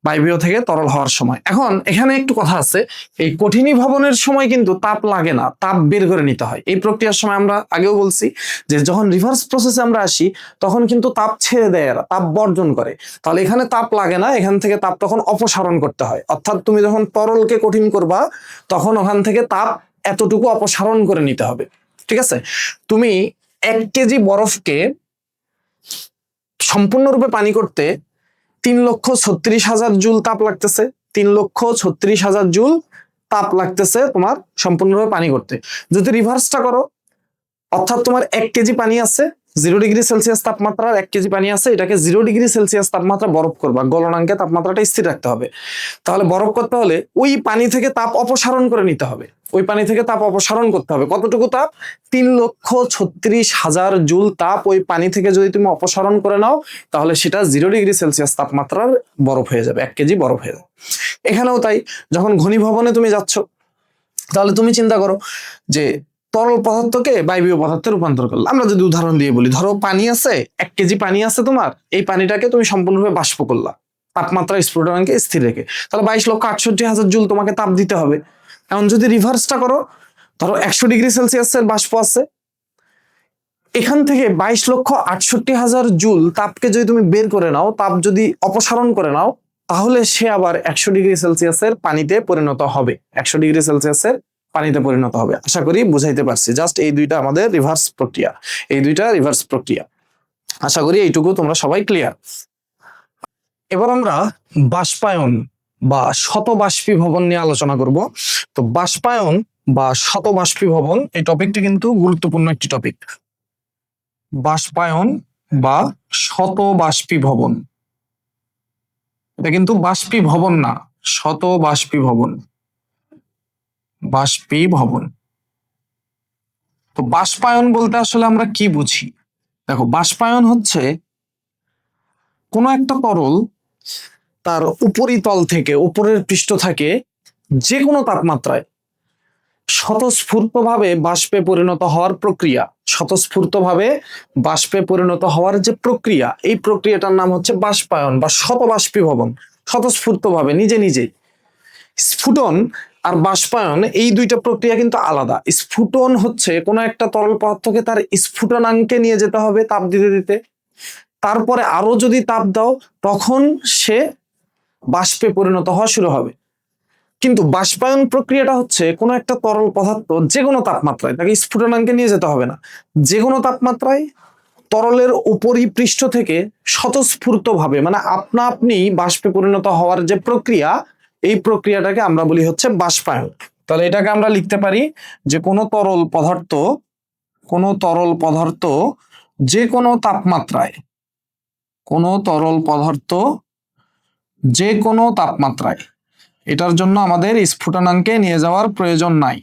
বায়বীয় থেকে তরল হওয়ার সময়। এখন এখানে একটু কথা আছে, এই কঠিনীভবনের সময় কিন্তু তাপ লাগে না, তাপ বের করে নিতে হয়। এই প্রক্রিয়ার সময় আমরা আগেও বলছি যে যখন রিভার্স প্রসেসে আমরা আসি তখন কিন্তু তাপ ছেড়ে দেয়, এরা তাপ বর্জন করে। তাহলে এখানে তাপ লাগে না, এখান থেকে তাপ তখন অপসারণ করতে হয়। অর্থাৎ তুমি যখন তরলকে কঠিন করবা তখন ওখান থেকে তাপ এতটুকু অপসারণ করে নিতে হবে। ঠিক আছে, তুমি 1 কেজি বরফকে সম্পূর্ণরূপে পানি করতে 3,36,000 জুল তাপ লাগতেছে, 3,36,000 জুল তাপ লাগতেছে তোমার সম্পূর্ণরূপে পানি করতে। যদি রিভার্সটা করো, অর্থাৎ তোমার 1 কেজি পানি আছে, 0 ডিগ্রি সেলসিয়াস তাপমাত্রার 1 কেজি পানি আছে, এটাকে 0 ডিগ্রি সেলসিয়াস তাপমাত্রা বরফ করবা, গলনাঙ্কে তাপমাত্রাটা স্থির রাখতে হবে। তাহলে বরফ করতে হলে ওই পানি থেকে তাপ অপসারণ করে নিতে হবে, ওই পানি থেকে তাপ অপসারণ করতে হবে। কতটুকু তাপ? 3,36,000 জুল তাপ ওই পানি থেকে যদি তুমি অপসারণ করে নাও তাহলে সেটা 0 ডিগ্রি সেলসিয়াস তাপমাত্রার বরফ হয়ে যাবে, 1 কেজি বরফ হয়ে যাবে। এখানেও তাই, যখন ঘনীভবনে তুমি যাচ্ছ তাহলে তুমি চিন্তা করো যে তরল পদার্থকে বায়বীয় পদার্থে রূপান্তর করলো। আমরা যদি উদাহরণ দিয়ে বলি, ধরো পানি আছে, 1 কেজি পানি আছে তোমার, এই পানিটাকে তুমি সম্পূর্ণরূপে বাষ্প করলা তাপমাত্রা স্ফুটনাঙ্কে স্থির রেখে, তাহলে 22,68,000 জুল তোমাকে তাপ দিতে হবে। এখন যদি রিভার্সটা করো, ধরো 100 ডিগ্রি সেলসিয়াসের বাষ্প আছে, এখান থেকে 22,68,000 জুল তাপকে যদি তুমি বের করে নাও, তাপ যদি অপসারণ করে নাও, তাহলে সে আবার 100 ডিগ্রি সেলসিয়াসের পানিতে পরিণত হবে, 100 ডিগ্রি সেলসিয়াসের পানিতে পরিণত হবে। আশা করি বুঝাইতে পারছি। জাস্ট এই দুইটা আমাদের রিভার্স প্রক্রিয়া, এই দুইটা রিভার্স প্রক্রিয়া। আশা করি এইটুকু তোমরা সবাই ক্লিয়ার। এবার আমরা বাষ্পায়ন বা শতবাষ্পীভবন নিয়ে আলোচনা করব। তো বাষ্পায়ন বা শতবাষ্পীভবন এই টপিকটি কিন্তু গুরুত্বপূর্ণ একটি টপিক। বাষ্পায়ন বা শতবাষ্পীভবন, এটা কিন্তু বাষ্পীভবন না, শতবাষ্পীভবন, বাষ্পীভবন। তো বাষ্পায়ন বলতে আসলে আমরা কি বুঝি? দেখো, বাষ্পায়ন হচ্ছে কোন একটা তরল তার উপরিতল থেকে, উপরের পৃষ্ঠ থেকে যে কোনো তাপমাত্রায় স্বতঃস্ফূর্তভাবে বাষ্পে পরিণত হওয়ার প্রক্রিয়া, স্বতঃস্ফূর্তভাবে বাষ্পে পরিণত হওয়ার যে প্রক্রিয়া, এই প্রক্রিয়াটার নাম হচ্ছে বাষ্পায়ন বা শতবাষ্পীভবন। স্বতঃস্ফূর্তভাবে নিজে নিজে। স্ফুটন আর বাষ্পায়ন এই দুইটা প্রক্রিয়া কিন্তু আলাদা। স্ফুটন হচ্ছে কোনো একটা তরল পদার্থকে তার স্ফুটনাঙ্কে নিয়ে যেতে হবে তাপ দিতে দিতে, তারপরে আরো যদি তাপ দাও তখন সে বাষ্পে পরিণত হওয়া শুরু হবে। কিন্তু বাষ্পায়ন প্রক্রিয়াটা হচ্ছে কোনো একটা তরল পদার্থ যে কোনো তাপমাত্রায়, তাকে স্ফুটনাঙ্কে নিয়ে যেতে হবে না, যে কোনো তাপমাত্রায় তরলের উপরিপৃষ্ঠ থেকে স্বতঃস্ফূর্তভাবে, মানে আপনা আপনি বাষ্পে পরিণত হওয়ার যে প্রক্রিয়া, এই প্রক্রিয়াটাকে আমরা বলি হচ্ছে বাষ্পায়ন। তাহলে এটাকে আমরা লিখতে পারি যে কোনো তরল পদার্থ, কোনো তরল পদার্থ যে কোনো তাপমাত্রায়, কোনো তরল পদার্থ যে কোনো তাপমাত্রায়, এটার জন্য আমাদের স্ফুটনাঙ্কে নিয়ে যাওয়ার প্রয়োজন নাই,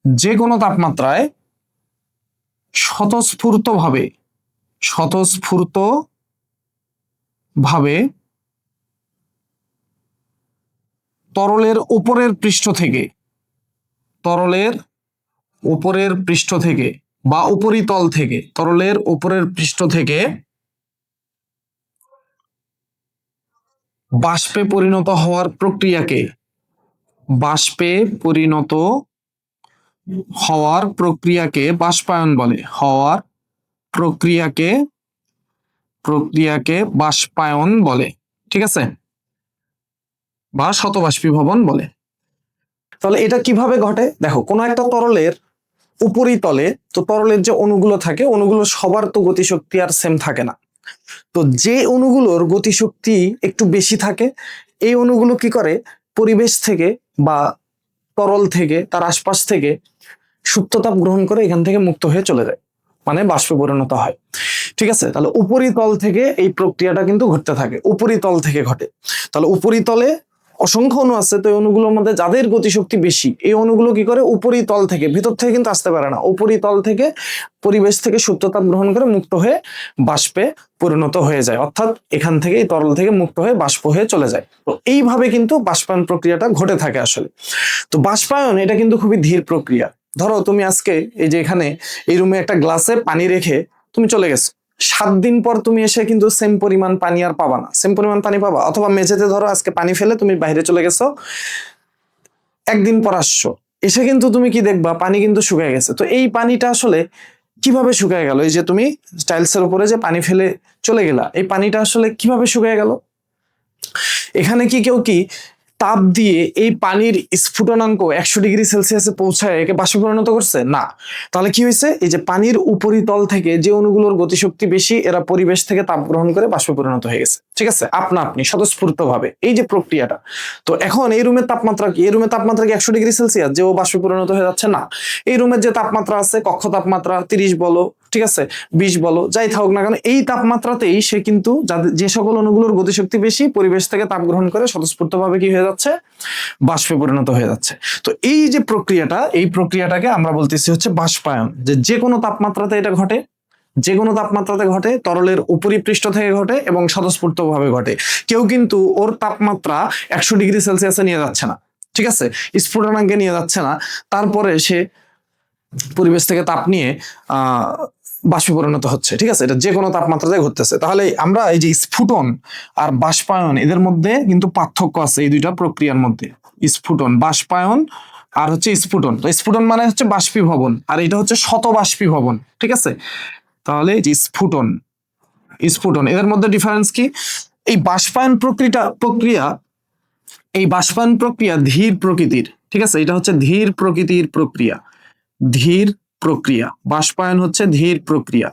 যে কোনো তাপমাত্রায় স্বতঃস্ফূর্তভাবে, স্বতঃস্ফূর্তভাবে তরলের উপরের পৃষ্ঠ থেকে, তরলের উপরের পৃষ্ঠ থেকে বা উপরিতল থেকে, তরলের উপরের পৃষ্ঠ থেকে বাষ্পে পরিণত হওয়ার প্রক্রিয়াকে, বাষ্পে পরিণত হওয়ার প্রক্রিয়াকে বাষ্পায়ন বলে, হওয়ার প্রক্রিয়াকে, প্রক্রিয়াকে বাষ্পায়ন বলে। ঠিক আছে, বা শতবাষ্পীভবন বলে। তাহলে এটা কিভাবে ঘটে? দেখো, কোনো একটা তরলের উপরিতলে, তো তরলের যে অণুগুলো থাকে, অণুগুলো সবার তো গতিশক্তি আর সেম থাকে না। তো যে অণুগুলোর গতিশক্তি একটু বেশি থাকে, এই অণুগুলো কি করে, পরিবেশ থেকে বা তরল থেকে, তার আশপাশ থেকে সুপ্ততাপ গ্রহণ করে এখান থেকে মুক্ত হয়ে চলে যায়, মানে বাষ্পে পরিণত হয়। ঠিক আছে, তাহলে উপরিতল থেকে এই প্রক্রিয়াটা কিন্তু ঘটতে থাকে, উপরিতল থেকে ঘটে। তাহলে উপরিতলে অসংখ্য অণু আছে, তো এই অণুগুলোর মধ্যে যাদের গতিশক্তি বেশি, এই অণুগুলো কি করে উপরিতল থেকে, ভিতর থেকে কিন্তু আসতে পারে না, উপরিতল থেকে পরিবেশ থেকে সুপ্ততাপ গ্রহণ করে মুক্ত হয়ে বাষ্পে পরিণত হয়ে যায়, অর্থাৎ এখান থেকে এই তরল থেকে মুক্ত হয়ে বাষ্প হয়ে চলে যায়। তো এইভাবে কিন্তু বাষ্পায়ন প্রক্রিয়াটা ঘটে থাকে আসলে। তো বাষ্পায়ন এটা কিন্তু খুবই ধীর প্রক্রিয়া। ধরো তুমি আজকে এই যে এখানে এই রুমে একটা গ্লাসে পানি রেখে তুমি চলে গেছো, 7 দিন পর তুমি এসে কিন্তু সেম পরিমাণ পানি আর পাবা না, সেম পরিমাণ পানি পাবা। অথবা মেঝেতে ধরো আজকে পানি ফেলে তুমি বাইরে চলে গেছো, 1 দিন পর আসছো, এসে কিন্তু তুমি কি দেখবা পানি কিন্তু শুকিয়ে গেছে। তো এই পানিটা আসলে কিভাবে শুকিয়ে গেল? এই যে তুমি টাইলসের উপরে যে পানি ফেলে চলে গেলা, এই পানিটা আসলে কিভাবে শুকিয়ে গেল? এখানে কি কেউ কি তাপ দিয়ে এই পানির স্ফুটনাঙ্ক 100°C পৌঁছায় একে বাষ্পে পরিণত করছে? না। তাহলে কি হয়েছে? এই যে পানির উপরিতল থেকে যে অণুগুলোর গতিশক্তি বেশি, এরা পরিবেশ থেকে তাপ গ্রহণ করে বাষ্পে পরিণত হয়ে গেছে, ঠিক আছে, আপনা আপনি স্বতঃস্ফূর্ত ভাবে, এই যে প্রক্রিয়াটা। তো এখন এই রুমের তাপমাত্রা কি? এই রুমের তাপমাত্রা কি 100°C যে ও বাষ্পে পরিণত হয়ে যাচ্ছে? না। এই রুমের যে তাপমাত্রা আছে, কক্ষ তাপমাত্রা 30 বলো, ঠিক আছে, 20 বলো, যাই থাকুক না কেন, এই তাপমাত্রাতেই সে কিন্তু যে সকল অণুগুলোর গতিশক্তি বেশি, পরিবেশ থেকে তাপ গ্রহণ করে স্বতঃস্ফূর্ত ভাবে কি হয়ে যাচ্ছে? বাষ্পে পরিণত হয়ে যাচ্ছে। তো এই যে প্রক্রিয়াটা, এই প্রক্রিয়াটাকে আমরা বলতেছি হচ্ছে বাষ্পায়ন। যে কোনো তাপমাত্রাতে এটা ঘটে, যে কোনো তাপমাত্রাতে ঘটে, তরলের উপরিপৃষ্ঠ থেকে ঘটে এবং স্বতঃস্ফূর্ত ভাবে ঘটে। কেউ কিন্তু ওর তাপমাত্রা 100°C নিয়ে যাচ্ছে না, ঠিক আছে, স্ফুটনাঙ্কে নিয়ে যাচ্ছে না, তারপরে সে পরিবেশ থেকে তাপ নিয়ে বাষ্পে পরিণত হচ্ছে, ঠিক আছে, এটা যে কোনো তাপমাত্রাতে ঘটতেছে। তাহলে আমরা এই যে স্ফুটন আর বাষ্পায়ন, এদের মধ্যে কিন্তু পার্থক্য আছে এই দুইটা প্রক্রিয়ার মধ্যে। স্ফুটন, বাষ্পায়ন আর হচ্ছে স্ফুটন। তো স্ফুটন মানে হচ্ছে বাষ্পীভবন, আর এটা হচ্ছে শতবাষ্পীভবন, ঠিক আছে। তাহলে এই যে স্ফুটন, স্ফুটন, এদের মধ্যে ডিফারেন্স কি? এই বাষ্পায়ন প্রক্রিয়া, এই বাষ্পায়ন প্রক্রিয়া ধীর প্রকৃতির, ঠিক আছে, এটা হচ্ছে ধীর প্রকৃতির প্রক্রিয়া, ধীর প্রক্রিয়া। বাষ্পায়ন হচ্ছে ধীর প্রক্রিয়া।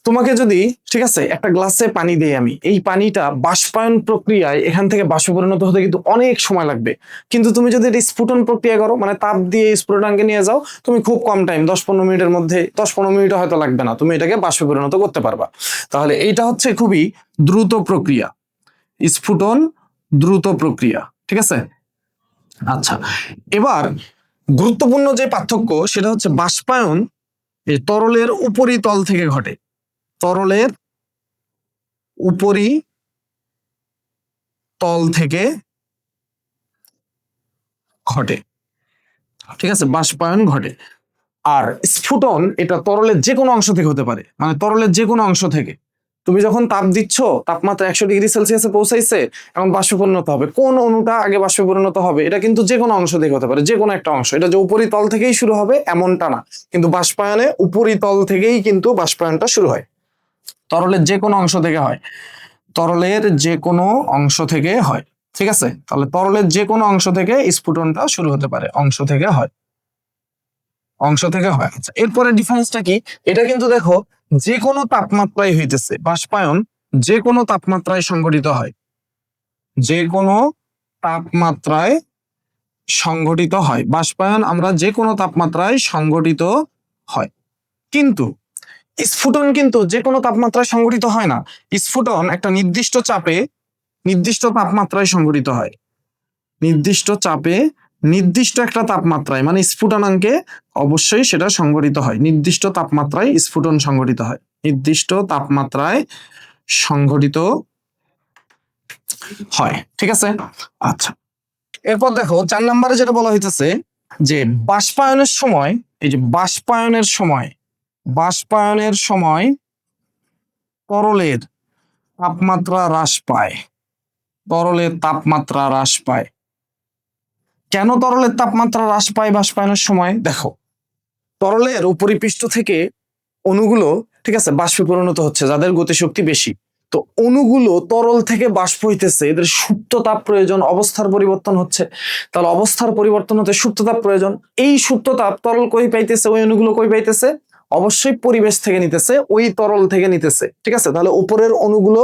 তোমাকে যদি, ঠিক আছে, একটা গ্লাসে পানি দেই আমি, এই পানিটা বাষ্পায়ন প্রক্রিয়ায় এখান থেকে বাষ্পে পরিণত হতে কিন্তু অনেক সময় লাগবে। কিন্তু তুমি যদি এটা স্ফুটন প্রক্রিয়া করো, মানে তাপ দিয়ে স্ফুটনাঙ্কে নিয়ে যাও, তুমি খুব কম টাইম, 10-15 মিনিটের মধ্যে, 10-15 মিনিট হয়তো লাগবে না, তুমি এটাকে বাষ্পে পরিণত করতে পারবা। তাহলে এইটা হচ্ছে খুবই দ্রুত প্রক্রিয়া, স্ফুটন দ্রুত প্রক্রিয়া, ঠিক আছে। আচ্ছা, এবার গুরুত্বপূর্ণ যে পার্থক্য সেটা হচ্ছে বাষ্পায়ন এই তরলের উপরিতল থেকে ঘটে, তরলের উপরিতল থেকে ঘটে, ঠিক আছে, বাষ্পায়ন ঘটে। আর স্ফুটন এটা তরলের যে কোনো অংশ থেকে হতে পারে, মানে তরলের যে কোনো অংশ থেকে তুমি যখন তাপ দিচ্ছ, তাপমাত্রা 100°C পৌঁছাইছে, এখন বাষ্পে পরিণত হবে, কোন অণুটা আগে বাষ্পে পরিণত হবে এটা কিন্তু যে কোনো অংশ থেকে হতে পারে, যে কোনো একটা অংশ। এটা যে উপরিতল থেকেই শুরু হবে এমনটা না, কিন্তু বাষ্পায়নে উপরিতল থেকেই কিন্তু বাষ্পায়নটা শুরু হয়, তরলের যে কোনো অংশ থেকে হয়, তরলের যে কোনো অংশ থেকে হয়, ঠিক আছে। তাহলে তরলের যে কোনো অংশ থেকে স্ফুটনটা শুরু হতে পারে, অংশ থেকে হয়, অংশ থেকে হয়। আচ্ছা, এরপরে ডিফারেন্সটা কি? এটা কিন্তু দেখো যে কোনো তাপমাত্রায় হইতেছে, বাষ্পায়ন যে কোনো তাপমাত্রায় সংঘটিত হয়, যে কোনো তাপমাত্রায় সংঘটিত হয়, বাষ্পায়ন আমরা যে কোনো তাপমাত্রায় সংঘটিত হয়। কিন্তু স্ফুটন কিন্তু যে কোনো তাপমাত্রায় সংঘটিত হয় না, স্ফুটন একটা নির্দিষ্ট চাপে, নির্দিষ্ট তাপমাত্রায় সংঘটিত হয়, নির্দিষ্ট চাপে, নির্দিষ্ট একটা তাপমাত্রায়, মানে স্ফুটনাঙ্কে অবশ্যই সেটা সংঘটিত হয়, নির্দিষ্ট তাপমাত্রায় স্ফুটন সংঘটিত হয়, নির্দিষ্ট তাপমাত্রায় সংঘটিত হয়, ঠিক আছে। আচ্ছা, এরপর দেখো 4 নম্বরে যেটা বলা হইতেছে যে বাষ্পায়নের সময়, এই যে বাষ্পায়নের সময়, বাষ্পায়নের সময় তরলের তাপমাত্রা হ্রাস পায়, তরলের তাপমাত্রা হ্রাস পায়। কেন তরলের তাপমাত্রা হ্রাস পায় বাষ্পায়নের সময়? দেখো, তরলের উপরিপৃষ্ঠ থেকে অণুগুলো, ঠিক আছে, বাষ্পে পরিণত হচ্ছে যাদের গতিশক্তি বেশি। তো অণুগুলো তরল থেকে বাষ্প হইতেছে, এদের সুপ্ত তাপ প্রয়োজন, অবস্থার পরিবর্তন হচ্ছে, তাহলে অবস্থার পরিবর্তন হতে সুপ্ত তাপ প্রয়োজন। এই সুপ্ত তাপ তরল কই পাইতেছে? ওই অণুগুলো কই পাইতেছে? অবশ্যই পরিবেশ থেকে নিতেছে, ওই তরল থেকে নিতেছে, ঠিক আছে। তাহলে উপরের অণুগুলো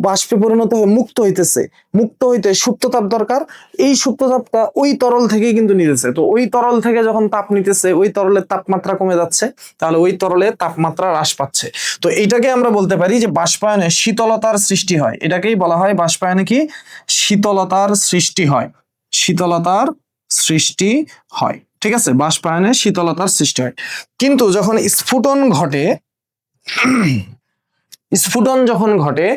বাষ্পে পরিণত হয়ে মুক্ত হইতেছে, মুক্ত হইতে সুপ্ত তাপ দরকার, এই সুপ্ত তাপটা ওই তরল থেকেই কিন্তু নিতেছে। তো ওই তরল থেকে যখন তাপ নিতেছে, ওই তরলের তাপমাত্রা কমে যাচ্ছে, তাহলে ওই তরলের তাপমাত্রা হ্রাস পাচ্ছে। তো এইটাকে আমরা বলতে পারি যে বাষ্পায়নে শীতলতার সৃষ্টি হয়। এটাকেই বলা হয় বাষ্পায়নে কি শীতলতার সৃষ্টি হয়, শীতলতার সৃষ্টি হয়, ঠিক আছে। বাষ্পায়নে শীতলতার সৃষ্টি হয়। কিন্তু যখন স্ফুটন ঘটে, স্ফুটন যখন ঘটে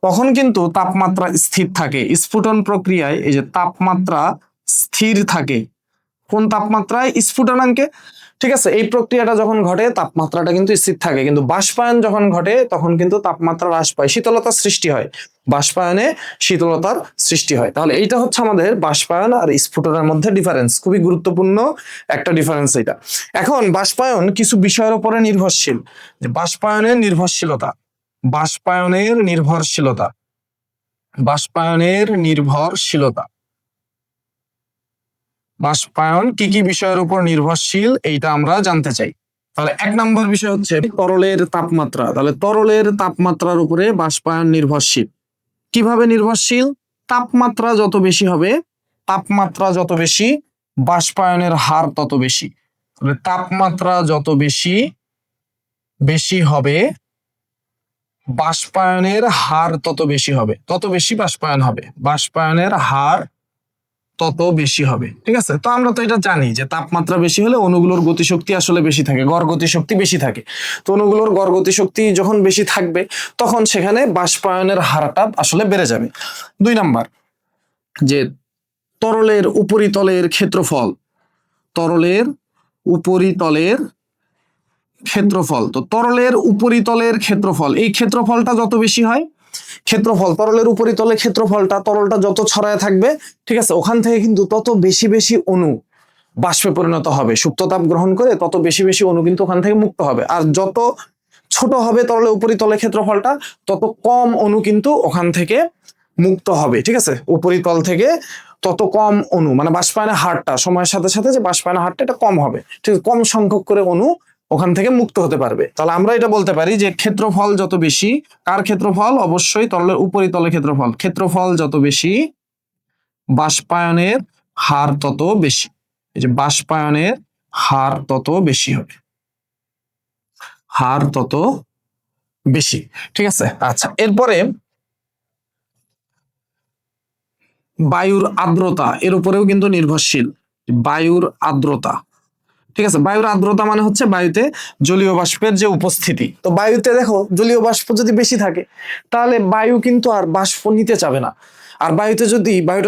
তখন কিন্তু তাপমাত্রা স্থির থাকে। স্ফুটন প্রক্রিয়ায় এই যে তাপমাত্রা স্থির থাকে। কোন তাপমাত্রায়? স্ফুটনাঙ্কে, ঠিক আছে। এই প্রক্রিয়াটা যখন ঘটে তাপমাত্রাটা কিন্তু স্থির থাকে, কিন্তু বাষ্পায়ন যখন ঘটে তখন কিন্তু তাপমাত্রা হ্রাস পায়, শীতলতার সৃষ্টি হয়। বাষ্পায়নে শীতলতার সৃষ্টি হয়। তাহলে এইটা হচ্ছে আমাদের বাষ্পায়ন আর স্ফুটনের মধ্যে ডিফারেন্স, খুবই গুরুত্বপূর্ণ একটা ডিফারেন্স এটা। এখন বাষ্পায়ন কিছু বিষয়ের উপরে নির্ভরশীল। যে বাষ্পায়নের নির্ভরশীলতা, বাষ্পায়নের নির্ভরশীলতা, বাষ্পায়নের নির্ভরশীলতা, বাষ্পায়ন কি কি বিষয়ের উপর নির্ভরশীল এইটা আমরা জানতে চাই। তাহলে 1 নম্বর বিষয় হচ্ছে তরলের তাপমাত্রা। তাহলে তরলের তাপমাত্রার উপরে বাষ্পায়ন নির্ভরশীল। কিভাবে নির্ভরশীল? তাপমাত্রা যত বেশি হবে, তাপমাত্রা যত বেশি, বাষ্পায়নের হার তত বেশি। তাহলে তাপমাত্রা যত বেশি বেশি হবে, বাষ্পায়নের হার তত বেশি হবে, তত বেশি বাষ্পায়ন হবে, বাষ্পায়নের হার তত বেশি হবে, ঠিক আছে। তো আমরা তো এটা জানি যে তাপমাত্রা বেশি হলে অণুগুলোর গতিশক্তি আসলে বেশি থাকে, গড় গতিশক্তি বেশি থাকে। তো অণুগুলোর গড় গতিশক্তি যখন বেশি থাকবে তখন সেখানে বাষ্পায়নের হারটা আসলে বেড়ে যাবে। 2 নাম্বার, যে তরলের উপরিতলের ক্ষেত্রফল, তরলের উপরিতলের ক্ষেত্রফল। তো তরলের উপরিতলের ক্ষেত্রফল, এই ক্ষেত্রফলটা যত বেশি হয়, ক্ষেত্রফল তরলের উপরিতলের ক্ষেত্রফলটা, তরলটা যত ছড়ায় থাকবে, ঠিক আছে, ওখান থেকে কিন্তু তত বেশি বেশি অণু বাষ্পে পরিণত হবে। সুপ্ততাপ গ্রহণ করে তত বেশি বেশি অণু কিন্তু ওখান থেকে মুক্ত হবে। আর যত ছোট হবে তরলের উপরিতলের ক্ষেত্রফলটা, তত কম অণু কিন্তু ওখান থেকে মুক্ত হবে, ঠিক আছে। উপরিতল থেকে তত কম অণু, মানে বাষ্পায়নের হারটা সময়ের সাথে সাথে যে বাষ্পায়নের হারটা এটা কম হবে, ঠিক আছে, কম সংখ্যক করে অণু ওখান থেকে মুক্ত হতে পারবে। তাহলে আমরা এটা বলতে পারি যে ক্ষেত্রফল যত বেশি, কার ক্ষেত্রফল? অবশ্যই তরলের উপরিতলের ক্ষেত্রফল। ক্ষেত্রফল যত বেশি, বাষ্পায়নের হার তত বেশি। এই যে বাষ্পায়নের হার তত বেশি হবে, হার তত বেশি, ঠিক আছে। আচ্ছা, এরপরে বায়ুর আর্দ্রতা এর উপরেও কিন্তু নির্ভরশীল। বায়ুর আর্দ্রতা, ঠিক আছে। বায়ুর আর্দ্রতা মানে হচ্ছে বায়ুতে জলীয় বাষ্পের যে উপস্থিতি। তো বায়ুতে দেখো জলীয় বাষ্প যদি বেশি থাকে তাহলে বায়ু কিন্তু আর বাষ্প নিতে চাবে না। আর বায়ুটা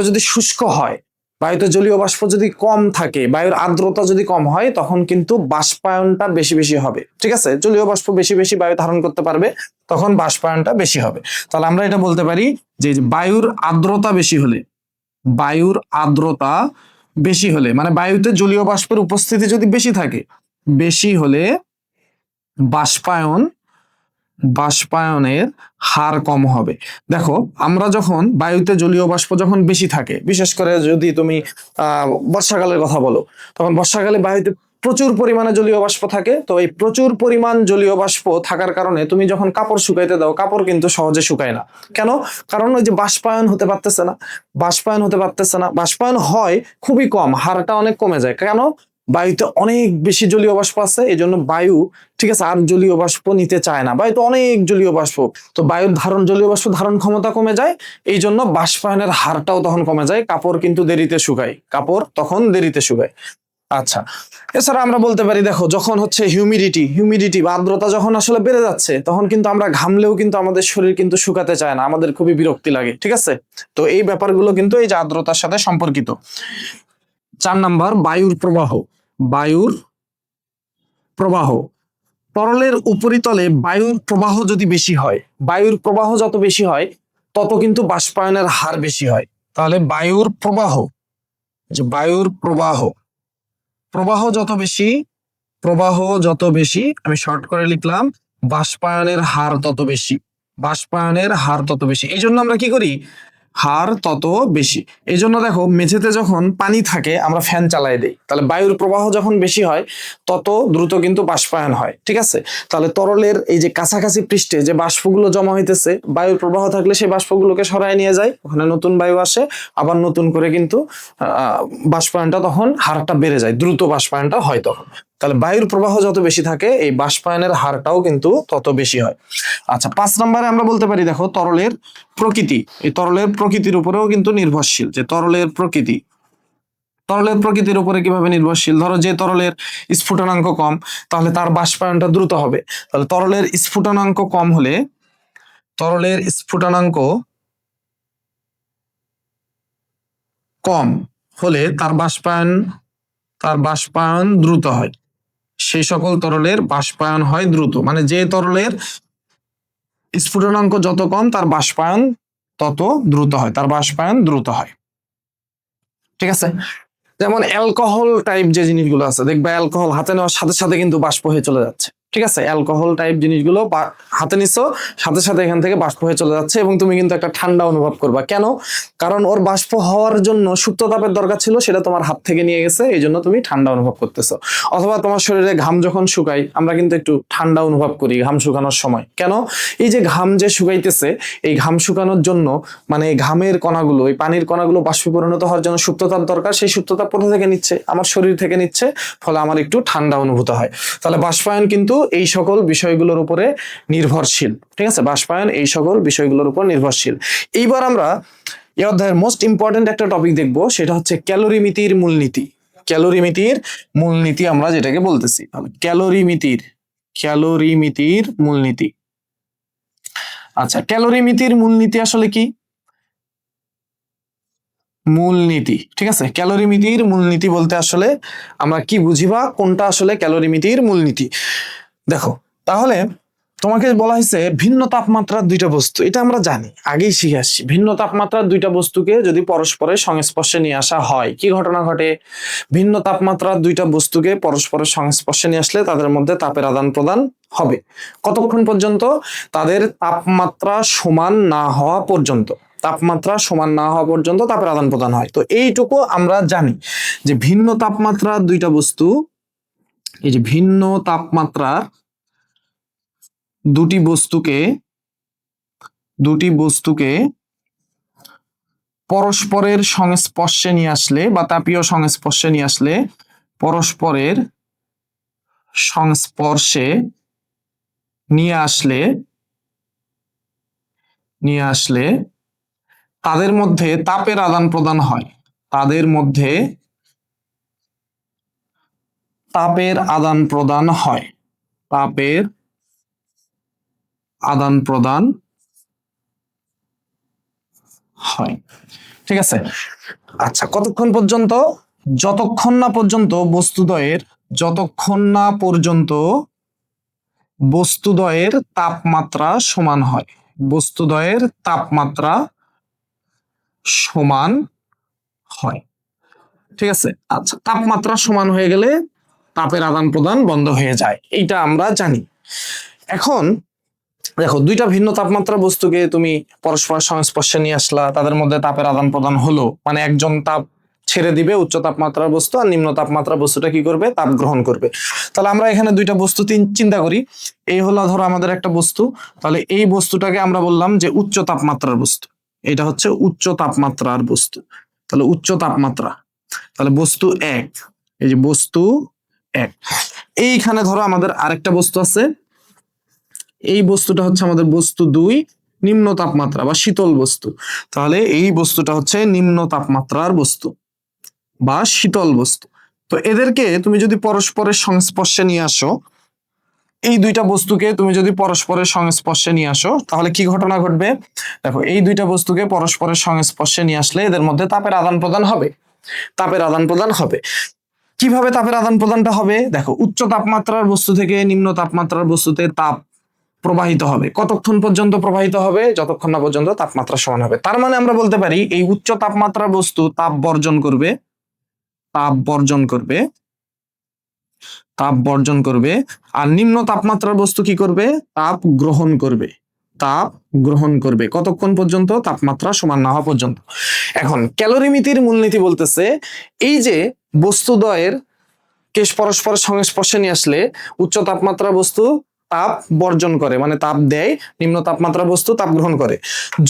যদি শুষ্ক হয়, বায়ুতে জলীয় বাষ্প যদি কম থাকে, বায়ুর আর্দ্রতা যদি কম হয়, তখন কিন্তু বাষ্পায়নটা বেশি বেশি হবে, ঠিক আছে। জলীয় বাষ্প বেশি বেশি বায়ু ধারণ করতে পারবে, তখন বাষ্পায়নটা বেশি হবে। তাহলে আমরা এটা বলতে পারি যে বায়ুর আর্দ্রতা বেশি হলে, বায়ুর আর্দ্রতা বেশি হলে মানে বায়ুতে জলীয় বাষ্পের উপস্থিতি যদি বেশি থাকে, বেশি হলে বাষ্পায়নের হার কম হবে। দেখো আমরা যখন বায়ুতে জলীয় বাষ্প যখন বেশি থাকে, বিশেষ করে যদি তুমি বর্ষাকালের কথা বলো, তখন বর্ষাকালে বায়ুতে প্রচুর পরিমাণে জলীয় বাষ্প থাকে। তো এই প্রচুর পরিমাণ জলীয় বাষ্প থাকার কারণে তুমি যখন কাপড় শুকাইতে দাও, কাপড় কিন্তু সহজে শুকায় না। কেন? কারণ ওই যে বাষ্পায়ন হতে পারতেছে না, বাষ্পায়ন হতে পারতেছে না, বাষ্পায়ন হয় খুবই কম, হারটা অনেক কমে যায়। কেন? বায়ুতে অনেক বেশি জলীয় বাষ্প আছে, এই জন্য বায়ু, ঠিক আছে, আর জলীয় বাষ্প নিতে চায় না। বায়ুতে অনেক জলীয় বাষ্প, তো বায়ুর জলীয় বাষ্প ধারণ ক্ষমতা কমে যায়, এই জন্য বাষ্পায়নের হারটাও তখন কমে যায়। কাপড় কিন্তু দেরিতে শুকায়, কাপড় তখন দেরিতে শুকায়। আচ্ছা, এছাড়া আমরা বলতে পারি দেখো যখন হচ্ছে হিউমিডিটি বা আর্দ্রতা যখন আসলে বেড়ে যাচ্ছে, তখন কিন্তু আমরা ঘামলেও কিন্তু আমাদের শরীর কিন্তু শুকাতে চায় না, আমাদের খুবই বিরক্তি লাগে, ঠিক আছে। তো এই ব্যাপারগুলো কিন্তু এই যে আর্দ্রতার সাথে সম্পর্কিত। 4 নাম্বার, বায়ুর প্রবাহ। বায়ুর প্রবাহ, তরলের উপরিতলে বায়ুর প্রবাহ যদি বেশি হয়, বায়ুর প্রবাহ যত বেশি হয় তত কিন্তু বাষ্পায়নের হার বেশি হয়। তাহলে বায়ুর প্রবাহ, যে বায়ুর প্রবাহ, প্রবাহ যত বেশি, প্রবাহ যত বেশি, আমি শর্ট করে লিখলাম, বাষ্পায়নের হার তত বেশি, বাষ্পায়নের হার তত বেশি। এই জন্য আমরা কি করি, হার তত বেশি। এই জন্য দেখো মেঝেতে যখন পানি থাকে আমরা ফ্যান চালাই দেই, তাহলে বায়ুর প্রবাহ যখন বেশি হয় তত দ্রুত কিন্তু বাষ্পায়ন হয়। ঠিক আছে, তাহলে তরলের এই যে কাছাকাছি পৃষ্ঠে যে বাষ্পগুলো জমা হইতেছে, বায়ুর প্রবাহ থাকলে সেই বাষ্পগুলোকে সরায় নিয়ে যায়, ওখানে নতুন বায়ু আসে, আবার নতুন করে কিন্তু বাষ্পায়নটা তখন হারটা বেড়ে যায়, দ্রুত বাষ্পায়নটা হয় তখন। তাহলে বায়ুর প্রবাহ যত বেশি থাকে এই বাষ্পায়নের হারটাও কিন্তু তত বেশি হয়। আচ্ছা, 5 নম্বরে আমরা বলতে পারি দেখো তরলের প্রকৃতি। এই তরলের প্রকৃতির উপরেও কিন্তু নির্ভরশীল, যে তরলের প্রকৃতি, তরলের প্রকৃতির উপরে কিভাবে নির্ভরশীল। ধরো যে তরলের স্ফুটনাঙ্ক কম তাহলে তার বাষ্পায়নটা দ্রুত হবে। তাহলে তরলের স্ফুটনাঙ্ক কম হলে, তরলের স্ফুটনাঙ্ক কম হলে তার বাষ্পায়ন দ্রুত হয়। সেই সকল তরলের বাষ্পায়ন হয় দ্রুত, মানে যে তরলের স্ফুটনাঙ্ক যত কম তার বাষ্পায়ন তত দ্রুত হয়, তার বাষ্পায়ন দ্রুত হয়। ঠিক আছে, যেমন অ্যালকোহল টাইপ যে জিনিসগুলো আছে, দেখবা অ্যালকোহল হাতে নেওয়ার সাথে সাথে কিন্তু বাষ্প হয়ে চলে যাচ্ছে। ঠিক আছে, অ্যালকোহল টাইপ জিনিসগুলো হাতে নিছো, সাথে সাথে এখান থেকে বাষ্প হয়ে চলে যাচ্ছে এবং তুমি কিন্তু একটা ঠান্ডা অনুভব করবা। কেন? কারণ ওর বাষ্প হওয়ার জন্য সুপ্ত তাপের দরকার ছিল, সেটা তোমার হাত থেকে নিয়ে গেছে, এই জন্য তুমি ঠান্ডা অনুভব করতেছো। অথবা তোমার শরীরে ঘাম যখন শুকাই আমরা কিন্তু একটু ঠান্ডা অনুভব করি ঘাম শুকানোর সময়। কেন? এই যে ঘাম যে শুকাইতেছে, এই ঘাম শুকানোর জন্য মানে ঘামের কণাগুলো, এই পানির কণাগুলো বাষ্পে পরিণত হওয়ার জন্য সুপ্ততাপ দরকার, সেই সুপ্ততাপ কোথা থেকে নিচ্ছে? আমার শরীর থেকে নিচ্ছে, ফলে আমার একটু ঠান্ডা অনুভূত হয়। তাহলে বাষ্পায়ন কিন্তু এই সকল বিষয়গুলোর উপরে নির্ভরশীল। ঠিক আছে, বাষ্পায়ন এই সকল বিষয়গুলোর উপর নির্ভরশীল। এইবার আমরা এই অধ্যায়ের মোস্ট ইম্পর্টেন্ট একটা টপিক দেখবো, সেটা হচ্ছে ক্যালোরিমিতির মূলনীতি। ক্যালোরিমিতির মূলনীতি আমরা যেটাকে বলতেছি, ক্যালোরিমিতির মূলনীতি। আচ্ছা, ক্যালোরিমিতির মূলনীতি আসলে কি? মূলনীতি, ঠিক আছে, ক্যালোরিমিতির মূলনীতি বলতে আসলে আমরা কি বুঝি বা কোনটা আসলে ক্যালোরিমিতির মূলনীতি। দেখো, তাহলে তোমাকে বলা হয়েছে ভিন্ন তাপমাত্রার দুইটা বস্তু, এটা আমরা জানি, আগেই শিখে আসছি। ভিন্ন তাপমাত্রার দুইটা বস্তুকে যদি পরস্পরের সংস্পর্শে নিয়ে আসা হয়, কি ঘটনা ঘটে? ভিন্ন তাপমাত্রার দুইটা বস্তুকে পরস্পরের সংস্পর্শে নিয়ে আসলে তাদের মধ্যে তাপের আদান প্রদান হবে। কতক্ষণ পর্যন্ত? তাদের তাপমাত্রা সমান না হওয়া পর্যন্ত। তাপমাত্রা সমান না হওয়া পর্যন্ত তাপের আদান প্রদান হয়। তো এইটুকু আমরা জানি যে ভিন্ন তাপমাত্রার দুইটা বস্তু, এই যে ভিন্ন তাপমাত্রার দুটি বস্তুকে পরস্পরের সংস্পর্শে নিয়ে আসলে বা তাপীয় সংস্পর্শে নিয়ে আসলে, পরস্পরের সংস্পর্শে নিয়ে আসলে তাদের মধ্যে তাপের আদান প্রদান হয়। তাদের মধ্যে তাপের আদান প্রদান হয়। তাপের আদান প্রদান হয়। ঠিক আছে, আচ্ছা, কতক্ষণ পর্যন্ত? যতক্ষণ না পর্যন্ত বস্তুদ্বয়ের তাপমাত্রা সমান হয়। বস্তুদ্বয়ের তাপমাত্রা সমান হয়। ঠিক আছে, আচ্ছা, তাপমাত্রা সমান হয়ে গেলে তাপের আদান প্রদান বন্ধ হয়ে যায়, এইটা আমরা জানি। এখন দেখো, দুইটা ভিন্ন তাপমাত্রা বস্তুকে তুমি পরস্পর সংস্পর্শে নিয়ে আসলা, তাদের মধ্যে তাপের আদান প্রদান হলো, মানে একজন তাপ ছেড়ে দিবে উচ্চ তাপমাত্রার বস্তু, আর নিম্ন তাপমাত্রার বস্তুটা কি করবে? তাপ গ্রহণ করবে। তাহলে আমরা এখানে দুইটা বস্তু চিন্তা করি। এই হলো ধরো আমাদের একটা বস্তু, তাহলে এই বস্তুটাকে আমরা বললাম যে উচ্চ তাপমাত্রার বস্তু, এটা হচ্ছে উচ্চ তাপমাত্রার বস্তু। তাহলে উচ্চ তাপমাত্রা, তাহলে বস্তু এক, এই যে বস্তু এক। এইখানে ধরো আমাদের আরেকটা বস্তু আছে, এই বস্তুটা হচ্ছে আমাদের বস্তু দুই, নিম্ন তাপমাত্রা বা শীতল বস্তু। তাহলে এই বস্তুটা হচ্ছে নিম্ন তাপমাত্রার বস্তু বা শীতল বস্তু। তো এদেরকে তুমি যদি পরস্পরের সংস্পর্শে নিয়ে আসো, এই দুইটা বস্তুকে তুমি যদি পরস্পরের সংস্পর্শে নিয়ে আসো, তাহলে কি ঘটনা ঘটবে? দেখো, এই দুইটা বস্তুকে পরস্পরের সংস্পর্শে নিয়ে আসলে এদের মধ্যে তাপের আদান প্রদান হবে। তাপের আদান প্রদান হবে। কিভাবে তাপের আদান প্রদানটা হবে? দেখো, উচ্চ তাপমাত্রার বস্তু থেকে নিম্ন তাপমাত্রার বস্তুতে তাপ প্রবাহিত হবে। কতক্ষণ পর্যন্ত প্রবাহিত হবে? যতক্ষণ না পর্যন্ত তাপমাত্রা সমান হবে। তার মানে আমরা বলতে পারি এই উচ্চ তাপমাত্রার বস্তু তাপ বর্জন করবে, আর নিম্ন তাপমাত্রার বস্তু কি করবে? তাপ গ্রহণ করবে, তাপ গ্রহণ করবে কতক্ষণ পর্যন্ত? তাপমাত্রা সমান না হওয়া পর্যন্ত। এখন ক্যালোরিমিতির মূলনীতি বলতেছে এই যে বস্তুদ্বয়ের কেশ পরস্পরের সংস্পর্শে নিয়ে আসলে উচ্চ তাপমাত্রা বস্তু তাপ বর্জন করে, মানে তাপ দেয়, নিম্ন তাপমাত্রা বস্তু তাপ গ্রহণ করে।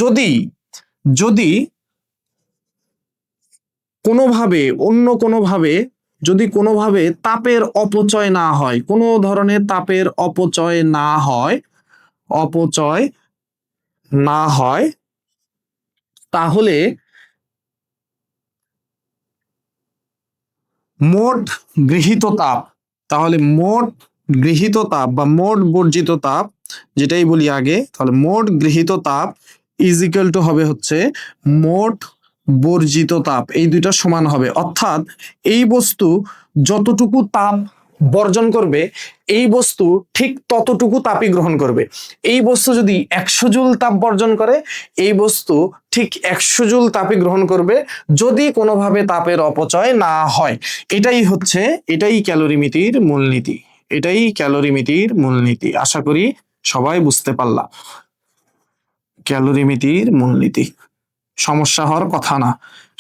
যদি যদি যদি কোনোভাবে তাপের অপচয় না হয়, কোনো ধরনের তাপের অপচয় না হয় তাহলে মোট গৃহীত তাপ বা মোট বর্জিত তাপ, যেটাই বলি আগে, তাহলে মোট গৃহীত তাপ ইজ ইকুয়াল টু হবে হচ্ছে মোট বর্জিত তাপ। এই দুইটা সমান হবে, অর্থাৎ এই বস্তু যতটুকু তাপ বর্জন করবে এই বস্তু ঠিক ততটুকু তাপই গ্রহণ করবে। এই বস্তু যদি 100 জুল তাপ বর্জন করে এই বস্তু ঠিক 100 জুল তাপই গ্রহণ করবে, যদি কোনোভাবে তাপের অপচয় না হয়। এটাই ক্যালোরিমিতির মূলনীতি। আশা করি সবাই বুঝতে পারলা। ক্যালোরিমিতির মূলনীতি সমস্যা হওয়ার কথা না,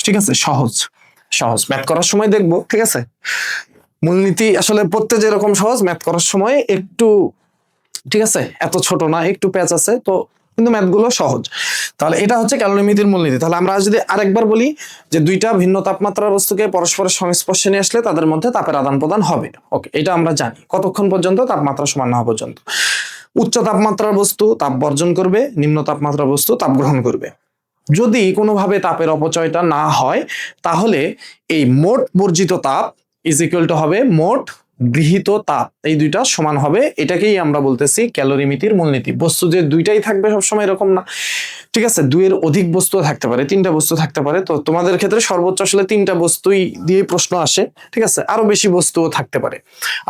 ঠিক আছে, সহজ ম্যাথ করার সময় দেখবো, ঠিক আছে। মূলনীতি আসলে পড়তে যেরকম সহজ, ম্যাথ করার সময় একটু, ঠিক আছে, এত ছোট না, একটু প্যাচ আছে তো, কিন্তু ম্যাথগুলো সহজ। তাহলে এটা হচ্ছে ক্যালোরিমিতির মূলনীতি। তাহলে আমরা যদি আরেকবার বলি যে দুইটা ভিন্ন তাপমাত্রার বস্তুকে পরস্পরের সংস্পর্শে নিয়ে আসলে তাদের মধ্যে তাপের আদান প্রদান হবে। ওকে, এটা আমরা জানি। কতক্ষণ পর্যন্ত? তাপমাত্রা সমান না হওয়া পর্যন্ত। উচ্চ তাপমাত্রার বস্তু তাপ বর্জন করবে, নিম্ন তাপমাত্রার বস্তু তাপ গ্রহণ করবে। যদি কোনোভাবে তাপের অপচয়টা না হয় তাহলে এই মোট বর্জিত তাপ ইজ ইকুয়াল টু হবে মোট গৃহীত তাপ, এই দুইটা সমান হবে। এটাকেই আমরা বলতেছি ক্যালোরিমিতির মূলনীতি। বস্তু যে দুইটাই থাকবে সবসময় এরকম না, ঠিক আছে, দুইয়ের অধিক বস্তু থাকতে পারে, 3টা বস্তু থাকতে পারে। তো তোমাদের ক্ষেত্রে সর্বোচ্চ আসলে 3টা বস্তুই দিয়ে প্রশ্ন আসে, ঠিক আছে, আরো বেশি বস্তুও থাকতে পারে।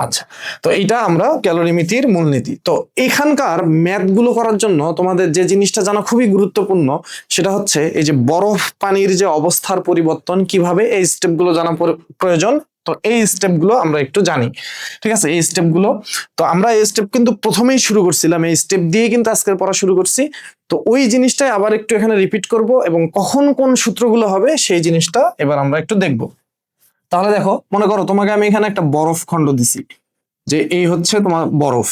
আচ্ছা, তো এইটা আমরা ক্যালোরিমিতির মূলনীতি। তো এখানকার ম্যাথগুলো করার জন্য তোমাদের যে জিনিসটা জানা খুবই গুরুত্বপূর্ণ সেটা হচ্ছে এই যে বরফ পানির যে অবস্থার পরিবর্তন কিভাবে, এই স্টেপগুলো জানা প্রয়োজন। তো এই স্টেপগুলো আমরা একটু জানি, ঠিক আছে, এই স্টেপগুলো। তো আমরা এই স্টেপ কিন্তু প্রথমেই শুরু করছিলাম, এই স্টেপ দিয়ে কিন্তু আজকের পড়া শুরু করছি। তো ওই জিনিসটাই আবার একটু এখানে রিপিট করব এবং কখন কোন সূত্রগুলো হবে সেই জিনিসটা এবার আমরা একটু দেখব। তাহলে দেখো, মনে করো তোমাকে আমি এখানে একটা বরফ খণ্ড দিছি, যে এই হচ্ছে তোমার বরফ।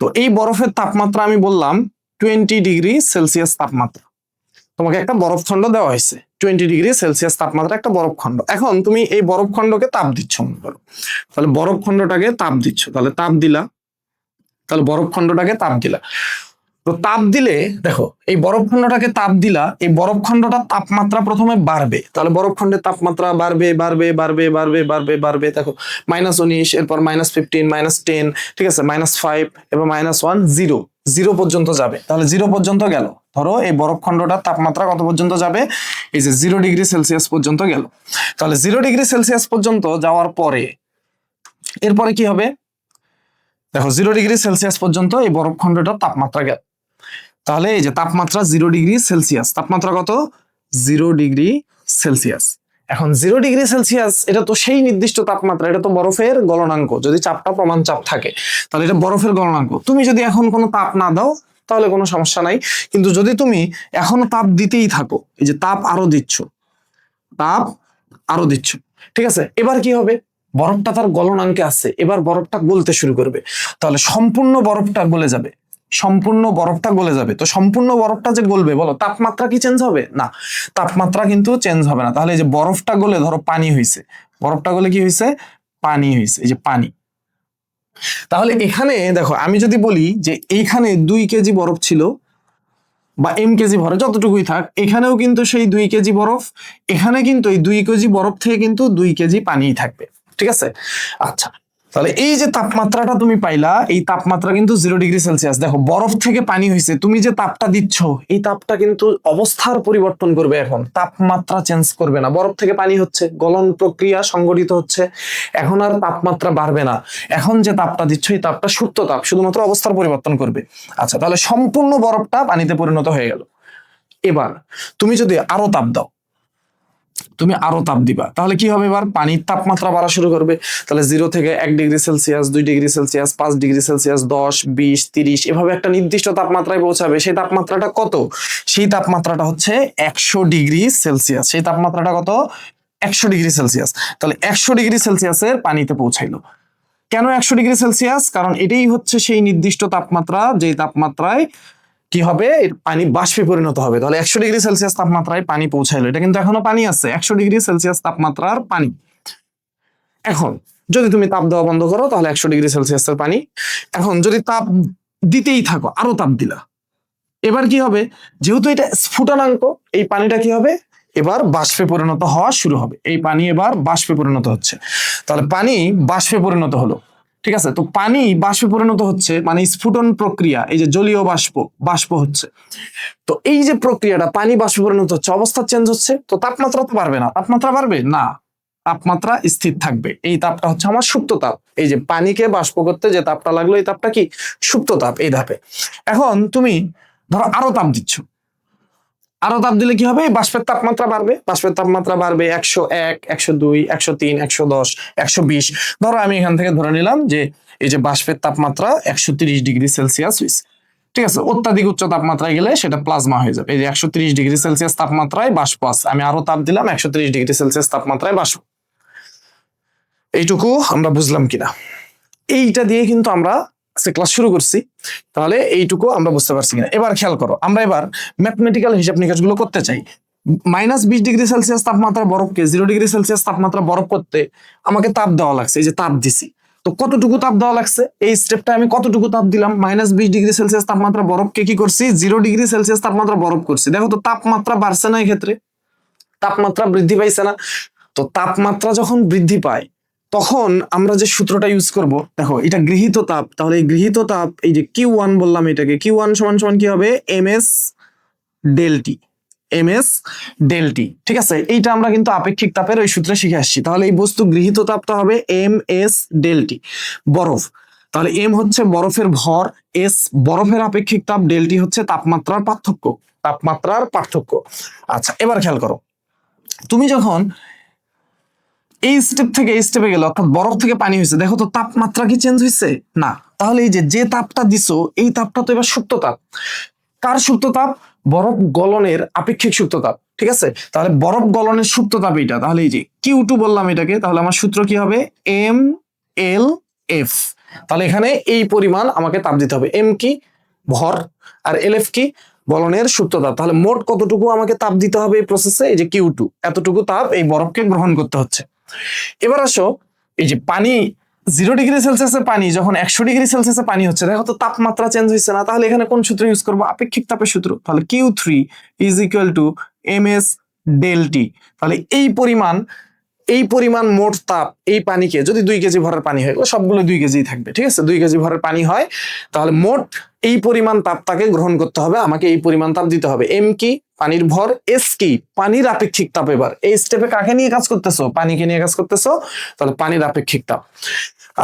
তো এই বরফের তাপমাত্রা আমি বললাম 20°C তাপমাত্রা। তোমাকে একটা বরফ খণ্ড দেওয়া হয়েছে, 20°C তাপমাত্রা একটা বরফ খণ্ড। এখন তুমি এই বরফ খণ্ডকে তাপ দিচ্ছ, মনে করো, তাহলে বরফ খণ্ডটাকে তাপ দিচ্ছ, তাহলে বরফ খণ্ডটাকে তাপ দিলা। তো তাপ দিলে দেখো, এই বরফ খণ্ডটাকে তাপ দিলা, এই বরফ খণ্ডটার তাপমাত্রা প্রথমে বাড়বে, তাহলে বরফ খণ্ডের তাপমাত্রা বাড়বে। দেখো -19, এরপর -15, -10, ঠিক আছে, -5, এবার -1, 0 পর্যন্ত যাবে। তাহলে 0 পর্যন্ত গেল। ধরো এই বরফ খণ্ডটার তাপমাত্রা কত পর্যন্ত যাবে? এই যে 0°C পর্যন্ত গেল। তাহলে 0°C পর্যন্ত যাওয়ার পরে এরপরে কি হবে? দেখো 0°C পর্যন্ত এই বরফ খণ্ডটার তাপমাত্রা গেল। তাহলে এই যে তাপমাত্রা 0°C, তাপমাত্রা কত? 0°C। এখন 0°C এটা তো সেই নির্দিষ্ট তাপমাত্রা, এটা তো বরফের গলনাঙ্ক। যদি চাপটা প্রমাণ চাপ থাকে তাহলে এটা বরফের গলনাঙ্ক। তুমি যদি এখন কোনো তাপ না দাও তাহলে কোনো সমস্যা নাই, কিন্তু যদি তুমি এখনো তাপ দিতেই থাকো, এই যে তাপ আরো দিচ্ছ, ঠিক আছে, এবার কি হবে? বরফটা তার গলনাঙ্কে আছে, এবার বরফটা গলতে শুরু করবে, তাহলে সম্পূর্ণ বরফটা গলে যাবে। তো সম্পূর্ণ বরফটা যে গলবে, বলো তাপমাত্রা কি চেঞ্জ হবে? না, তাপমাত্রা কিন্তু চেঞ্জ হবে না। তাহলে এই যে বরফটা গলে ধরো পানি হয়েছে, বরফটা গলে কি হয়েছে? পানি হয়েছে, এই যে পানি। তাহলে এখানে দেখো, আমি যদি বলি যে এইখানে 2 কেজি বরফ ছিল বা কেজি ভরে যতটুকুই থাক, এখানেও কিন্তু সেই 2 কেজি বরফ, এখানে কিন্তু এই 2 কেজি বরফ থেকে কিন্তু 2 কেজি পানিই থাকবে, ঠিক আছে। আচ্ছা, তাহলে এই যে তাপমাত্রাটা তুমি পাইলা, এই তাপমাত্রা কিন্তু 0°C। দেখো বরফ থেকে পানি হয়েছে, তুমি যে তাপটা দিচ্ছ এই তাপটা কিন্তু অবস্থার পরিবর্তন করবে, এখন তাপমাত্রা চেঞ্জ করবে না। বরফ থেকে পানি হচ্ছে, গলন প্রক্রিয়া সংঘটিত হচ্ছে, এখন আর তাপমাত্রা বাড়বে না। এখন যে তাপটা দিচ্ছ এই তাপটা সুপ্ত তাপ, শুধুমাত্র অবস্থার পরিবর্তন করবে। আচ্ছা, তাহলে সম্পূর্ণ বরফটা পানিতে পরিণত হয়ে গেল। এবার তুমি যদি আরো তাপ দাও, তুমি আরো তাপ দিবা, তাহলে কি হবে, এবার পানির তাপমাত্রা বাড়া শুরু করবে। তাহলে 0 থেকে 1 degree Celsius, 2 degree Celsius, 5 degree Celsius, 10, 20, 30 এভাবে একটা নির্দিষ্ট তাপমাত্রায় পৌঁছাবে। সেই তাপমাত্রাটা কত? সেই তাপমাত্রাটা হচ্ছে 100 ডিগ্রি সেলসিয়াস। সেই তাপমাত্রাটা কত? 100 ডিগ্রি সেলসিয়াস। তাহলে 100 ডিগ্রি সেলসিয়াসের পানিতে পৌঁছাইলো। কেন 100 ডিগ্রি সেলসিয়াস? কারণ এটাই হচ্ছে সেই নির্দিষ্ট তাপমাত্রা যেই তাপমাত্রায় কি হবে, পানি বাষ্পে পরিণত হবে। তাহলে 100 ডিগ্রি সেলসিয়াস তাপমাত্রায় পানি পৌঁছাইলো, এটা কিন্তু এখনো পানি আছে, 100 ডিগ্রি সেলসিয়াস তাপমাত্রার পানি। এখন যদি তুমি তাপ দেওয়া বন্ধ করো তাহলে 100 ডিগ্রি সেলসিয়াসের পানি। এখন যদি তাপ দিতেই থাকো, আরো তাপ দিলা, এবার কি হবে, যেহেতু এটা স্ফুটনাঙ্ক, এই পানিটা কি হবে, এবার বাষ্পে পরিণত হওয়া শুরু হবে। এই পানি এবার বাষ্পে পরিণত হচ্ছে। তাহলে পানি বাষ্পে পরিণত হলো, ঠিক আছে। তো পানি বাষ্পে পরিণত হচ্ছে মানে স্ফুটন প্রক্রিয়া, এই যে জলীয় বাষ্প, বাষ্প হচ্ছে। তো এই যে প্রক্রিয়াটা, পানি বাষ্পে পরিণত হচ্ছে, অবস্থা চেঞ্জ হচ্ছে, তো তাপমাত্রা তো বাড়বে না। তাপমাত্রা বাড়বে না, তাপমাত্রা স্থির থাকবে। এই তাপটা হচ্ছে আমার সুপ্ত তাপ। এই যে পানিকে বাষ্প করতে যে তাপটা লাগলো, এই তাপটা কি, সুপ্ত তাপ, এই ধাপে। এখন তুমি ধরো আরো তাপ দিচ্ছ, আরো তাপ দিলে কি হবে, বাষ্পের তাপমাত্রা বাড়বে। বাষ্পের তাপমাত্রা বাড়বে 101, 102, 103, 110, 120। ধরো আমি এখান থেকে ধরে নিলাম যে এই যে বাষ্পের তাপমাত্রা 130 ডিগ্রি সেলসিয়াস হয়েছে, ঠিক আছে। অত্যাধিক উচ্চ তাপমাত্রায় গেলে সেটা প্লাজমা হয়ে যাবে। এই যে 130 ডিগ্রি সেলসিয়াস তাপমাত্রায় বাষ্প আছে, আমি আরো তাপ দিলাম, 130 ডিগ্রি সেলসিয়াস তাপমাত্রায় বাষ্প। এইটুকু আমরা বুঝলাম কিনা? এইটা দিয়ে কিন্তু আমরা ক্লাস শুরু করছি, তাহলে এইটুকু আমরা বুঝতে পারছি কিনা? এবার খেয়াল করো, আমরা এবার ম্যাথমেটিক্যাল হিসাব নিকাশ গুলো করতে চাই। -20 ডিগ্রি সেলসিয়াস তাপমাত্রা বরফকে 0 ডিগ্রি সেলসিয়াস তাপমাত্রা বরফ করতে আমাকে তাপ দেওয়া লাগছে, এই যে তাপ দিছি। তো কতটুকু তাপ দেওয়া লাগছে, এই স্টেপটা আমি কতটুকু তাপ দিলাম, -20 ডিগ্রি সেলসিয়াস তাপমাত্রা বরফকে কি করছি, 0 ডিগ্রি সেলসিয়াস তাপমাত্রা বরফ করছি। দেখো তো তাপমাত্রা বাড়ছে না, এই ক্ষেত্রে তাপমাত্রা বৃদ্ধি পাইছে না? তো তাপমাত্রা যখন বৃদ্ধি পায় তখন আমরা যে সূত্রটা ইউজ করব, দেখো এটা গৃহীত তাপ, তাহলে এই গৃহীত তাপ, এই যে Q1 বললাম, এটাকে Q1 সমান সমান কি হবে, ms del T, ms del T, ঠিক আছে। এইটা আমরা কিন্তু আপেক্ষিক তাপের ওই সূত্রে শিখে আসছি। তাহলে এই বস্তু গৃহীত তাপটা হবে ms ডেল টি, বরফ। তাহলে m হচ্ছে বরফের ভর, s বরফের আপেক্ষিক তাপ, ডেল টি হচ্ছে তাপমাত্রার পার্থক্য, তাপমাত্রার পার্থক্য। আচ্ছা এবার খেয়াল করো, তুমি যখন এই স্টেপ থেকে এই স্টেপে গেল, অর্থাৎ বরফ থেকে পানি হয়েছে, দেখো তো তাপমাত্রা কি চেঞ্জ হয়েছে না? তাহলে এই যে তাপটা দিছো, এই তাপটা তো এবার সুপ্ত তাপ। কার সুপ্ত তাপ? বরফ গলনের আপেক্ষিক সুপ্ত তাপ, ঠিক আছে। তাহলে বরফ গলনের সুপ্ত তাপ এইটা, তাহলে এই যে Q2 বললাম এটাকে, তাহলে আমার সূত্র কি হবে, mLF। তাহলে এখানে এই পরিমাণ আমাকে তাপ দিতে হবে। m কি, ভর, আর LF কি, গলনের সুপ্ত তাপ। তাহলে মোট কতটুকু আমাকে তাপ দিতে হবে এই প্রসেসে, এই যে Q2, এতটুকু তাপ এই বরফকে গ্রহণ করতে হচ্ছে। এবার আসো, এই যে পানি 0 ডিগ্রি সেলসিয়াসের পানি যখন 100 ডিগ্রি সেলসিয়াসে পানি হচ্ছে, দেখো তো তাপমাত্রা চেঞ্জ হয়েছে না? তাহলে এখানে কোন সূত্র ইউজ করবো, আপেক্ষিক তাপের সূত্র। তাহলে Q3 is equal to ms del T. তাহলে এই পরিমাণ মোট তাপ এই পানিকে, যদি 2 কেজি ভরের পানি হয়, সবগুলো 2 কেজি থাকবে, ঠিক আছে। 2 কেজি ভরের পানি হয়, তাহলে মোট এই পরিমাণ তাপ তাকে গ্রহণ করতে হবে, আমাকে এই পরিমাণ তাপ দিতে হবে। m কি, পানির ভর, s কি, পানির আপেক্ষিক তাপ। এবার এই স্টেপে কাকে নিয়ে কাজ করতেছো, পানিকে নিয়ে কাজ করতেছো, তাহলে পানির আপেক্ষিক তাপ।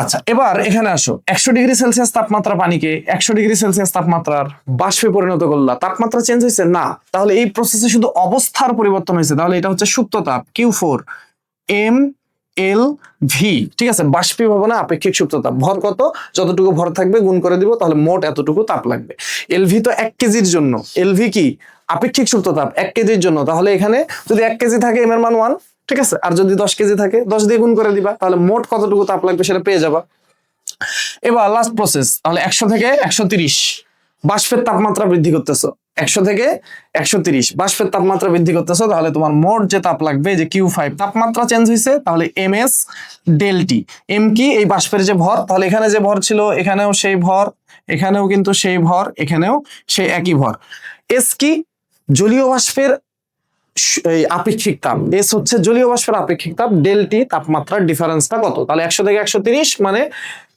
আচ্ছা এবার এখানে আসো, 100 ডিগ্রি সেলসিয়াস তাপমাত্রা পানিকে 100 ডিগ্রি সেলসিয়াস তাপমাত্রার বাষ্পে পরিণত করলা, তাপমাত্রা চেঞ্জ হয়েছে না? তাহলে এই প্রসেসে শুধু অবস্থার পরিবর্তন হয়েছে, তাহলে এটা হচ্ছে সুপ্ত তাপ, Q4 mLV, ঠিক আছে। বাষ্পীভবনে আপেক্ষিক সুপ্ত তাপ, ভর কত, যতটুকু ভর থাকবে গুণ করে দিব, তাহলে মোট এতটুকু তাপ লাগবে। LV তো 1 কেজির জন্য, LV কি, আপেক্ষিক সুপ্ত তাপ 1 কেজির জন্য। তাহলে এখানে যদি 1 কেজি থাকে m এর মান 1, ঠিক আছে। আর যদি 10 কেজি থাকে 10 দিয়ে গুণ করে দিবা, তাহলে মোট কতটুকু তাপ লাগবে সেটা পেয়ে যাবা। এবার লাস্ট প্রসেস, তাহলে 100 থেকে 130 বাষ্পের তাপমাত্রা বৃদ্ধি করতেছো, 100 থেকে 130 বাষ্পের তাপমাত্রা বৃদ্ধি করতেছো, তাহলে তোমার মোট যে তাপ লাগবে, যে Q5, তাপমাত্রা চেঞ্জ হয়েছে, তাহলে ms ডেল টি। m কি, এই বাষ্পের যে ভর, তাহলে এখানে যে ভর ছিল এখানেও সেই ভর, এখানেও কিন্তু সেই ভর, এখানেও সেই একই ভর। s কি, জলীয় বাষ্পের এই আপেক্ষিক তাপ, এস হচ্ছে জলীয় বাষ্পের আপেক্ষিক তাপ, ডেল টি তাপমাত্রার ডিফারেন্সটা কত, তাহলে 100 থেকে 130 মানে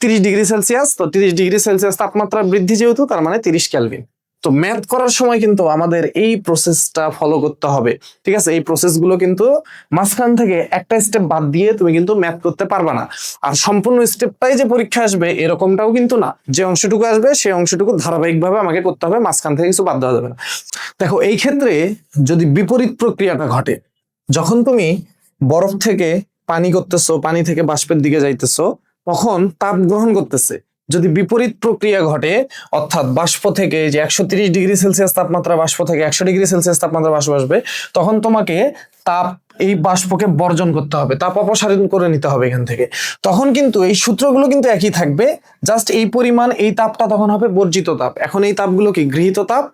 30 ডিগ্রি সেলসিয়াস। তো 30 ডিগ্রি সেলসিয়াস তাপমাত্রা বৃদ্ধি যেহেতু, তার মানে 30 কেলভিন। তো ম্যাথ করার সময় কিন্তু আমাদের এই প্রসেসটা ফলো করতে হবে, ঠিক আছে। এই প্রসেসগুলো কিন্তু মাঝখান থেকে একটা স্টেপ বাদ দিয়ে তুমি কিন্তু ম্যাথ করতে পারবা না। আর সম্পূর্ণ স্টেপটাই যে পরীক্ষা আসবে এরকমটাও কিন্তু না, যে অংশটুকু আসবে সেই অংশটুকু ধারাবাহিকভাবে আমাকে করতে হবে, মাঝখান থেকে কিছু বাদ দেওয়া যাবে না। দেখো এই ক্ষেত্রে যদি বিপরীত প্রক্রিয়াটা ঘটে, যখন তুমি বরফ থেকে পানি করতেছো, পানি থেকে বাষ্পের দিকে যাইতেছো, তখন তাপ গ্রহণ করতেছে। যদি বিপরীত প্রক্রিয়া ঘটে, অর্থাৎ বাষ্প থেকে যে 130 ডিগ্রি সেলসিয়াস তাপমাত্রা বাষ্প থেকে 100 ডিগ্রি সেলসিয়াস তাপমাত্রা বাষ্প আসবে, তখন তোমাকে তাপ এই বাষ্পকে বর্জন করতে হবে, তাপ অপসারণ করে নিতে হবে এখান থেকে। তখন কিন্তু এই সূত্রগুলো কিন্তু একই থাকবে, জাস্ট এই পরিমাণ, এই তাপটা তখন হবে বর্জিত তাপ। এখন এই তাপগুলো কি গৃহীত তাপ।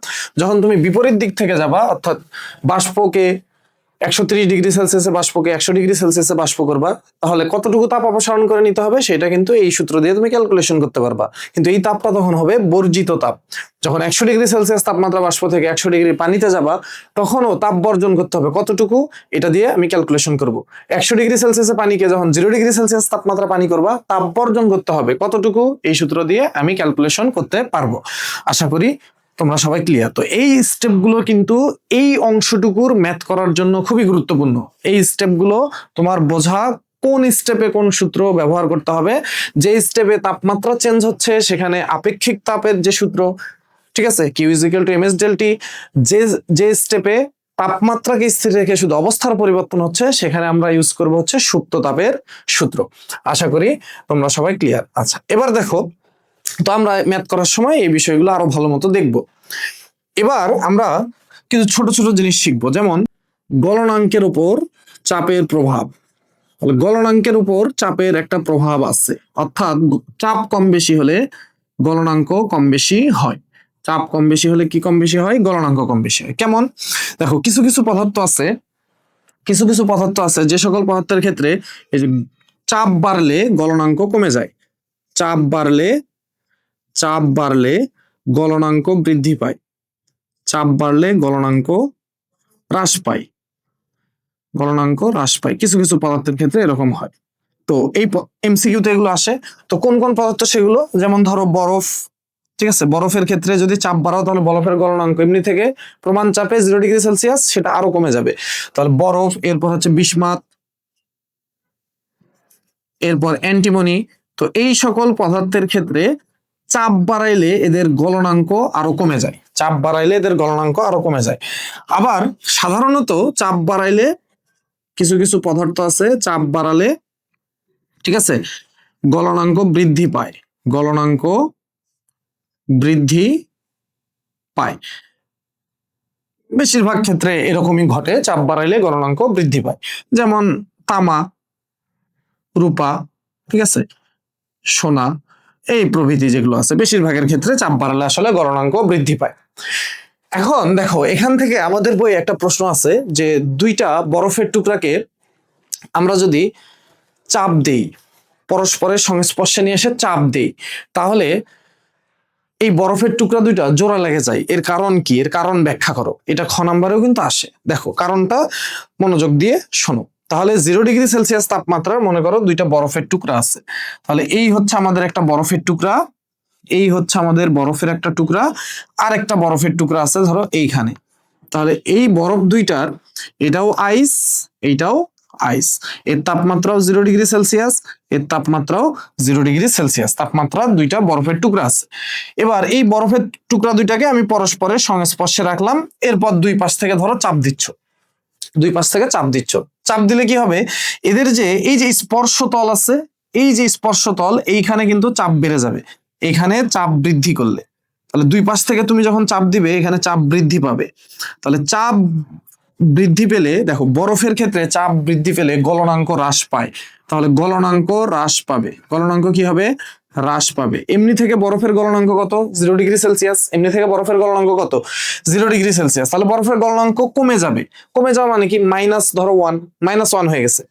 যখন তুমি বিপরীত দিক থেকে যাবা, অর্থাৎ বাষ্পকে 130 ডিগ্রি সেলসিয়াসে বাষ্পকে 100 ডিগ্রি সেলসিয়াসে বাষ্প করবা, তাহলে কতটুকু তাপ অপসারণ করে নিতে হবে সেটা কিন্তু এই সূত্র দিয়ে তুমি ক্যালকুলেশন করতে পারবা। কিন্তু এই তাপটা তখন হবে বর্জিত তাপ। যখন 100 ডিগ্রি সেলসিয়াস তাপমাত্রা বাষ্প থেকে 100 ডিগ্রি পানিতে যাবা, তখনও তাপ বর্জন করতে হবে কতটুকু, এটা দিয়ে আমি ক্যালকুলেশন করব। 100 ডিগ্রি সেলসিয়াসে পানিকে যখন 0 ডিগ্রি সেলসিয়াস তাপমাত্রা পানি করবা, তাপ বর্জন করতে হবে কতটুকু, এই সূত্র দিয়ে আমি ক্যালকুলেশন করতে পারবো। আশা করি তোমরা সবাই ক্লিয়ার। তো এই স্টেপগুলো কিন্তু এই অংশটুকুর ম্যাথ করার জন্য খুবই গুরুত্বপূর্ণ। এই স্টেপগুলো তোমার বোঝা, কোন স্টেপে কোন সূত্র ব্যবহার করতে হবে। যে স্টেপে তাপমাত্রা চেঞ্জ হচ্ছে সেখানে আপেক্ষিক তাপের যে সূত্র, ঠিক আছে, Q is equal to M S del T. যে স্টেপে তাপমাত্রাকে স্থির রেখে শুধু অবস্থার পরিবর্তন হচ্ছে, সেখানে আমরা ইউজ করব হচ্ছে সুপ্ত তাপের সূত্র। আশা করি তোমরা সবাই ক্লিয়ার। আচ্ছা, এবার দেখো, তো আমরা ম্যাথ করার সময় এই বিষয়গুলো আরো ভালো মতো দেখব। এবার আমরা কিছু ছোট ছোট জিনিস শিখবো, যেমন গলনাঙ্কের উপর চাপের প্রভাব। গলনাঙ্কের উপর চাপের একটা প্রভাব আছে, অর্থাৎ চাপ কম বেশি হলে গলনাঙ্ক কম বেশি হয়। চাপ কম বেশি হলে কি কম বেশি হয়? গলনাঙ্ক কম বেশি হয়। কেমন? দেখো, কিছু কিছু পদার্থ আছে যে সকল পদার্থের ক্ষেত্রে এই যে চাপ বাড়লে গলনাঙ্ক কমে যায়। চাপ বাড়লে গলনাঙ্ক বৃদ্ধি পায়, চাপ বাড়লে গলনাঙ্ক হ্রাস পায়, কিছু কিছু পদার্থের ক্ষেত্রে এরকম হয়। তো এই এমসিকিউতে এগুলো আসে। তো কোন কোন পদার্থ সেগুলো? যেমন ধরো বরফ, ঠিক আছে, বরফের ক্ষেত্রে যদি চাপ বাড়াও, তাহলে বরফের গলনাঙ্ক এমনি থেকে প্রমাণ চাপে 0 ডিগ্রি সেলসিয়াস সেটা আরো কমে যাবে। তাহলে বরফ, এরপর হচ্ছে বিসমাথ, এরপর অ্যান্টিমনি। তো এই সকল পদার্থের ক্ষেত্রে চাপ বাড়াইলে এদের গলনাঙ্ক আরো কমে যায়, আবার সাধারণত চাপ বাড়াইলে কিছু কিছু পদার্থ আছে, চাপ বাড়ালে, ঠিক আছে, গলনাঙ্ক বৃদ্ধি পায়। বেশিরভাগ ক্ষেত্রে এরকমই ঘটে, চাপ বাড়াইলে গলনাঙ্ক বৃদ্ধি পায়। যেমন তামা, রূপা, ঠিক আছে, সোনা, এই প্রভৃতি যেগুলো আছে, বেশিরভাগের ক্ষেত্রে চাপ বাড়ালে আসলে গলনাঙ্ক বৃদ্ধি পায়। এখন দেখো, এখান থেকে আমাদের বইয়ে একটা প্রশ্ন আছে যে দুইটা বরফের টুকরাকে আমরা যদি চাপ দেই, পরস্পরের সংস্পর্শে নিয়ে এসে চাপ দেই, তাহলে এই বরফের টুকরা দুইটা জোড়া লেগে যায়। এর কারণ কি? এর কারণ ব্যাখ্যা করো। এটা খ নাম্বারেও কিন্তু আসে। দেখো কারণটা মনোযোগ দিয়ে শোনো। তাহলে 0 ডিগ্রি সেলসিয়াস তাপমাত্রার মনে করো দুইটা বরফের টুকরা আছে। তাহলে এই হচ্ছে আমাদের একটা বরফের টুকরা, এই হচ্ছে আমাদের বরফের একটা টুকরা, আর একটা বরফের টুকরা আছে ধরো এইখানে। তাহলে এই বরফ দুইটার, এটাও আইস, এইটাও আইস, এর তাপমাত্রাও 0 ডিগ্রি সেলসিয়াস, এর তাপমাত্রাও 0 ডিগ্রি সেলসিয়াস। তাপমাত্রা দুইটা বরফের টুকরা আছে। এবার এই বরফের টুকরা দুইটাকে আমি পরস্পরের সংস্পর্শে রাখলাম। এরপর দুই পাশ থেকে ধরো চাপ দিচ্ছ, চাপ দিলে কি হবে? এদের যে এই যে স্পর্শতল আছে, এই যে স্পর্শতল, এইখানে কিন্তু চাপ বেড়ে যাবে। এখানে চাপ বৃদ্ধি করলে, তাহলে দুই পাশ থেকে তুমি যখন চাপ দিবে, এখানে চাপ বৃদ্ধি পাবে। তাহলে চাপ বৃদ্ধি পেলে, দেখো বরফের ক্ষেত্রে চাপ বৃদ্ধি পেলে গলনাঙ্ক হ্রাস পায়। তাহলে গলনাঙ্ক হ্রাস পাবে, গলনাঙ্ক কি হবে? হ্রাস পাবে। এমনি থেকে বরফের গলনাঙ্ক কত? 0 ডিগ্রি সেলসিয়াস। এমনি থেকে বরফের গলনাঙ্ক কত? 0 ডিগ্রি সেলসিয়াস। তাহলে বরফের গলনাঙ্ক কমে যাবে। কমে যাওয়া মানে কি? মাইনাস, ধরো -1 হয়ে গেছে।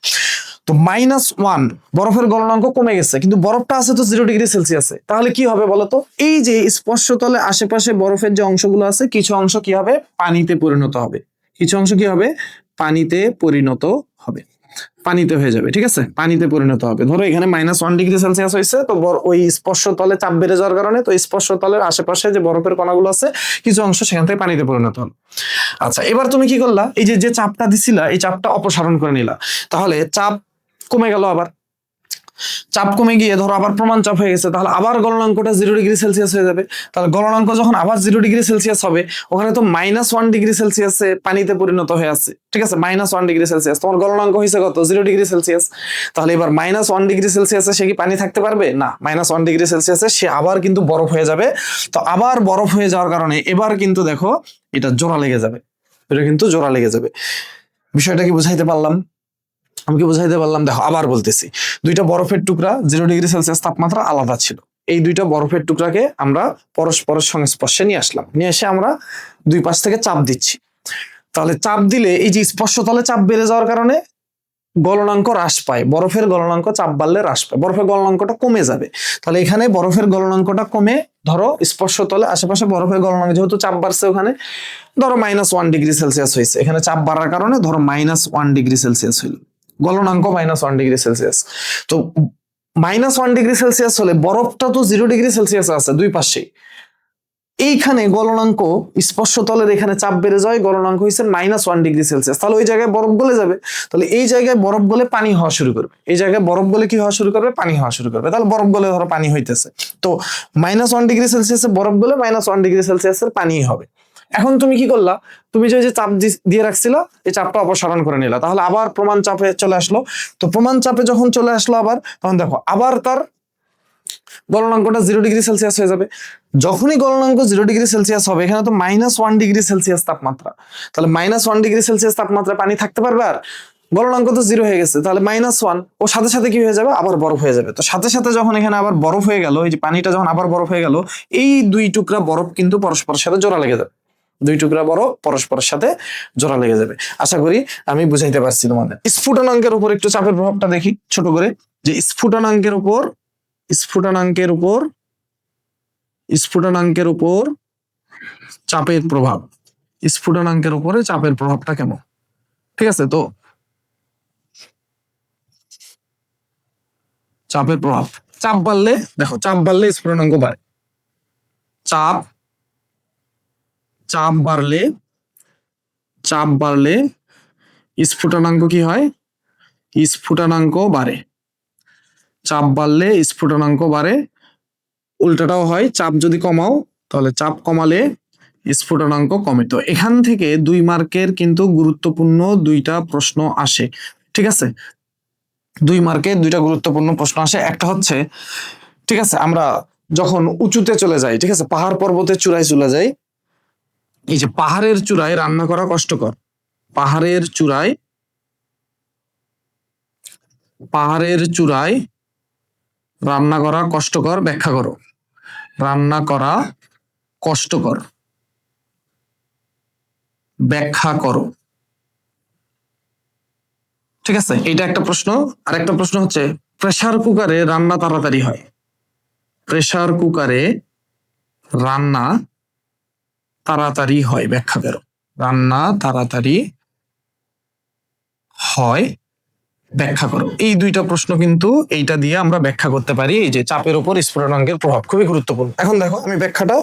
তো -1 বরফের গলনাঙ্ক কমে গেছে, কিন্তু বরফটা আছে তো 0 ডিগ্রি সেলসিয়াসে। তাহলে কি হবে বলতো? এই যে স্পর্শতলে আশেপাশে বরফের যে অংশগুলো আছে, কিছু অংশ কি হবে? পানিতে পরিণত হবে। কিছু অংশ কি হবে? পানিতে পরিণত হবে, পানিতে হয়ে যাবে, ঠিক আছে, পানিতে পরিণত হবে। ধরো এখানে -1 ডিগ্রি সেলসিয়াস হয়েছে, তো ওই স্পর্শতলে চাপ বেড়ে যাওয়ার কারণে তো স্পর্শতলের আশেপাশে যে বরফের কণাগুলো আছে, কিছু অংশ সেখান থেকে পানিতে পরিণত হলো। আচ্ছা, এবার তুমি কি করলা? এই যে চাপটা দিছিলা, এই চাপটা অপসারণ করে নিলা, তাহলে চাপ কমে গেল। আবার চাপ কমে গিয়ে ধরো আবার প্রমাণ চাপ হয়ে গেছে, তাহলে আবার গলনাঙ্কটা 0°C হয়ে যাবে। তাহলে গলনাঙ্ক যখন আবার 0°C হবে, ওখানে তো -1°C পানিতে পরিণত হয়ে আছে, ঠিক আছে, -1°C। তোমার গলনাঙ্ক হয়েছে কত? 0°C। তাহলে এবার -1°C সে কি পানি থাকতে পারবে না? -1°C সে আবার কিন্তু বরফ হয়ে যাবে। তো আবার বরফ হয়ে যাওয়ার কারণে এবার কিন্তু দেখো এটা জোড়া লেগে যাবে, এটা কিন্তু জোড়া লেগে যাবে। বিষয়টা কি বুঝাইতে পারলাম? আমি কি বুঝাইতে পারলাম? দেখো আবার বলতেছি, দুইটা বরফের টুকরা 0°C তাপমাত্রা আলাদা ছিল। এই দুইটা বরফের টুকরাকে আমরা পরস্পরের সংস্পর্শে নিয়ে আসলাম, নিয়ে এসে আমরা দুই পাশ থেকে চাপ দিচ্ছি। তাহলে চাপ দিলে এই যে স্পর্শতলে চাপ বেড়ে যাওয়ার কারণে গলনাঙ্ক হ্রাস পায়, বরফের গলনাঙ্ক চাপ বাড়লে হ্রাস পায়, বরফের গলনাঙ্কটা কমে যাবে। তাহলে এখানে বরফের গলনাঙ্কটা কমে, ধরো স্পর্শতলে আশেপাশে বরফের গলনাঙ্ক যেহেতু চাপ বাড়ছে, ওখানে ধরো -1°C হয়েছে, এখানে চাপ বাড়ার কারণে ধরো -1°C হইল, গলনাঙ্ক -1°C। তো -1°C হলে বরফটা তো 0°C আছে দুই পাশে, এইখানে গলনাঙ্ক স্পর্শতলের এখানে চাপ বেড়ে যায়, গলনাঙ্ক হয়েছে -1°C। তাহলে ওই জায়গায় বরফ গলে যাবে, তাহলে এই জায়গায় বরফ গলে পানি হওয়া শুরু করবে, এই জায়গায় বরফ গলে কি হওয়া শুরু করবে? পানি হওয়া শুরু করবে। তাহলে বরফ গলে ধরো পানি হইতেছে, তো -1°C বরফ গলে -1°C পানি হবে। এখন তুমি কি করলা? তুমি যে চাপ দিয়ে রাখছিলা, এই চাপটা অপসারণ করে নিলা, তাহলে আবার প্রমাণ চাপে চলে আসলো। তো প্রমাণ চাপে যখন চলে আসলো আবার, তখন দেখো আবার তার গলনাঙ্কটা 0°C হয়ে যাবে। যখনই গলনাঙ্ক 0°C হবে, এখানে তো -1°C তাপমাত্রা, তাহলে -1°C তাপমাত্রায় পানি থাকতে পারবে? আর গলনাঙ্ক তো 0 হয়ে গেছে, তাহলে -1 ও সাথে সাথে কি হয়ে যাবে? আবার বরফ হয়ে যাবে। তো সাথে সাথে যখন এখানে আবার বরফ হয়ে গেল, এই যে পানিটা যখন আবার বরফ হয়ে গেল, এই দুই টুকরা বরফ কিন্তু পরস্পরের সাথে জোড়া লেগে যাবে, দুই টুকরা বরফ পরস্পরের সাথে জোড়া লেগে যাবে। আশা করি আমি বুঝাইতে পারছি তোমাদের। স্ফুটনাঙ্কের উপর একটু চাপের প্রভাবটা দেখি ছোট করে, যে স্ফুটনাঙ্কের উপর চাপের প্রভাব, স্ফুটনাঙ্কের উপরে চাপের প্রভাবটা কেমন, ঠিক আছে? তো চাপের প্রভাব, চাপ বাড়লে দেখো, চাপ বাড়লে স্ফুটনাঙ্ক বাড়ে, চাপ বাড়লে স্ফুটনাঙ্ক কি হয়? স্ফুটনাঙ্ক বাড়ে, চাপ বাড়লে স্ফুটনাঙ্ক বাড়ে। উল্টাটাও হয়, চাপ যদি কমাও তাহলে চাপ কমালে স্ফুটনাঙ্ক কমে। তো এখান থেকে 2 মার্কের কিন্তু গুরুত্বপূর্ণ দুইটা প্রশ্ন আসে, ঠিক আছে? 2 মার্কে দুইটা গুরুত্বপূর্ণ প্রশ্ন আসে। একটা হচ্ছে, ঠিক আছে, আমরা যখন উঁচুতে চলে যাই, ঠিক আছে, পাহাড় পর্বতের চূড়ায় চলে যাই, এই যে পাহাড়ের চূড়ায় রান্না করা কষ্টকর, পাহাড়ের চূড়ায় রান্না করা কষ্টকর, ব্যাখ্যা করো। রান্না করা কষ্টকর, ব্যাখ্যা করো, ঠিক আছে? এটা একটা প্রশ্ন। আর একটা প্রশ্ন হচ্ছে, প্রেসার কুকারে রান্না তাড়াতাড়ি হয়, প্রেসার কুকারে রান্না তাড়াতাড়ি হয়, ব্যাখ্যা করো। রান্না তাড়াতাড়ি হয়, ব্যাখ্যা করো। এই দুইটা প্রশ্ন কিন্তু এইটা দিয়ে আমরা ব্যাখ্যা করতে পারি, এই যে চাপের উপর স্ফুটনাঙ্কের প্রভাব খুবই গুরুত্বপূর্ণ। এখন দেখো আমি ব্যাখ্যাটা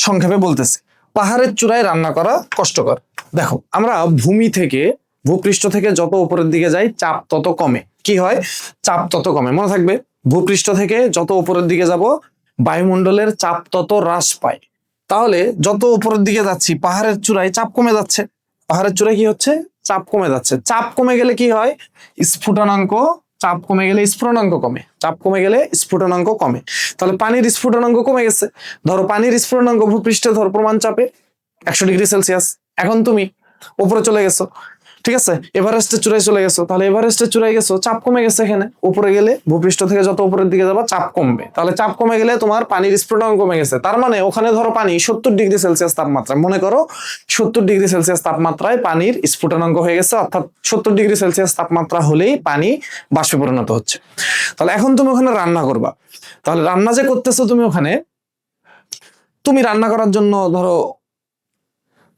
সংক্ষেপে বলতেছি। পাহাড়ের চূড়ায় রান্না করা কষ্টকর। দেখো আমরা ভূপৃষ্ঠ থেকে যত উপরের দিকে যাই, চাপ তত কমে। কি হয়? চাপ তত কমে, মনে থাকবে। ভূপৃষ্ঠ থেকে যত উপরের দিকে যাব, বায়ুমণ্ডলের চাপ তত হ্রাস পায়। তাহলে যত উপরের দিকে যাচ্ছি, পাহাড়ের চূড়ায় চাপ কমে যাচ্ছে, পাহাড়ের চূড়ায় কি হচ্ছে? চাপ কমে যাচ্ছে। চাপ কমে গেলে কি হয়? স্ফুটনাঙ্ক, চাপ কমে গেলে স্ফুটনাঙ্ক কমে, চাপ কমে গেলে স্ফুটনাঙ্ক কমে। তাহলে পানির স্ফুটনাঙ্ক কমে গেছে। ধরো পানির স্ফুটনাঙ্ক ভূপৃষ্ঠে ধরো প্রমাণ চাপে 100°C, এখন তুমি উপরে চলে গেছো, ঠিক আছে, এভারেস্টের চূড়ায় চলে গেছো, তাহলে এভারেস্টের চূড়ায় গেছো, চাপ কমে গেছে। এখানে উপরে গেলে ভূপৃষ্ঠ থেকে যত উপরের দিকে যাবা চাপ কমবে, তাহলে চাপ কমে গেলে তোমার পানির স্ফুটনাঙ্ক কমে গেছে। তার মানে ওখানে ধরো পানি 70°C তাপমাত্রা, মনে করো 70°C তাপমাত্রায় পানির স্ফুটনাঙ্ক হয়ে গেছে, অর্থাৎ 70°C তাপমাত্রা হলেই পানি বাষ্পে পরিণত হচ্ছে। তাহলে এখন তুমি ওখানে রান্না করবা, তাহলে রান্না যে করতেছো তুমি রান্না করার জন্য ধরো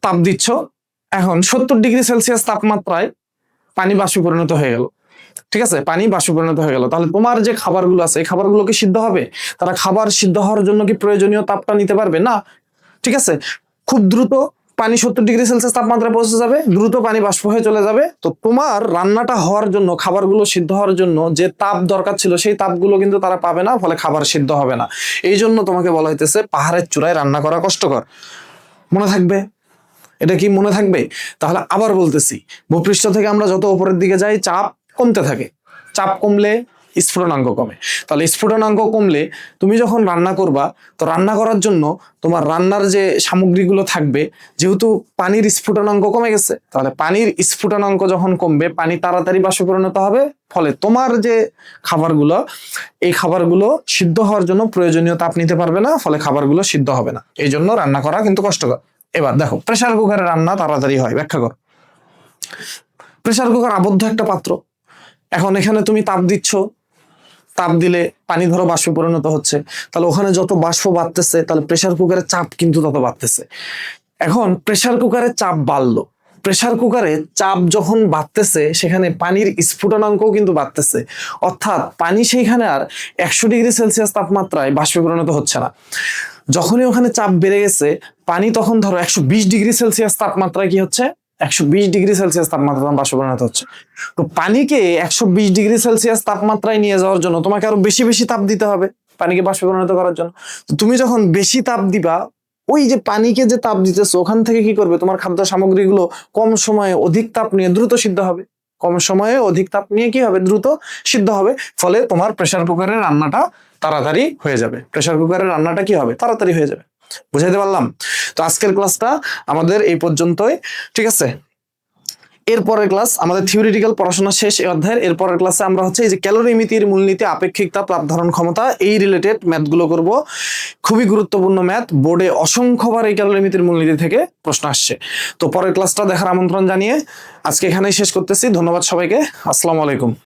তাপ দিচ্ছ, এখন 70°C তাপমাত্রায় পানি বাষ্পে পরিণত হয়ে গেল, ঠিক আছে, পানি বাষ্পে পরিণত হয়ে গেল। তাহলে তোমার যে খাবারগুলো আছে, এই খাবারগুলো কি সিদ্ধ হবে? তারা খাবার সিদ্ধ হওয়ার জন্য কি প্রয়োজনীয় তাপটা নিতে পারবে? না, ঠিক আছে। খুব দ্রুত পানি 70 ডিগ্রি সেলসিয়াস তাপমাত্রায় পৌঁছে যাবে, দ্রুত পানি বাষ্প হয়ে চলে যাবে। তো তোমার রান্নাটা হওয়ার জন্য, খাবারগুলো সিদ্ধ হওয়ার জন্য যে তাপ দরকার ছিল সেই তাপগুলো কিন্তু তারা পাবে না, ফলে খাবার সিদ্ধ হবে না। এই জন্য তোমাকে বলা হইতেছে পাহাড়ের চূড়ায় রান্না করা কষ্টকর। মনে থাকবে? এটা কি মনে থাকবে? তাহলে আবার বলতেছি, ভূপৃষ্ঠ থেকে আমরা যত উপরের দিকে যাই চাপ কমতে থাকে, চাপ কমলে স্ফুটনাঙ্ক কমে। তাহলে স্ফুটনাঙ্ক কমলে তুমি যখন রান্না করবা, তো রান্না করার জন্য তোমার রান্নার যে সামগ্রীগুলো থাকবে, যেহেতু পানির স্ফুটনাঙ্ক কমে গেছে, তাহলে পানির স্ফুটনাঙ্ক যখন কমবে পানি তাড়াতাড়ি বাষ্পে পরিণত হবে, ফলে তোমার যে খাবারগুলো, এই খাবারগুলো সিদ্ধ হওয়ার জন্য প্রয়োজনীয় তাপ নিতে পারবে না, ফলে খাবারগুলো সিদ্ধ হবে না। এই জন্য রান্না করা কিন্তু কষ্টকর। এবার দেখো, প্রেসার কুকারে রান্না তাড়াতাড়ি হয়, ব্যাখ্যা কর। প্রেসার কুকার আবদ্ধ একটা পাত্র, এখন এখানে তুমি তাপ দিচ্ছ, তাপ দিলে পানি ধরো বাষ্পে পরিণত হচ্ছে, তাহলে ওখানে যত বাষ্প বাড়তেছে তাহলে প্রেসার কুকারের চাপ কিন্তু তত বাড়তেছে। এখন প্রেসার কুকারের চাপ বাড়লো, প্রেসার কুকারে চাপ যখন বাড়তেছে সেখানে পানির স্ফুটনাঙ্কও কিন্তু বাড়তেছে, অর্থাৎ পানি সেইখানে আর 100 ডিগ্রি সেলসিয়াস তাপমাত্রায় বাষ্পে পরিণত হচ্ছে না। যখনই ওখানে চাপ বেড়ে গেছে পানি তখন ধরো 120 ডিগ্রি সেলসিয়াস তাপমাত্রায় কি হচ্ছে, 120 ডিগ্রি সেলসিয়াস তাপমাত্রা বাষ্পে পরিণত হচ্ছে। তো পানিকে 120 ডিগ্রি সেলসিয়াস তাপমাত্রায় নিয়ে যাওয়ার জন্য তোমাকে আরো বেশি বেশি তাপ দিতে হবে পানিকে বাষ্পে পরিণত করার জন্য। তো তুমি যখন বেশি তাপ দিবা, ওই যে পানিকে যে তাপ দিতেছো ওখান থেকে কি করবে, তোমার খাদ্য সামগ্রীগুলো কম সময়ে অধিক তাপ নিয়ে দ্রুত সিদ্ধ হবে, কম সময়ে অধিক তাপ নিয়ে কি হবে, দ্রুত সিদ্ধ হবে। ফলে তোমার প্রেসার কুকারের রান্নাটা তাড়াতাড়ি হয়ে যাবে, প্রেসার কুকারের রান্নাটা কি হবে, তাড়াতাড়ি হয়ে যাবে। বুঝাইতে পারলাম? তো আজকের ক্লাসটা আমাদের এই পর্যন্তই, ঠিক আছে? এরপরের ক্লাস আমাদের থিওরিটিক্যাল পড়াশোনা শেষ এই অধ্যায়ের। এরপরের ক্লাসে আমরা হচ্ছে এই যে ক্যালোরিমিতির মূলনীতি, আপেক্ষিকতা, তাপ ধারণ ক্ষমতা, এই রিলেটেড ম্যাথগুলো করব। খুবই গুরুত্বপূর্ণ ম্যাথ, বোর্ডে অসংখ্যবার এই ক্যালোরিমিতির মূলনীতি থেকে প্রশ্ন আসছে। তো পরের ক্লাসটা দেখার আমন্ত্রণ জানিয়ে আজকে এখানেই শেষ করতেছি। ধন্যবাদ সবাইকে, আসসালামু আলাইকুম।